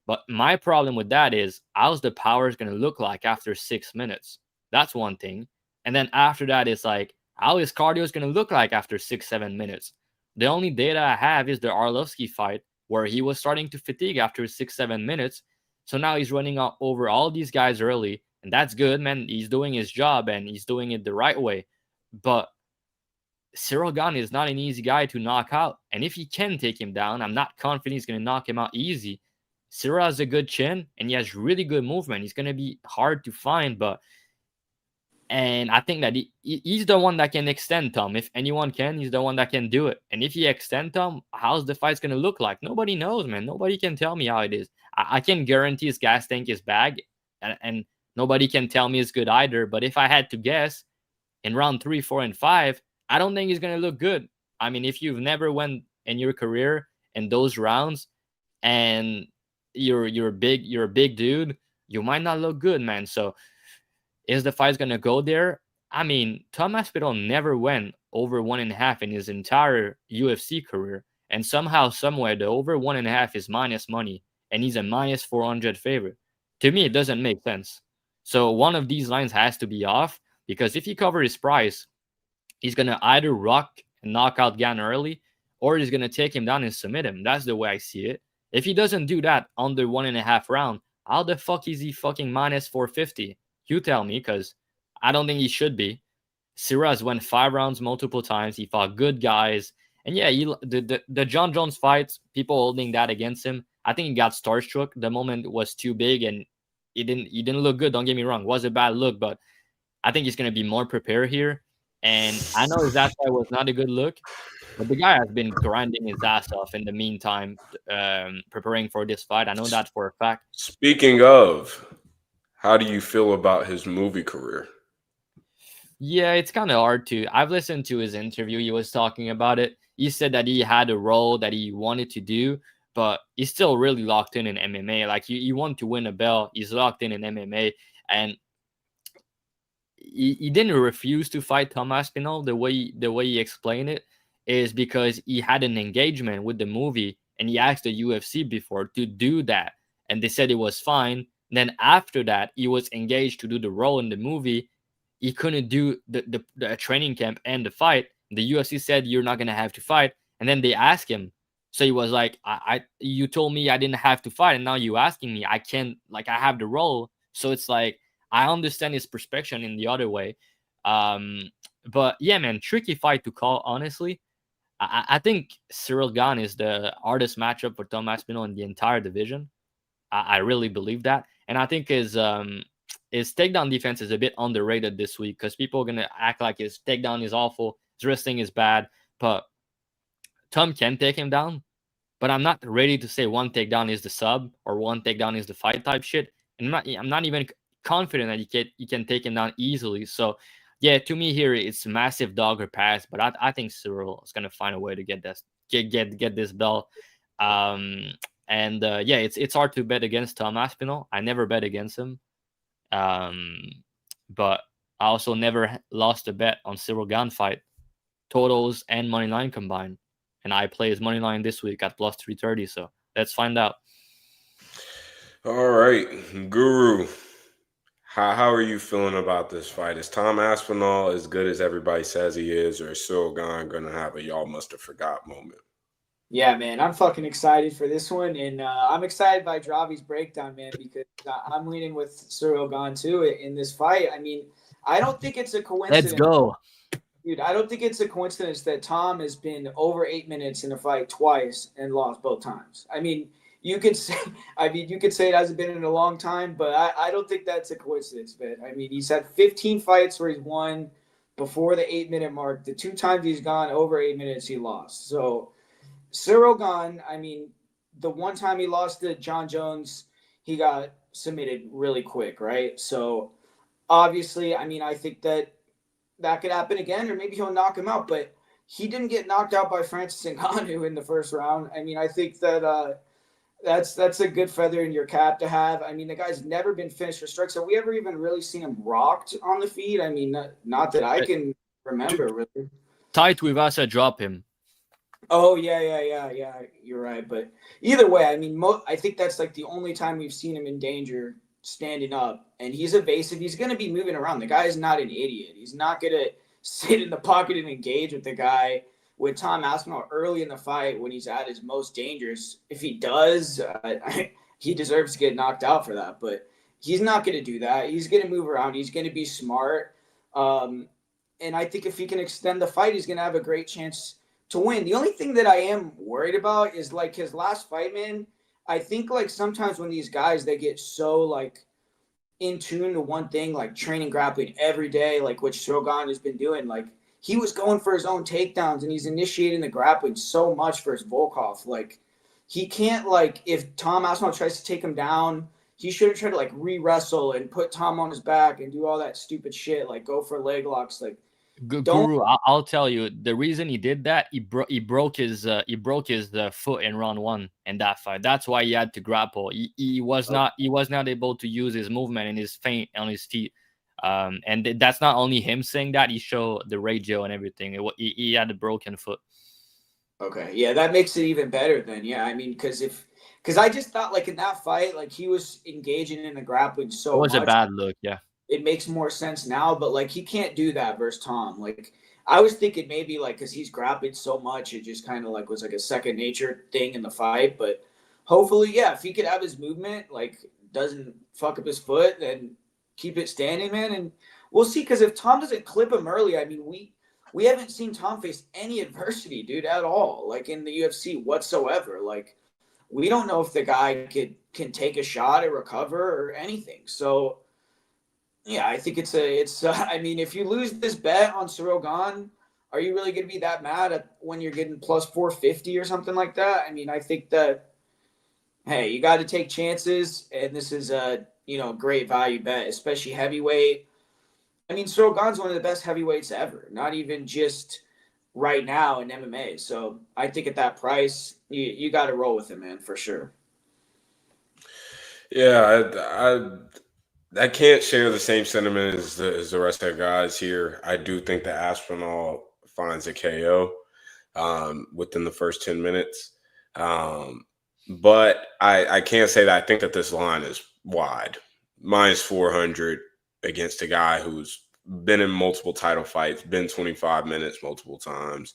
But my problem with that is how's the power going to look like after 6 minutes? That's one thing. And then after that, it's like, how his cardio is going to look like after 6-7 minutes? The only data I have is the Arlovsky fight where he was starting to fatigue after 6-7 minutes. So now he's running over all these guys early, and that's good, man. He's doing his job and he's doing it the right way. But Ciryl Gane is not an easy guy to knock out. And if he can take him down, I'm not confident he's going to knock him out easy. Ciryl has a good chin and he has really good movement. He's going to be hard to find, and I think that he's the one that can extend Tom. If anyone can, he's the one that can do it. And if he extend Tom, how's the fight's going to look like? Nobody knows, man. Nobody can tell me how it is. I can guarantee his gas tank is bag, and nobody can tell me it's good either. But if I had to guess, in round 3, 4, and 5, I don't think he's going to look good. I mean, if you've never went in your career in those rounds and you're a big dude, you might not look good, man. So is the fight going to go there? I mean, Tom Aspinall never went over 1.5 in his entire UFC career. And somehow, somewhere, the over 1.5 is minus money. And he's a minus 400 favorite. To me, it doesn't make sense. So one of these lines has to be off. Because if he covers his price, he's going to either rock and knock out Gane early, or he's going to take him down and submit him. That's the way I see it. If he doesn't do that under 1.5 round, how the fuck is he fucking minus 450? You tell me, because I don't think he should be. Ciryl has won 5 rounds multiple times. He fought good guys. And yeah, the John Jones fights, people holding that against him, I think he got starstruck. The moment was too big and he didn't look good. Don't get me wrong. It was a bad look, but I think he's going to be more prepared here. And I know that fight was not a good look, but the guy has been grinding his ass off in the meantime, preparing for this fight. I know that for a fact. Speaking of, how do you feel about his movie career? Yeah, it's kind of hard to. I've listened to his interview. He was talking about it. He said that he had a role that he wanted to do, but he's still really locked in MMA. Like he wanted to win a belt. He's locked in MMA, and he didn't refuse to fight Tom Aspinall. The way he explained it is because he had an engagement with the movie, and he asked the UFC before to do that, and they said it was fine. Then after that, he was engaged to do the role in the movie. He couldn't do the training camp and the fight. The UFC said, you're not going to have to fight. And then they asked him. So he was like, you told me I didn't have to fight. And now you asking me, I can't, like, I have the role. So it's like, I understand his perspective in the other way. But yeah, man, tricky fight to call, honestly. I think Ciryl Gane is the hardest matchup for Tom Aspinall in the entire division. I really believe that. And I think his takedown defense is a bit underrated this week because people are going to act like his takedown is awful, his wrestling is bad. But Tom can take him down. But I'm not ready to say one takedown is the sub or one takedown is the fight type shit. And I'm not even confident that he can take him down easily. So, yeah, to me here, it's massive dog or pass. But I think Ciryl is going to find a way to get this belt. Yeah, it's hard to bet against Tom Aspinall. I never bet against him. But I also never lost a bet on Ciryl Gane fight, totals and money line combined. And I play his money line this week at plus 330. So let's find out. All right, Guru. How are you feeling about this fight? Is Tom Aspinall as good as everybody says he is, or is Ciryl Gane going to have a y'all must have forgot moment? Yeah, man, I'm fucking excited for this one, and I'm excited by Dravi's breakdown, man, because I'm leaning with Ciryl Gane too in this fight. I mean, I don't think it's a coincidence. Let's go. Dude, I don't think it's a coincidence that Tom has been over 8 minutes in a fight twice and lost both times. I mean, you could say it hasn't been in a long time, but I don't think that's a coincidence, man. I mean, he's had 15 fights where he's won before the 8-minute mark. The 2 times he's gone over 8 minutes, he lost. So Ciryl Gane, I mean, the one time he lost to John Jones, he got submitted really quick, right? So obviously, I mean, I think that could happen again, or maybe he'll knock him out. But he didn't get knocked out by Francis Ngannou in the first round. I mean, I think that That's a good feather in your cap to have. I mean, the guy's never been finished for strikes. Have we ever even really seen him rocked on the feet? I mean, not that I can remember, really. Tight with us, I drop him. Oh, yeah. You're right. But either way, I mean, I think that's like the only time we've seen him in danger standing up. And he's evasive. He's going to be moving around. The guy is not an idiot. He's not going to sit in the pocket and engage with the guy. With Tom Aspinall early in the fight when he's at his most dangerous. If he does, he deserves to get knocked out for that. But he's not going to do that. He's going to move around. He's going to be smart. And I think if he can extend the fight, he's going to have a great chance to win. The only thing that I am worried about is like his last fight, man. I think like sometimes when these guys, they get so like in tune to one thing, like training grappling every day, like which Shogun has been doing, like he was going for his own takedowns and he's initiating the grappling so much for his Volkov. Like he can't, like, if Tom Aspinall tries to take him down, he shouldn't try to like re-wrestle and put Tom on his back and do all that stupid shit, like go for leg locks. Like Guru, I'll tell you the reason he did that. He broke his foot in round 1 in that fight. That's why he had to grapple. He was not able to use his movement and his feint on his feet. And that's not only him saying that. He showed the radio and everything. He had a broken foot. Okay, yeah, that makes it even better then. Yeah, I mean, because I just thought like in that fight, like he was engaging in the grappling so much. It was a bad look, yeah. It makes more sense now, but like he can't do that versus Tom. Like I was thinking maybe like because he's grappling so much, it just kind of like was like a second nature thing in the fight. But hopefully, yeah, if he could have his movement, like doesn't fuck up his foot and keep it standing, man. And we'll see, because if Tom doesn't clip him early, I mean, we haven't seen Tom face any adversity, dude, at all, like in the UFC whatsoever. Like we don't know if the guy can take a shot or recover or anything. So yeah, I think I mean, if you lose this bet on Ciryl Gane, are you really going to be that mad at when you're getting plus 450 or something like that? I mean, I think that, hey, you got to take chances, and this is a great value bet, especially heavyweight. I mean, Ciryl Gane's one of the best heavyweights ever, not even just right now in MMA. So I think at that price, you got to roll with him, man, for sure. Yeah, I can't share the same sentiment as the rest of the guys here. I do think that Aspinall finds a KO within the first 10 minutes. But I can't say that I think that this line is wide. Minus 400 against a guy who's been in multiple title fights, been 25 minutes multiple times.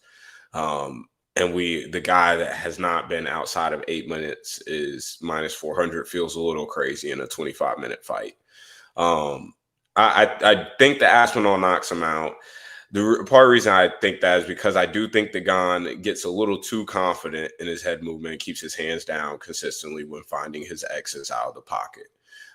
And the guy that has not been outside of 8 minutes is minus 400. Feels a little crazy in a 25-minute fight. I think the Aspinall knocks him out. The part of the reason I think that is because I do think the Gane gets a little too confident in his head movement and keeps his hands down consistently when finding his X's out of the pocket.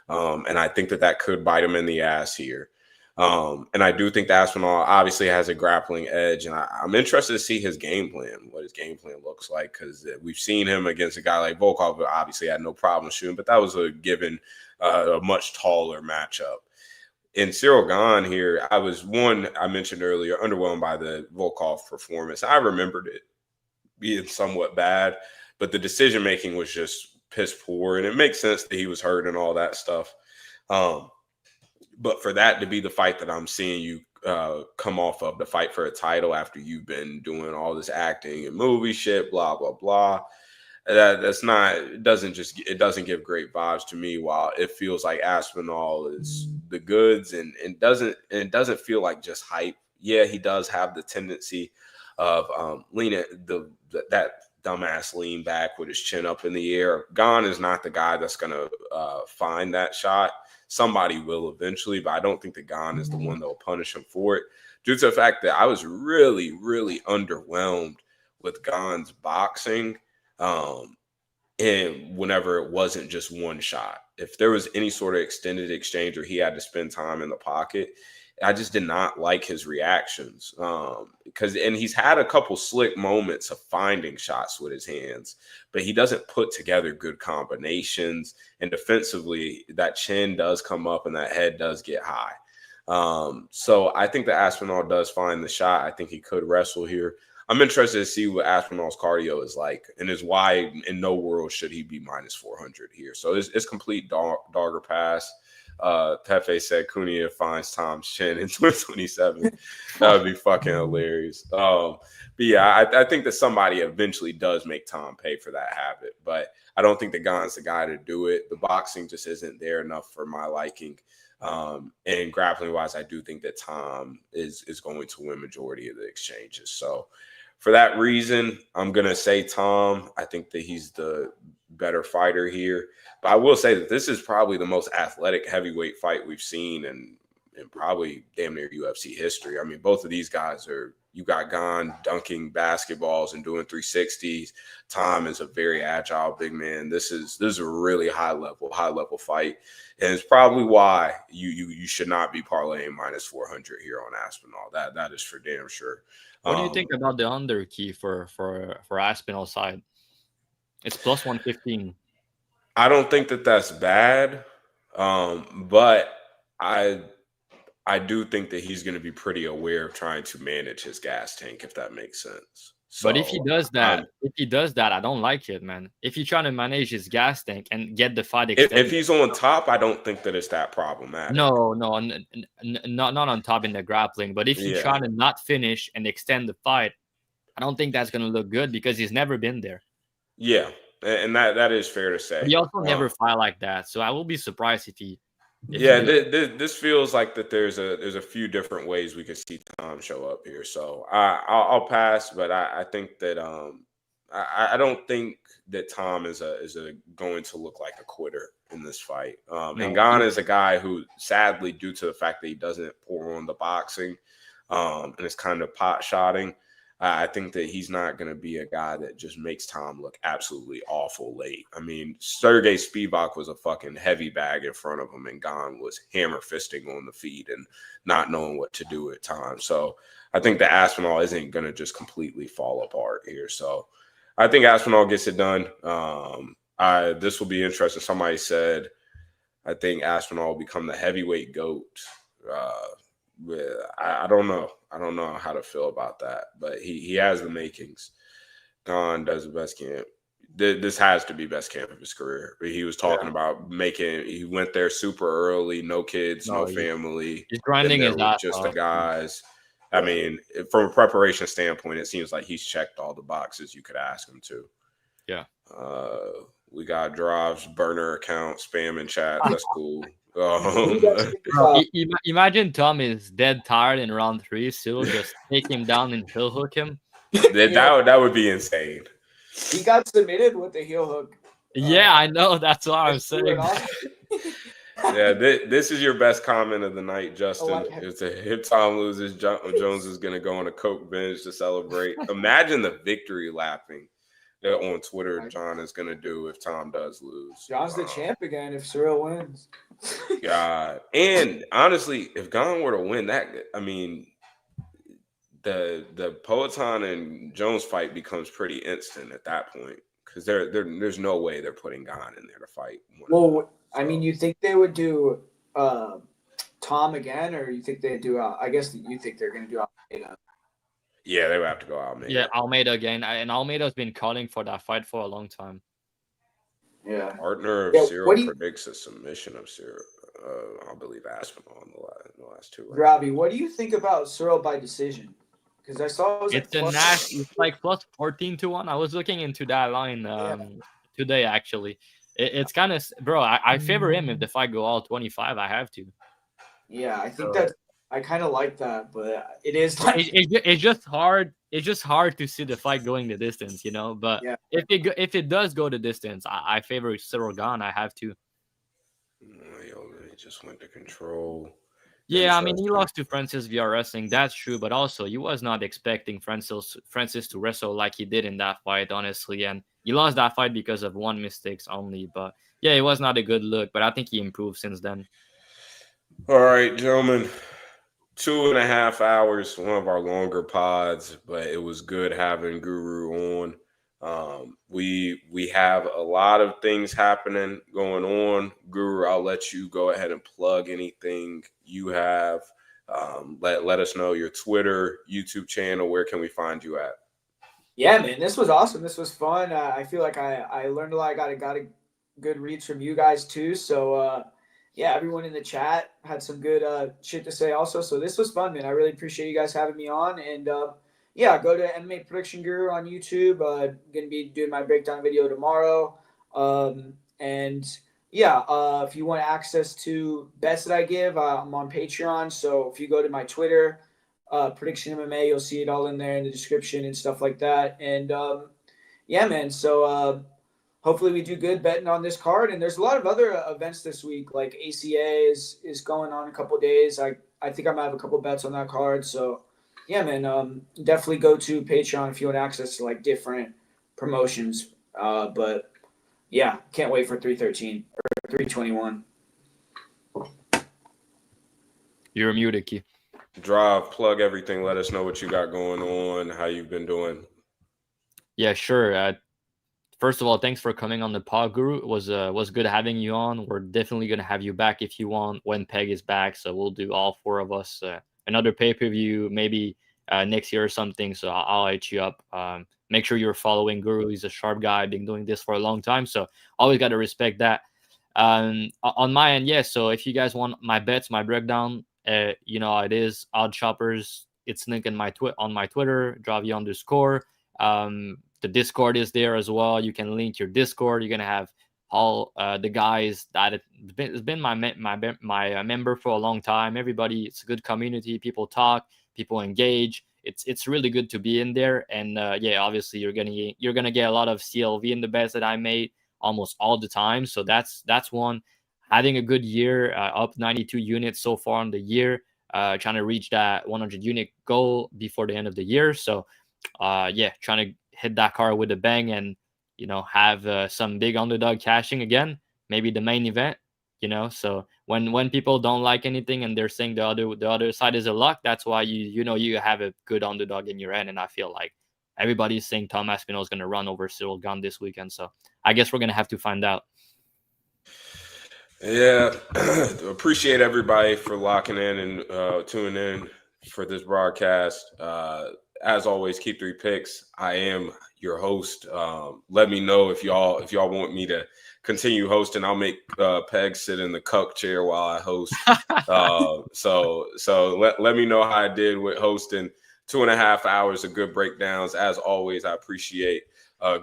And I think that could bite him in the ass here. And I do think that Aspinall obviously has a grappling edge, and I'm interested to see his game plan, what his game plan looks like, because we've seen him against a guy like Volkov, who obviously had no problem shooting, but that was a given a much taller matchup. In Ciryl Gane here, I mentioned earlier, underwhelmed by the Volkov performance. I remembered it being somewhat bad, but the decision-making was just piss poor, and it makes sense that he was hurt and all that stuff. But for that to be the fight that I'm seeing you come off of, the fight for a title after you've been doing all this acting and movie shit, blah, blah, blah, it doesn't give great vibes to me, while it feels like Aspinall is the goods and it doesn't feel like just hype. Yeah, he does have the tendency of leaning that dumbass lean back with his chin up in the air. Gane is not the guy that's going to find that shot. Somebody will eventually, but I don't think the Gane is the one that will punish him for it, due to the fact that I was really, really underwhelmed with Gane's boxing. And whenever it wasn't just one shot, if there was any sort of extended exchange or he had to spend time in the pocket, I just did not like his reactions. And he's had a couple slick moments of finding shots with his hands, but he doesn't put together good combinations. And defensively, that chin does come up and that head does get high. So I think that Aspinall does find the shot. I think he could wrestle here. I'm interested to see what Aspinall's cardio is like, and is why in no world should he be minus 400 here. So it's complete dogger pass. Pepe said Cunha finds Tom's chin in 2027. That would be fucking hilarious. But yeah, I think that somebody eventually does make Tom pay for that habit, but I don't think that Gane's the guy to do it. The boxing just isn't there enough for my liking. And grappling wise, I do think that Tom is going to win majority of the exchanges. So for that reason, I'm going to say Tom. I think that he's the better fighter here. But I will say that this is probably the most athletic heavyweight fight we've seen in probably damn near UFC history. I mean, both of these guys you got Gane dunking basketballs and doing 360s. Tom is a very agile big man. This is a really high level fight. And it's probably why you should not be parlaying minus 400 here on Aspinall. That is for damn sure. What do you think about the under key for Aspinall side? It's plus 115. I don't think that that's bad, but I do think that he's going to be pretty aware of trying to manage his gas tank, if that makes sense. So, but if he does that, I don't like it, man. If he's trying to manage his gas tank and get the fight extended, if he's on top, I don't think that it's that problematic. No, not on top in the grappling. But if he's trying to not finish and extend the fight, I don't think that's going to look good because he's never been there. Yeah, and that is fair to say. He also never fight like that, so I will be surprised if he. This feels like that there's a few different ways we could see Tom show up here. So I'll pass, but I think that I don't think that Tom is going to look like a quitter in this fight. And Gane is a guy who, sadly, due to the fact that he doesn't pour on the boxing and is kind of pot shotting, I think that he's not going to be a guy that just makes Tom look absolutely awful late. I mean, Sergey Spivak was a fucking heavy bag in front of him, and Gane was hammer fisting on the feet and not knowing what to do at times. So I think that Aspinall isn't going to just completely fall apart here. So I think Aspinall gets it done. This will be interesting. Somebody said, I think Aspinall will become the heavyweight GOAT. I don't know. I don't know how to feel about that, but he has the makings. Gane does the best camp. This has to be best camp of his career. He was talking about he went there super early, no kids, no family. He's grinding his ass just the guys. I mean, from a preparation standpoint, it seems like he's checked all the boxes you could ask him to. Yeah. We got Drov's burner account, spam in chat. That's cool. Imagine Tom is dead tired in round 3, still just take him down and heel hook him. That would be insane. He got submitted with the heel hook. Yeah, I know. That's what I'm saying. Yeah, this is your best comment of the night, Justin. If Tom loses, Jones is going to go on a coke binge to celebrate. Imagine the victory lapping that on Twitter John is going to do if Tom does lose. John's the champ again if Cyril wins. God. And honestly, if Gane were to win that, I mean, the Poatan and Jones fight becomes pretty instant at that point because there's no way they're putting Gane in there to fight. Well, I mean, you think they would do Tom again, or you think they'd do I guess you think they're going to do Almeida. Yeah, they would have to go Almeida. Yeah, Almeida again. And Almeida's been calling for that fight for a long time. Yeah. Partner of Cyril predicts a submission of Cyril. I believe Aspinall in the last 2 rounds. Robbie, what do you think about Cyril by decision? Because I saw it's like plus 14 to 1. I was looking into that line today, actually. It's kind of, bro, I favor him if the fight go all 25. I have to. Yeah, I think I kind of like that, but it is like it's just hard. It's just hard to see the fight going the distance, you know. But if it does go the distance, I favor Cyril Gane. I have to. He just went to control. Yeah, I mean, he lost to Francis via wrestling. That's true, but also he was not expecting Francis to wrestle like he did in that fight, honestly. And he lost that fight because of one mistake only. But yeah, it was not a good look. But I think he improved since then. All right, gentlemen. 2.5 hours, one of our longer pods, but it was good having Guru on. We have a lot of things happening going on. Guru, I'll let you go ahead and plug anything you have. Let us know your Twitter, YouTube channel. Where can we find you at? Yeah, man, this was awesome. This was fun. I feel like I learned a lot. I got a good reads from you guys too. So yeah, everyone in the chat had some good shit to say also. So this was fun, man. I really appreciate you guys having me on. And yeah, go to MMA Prediction Guru on YouTube. Gonna be doing my breakdown video tomorrow. And yeah, if you want access to bets that I give, I'm on Patreon. So if you go to my Twitter, Prediction MMA, you'll see it all in there in the description and stuff like that. And yeah, man. So hopefully we do good betting on this card. And there's a lot of other events this week, like ACA is going on a couple of days. I think I might have a couple of bets on that card. So yeah, man. Definitely go to Patreon if you want access to like different promotions. But yeah, can't wait for 313 or 321. You're muted, Key. Drive, plug everything. Let us know what you got going on, how you've been doing. Yeah, sure. First of all, thanks for coming on the pod, Guru. It was good having you on. We're definitely gonna have you back if you want when Peg is back. So we'll do all four of us another pay-per-view maybe next year or something. So I'll hit you up. Make sure you're following Guru. He's a sharp guy. Been doing this for a long time, so always got to respect that. On my end, yeah. So if you guys want my bets, my breakdown, you know how it is. Odd Shoppers. It's linked in on my Twitter. Dravi_. The Discord is there as well. You can link your Discord. You're gonna have all the guys that has been my member for a long time. Everybody, it's a good community. People talk, people engage. It's really good to be in there. And yeah, obviously you're gonna get a lot of CLV in the bets that I made almost all the time. So that's one. Having a good year, up 92 units so far in the year. Trying to reach that 100 unit goal before the end of the year. So yeah, trying to hit that car with a bang and, you know, have some big underdog cashing again, maybe the main event, you know. So when people don't like anything and they're saying the other side is a lock, that's why you have a good underdog in your end. And I feel like everybody's saying Tom Aspinall is going to run over Cyril Gane this weekend. So I guess we're going to have to find out. Yeah, appreciate everybody for locking in and tuning in for this broadcast. As always, keep 3 picks. I am your host. Let me know if y'all want me to continue hosting. I'll make Peg sit in the cuck chair while I host. So let me know how I did with hosting. 2.5 hours of good breakdowns. As always, I appreciate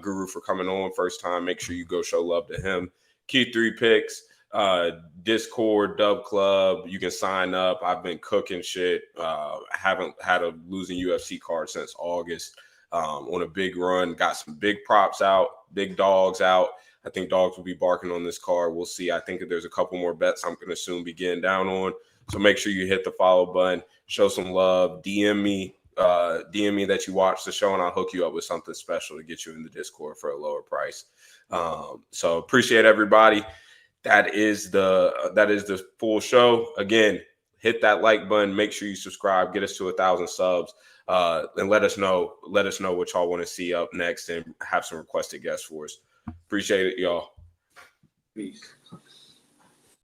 Guru for coming on first time. Make sure you go show love to him. Keep 3 picks. Discord, Dub Club, you can sign up. I've been cooking shit. Haven't had a losing UFC card since August. On a big run, got some big props out, big dogs out. I think dogs will be barking on this card. We'll see. I think that there's a couple more bets I'm going to soon be getting down on. So make sure you hit the follow button, show some love, DM me that you watched the show, and I'll hook you up with something special to get you in the Discord for a lower price. So appreciate everybody. That is the full show. Again, hit that like button. Make sure you subscribe. Get us to 1,000 subs, and let us know what y'all want to see up next, and have some requested guests for us. Appreciate it, y'all. Peace.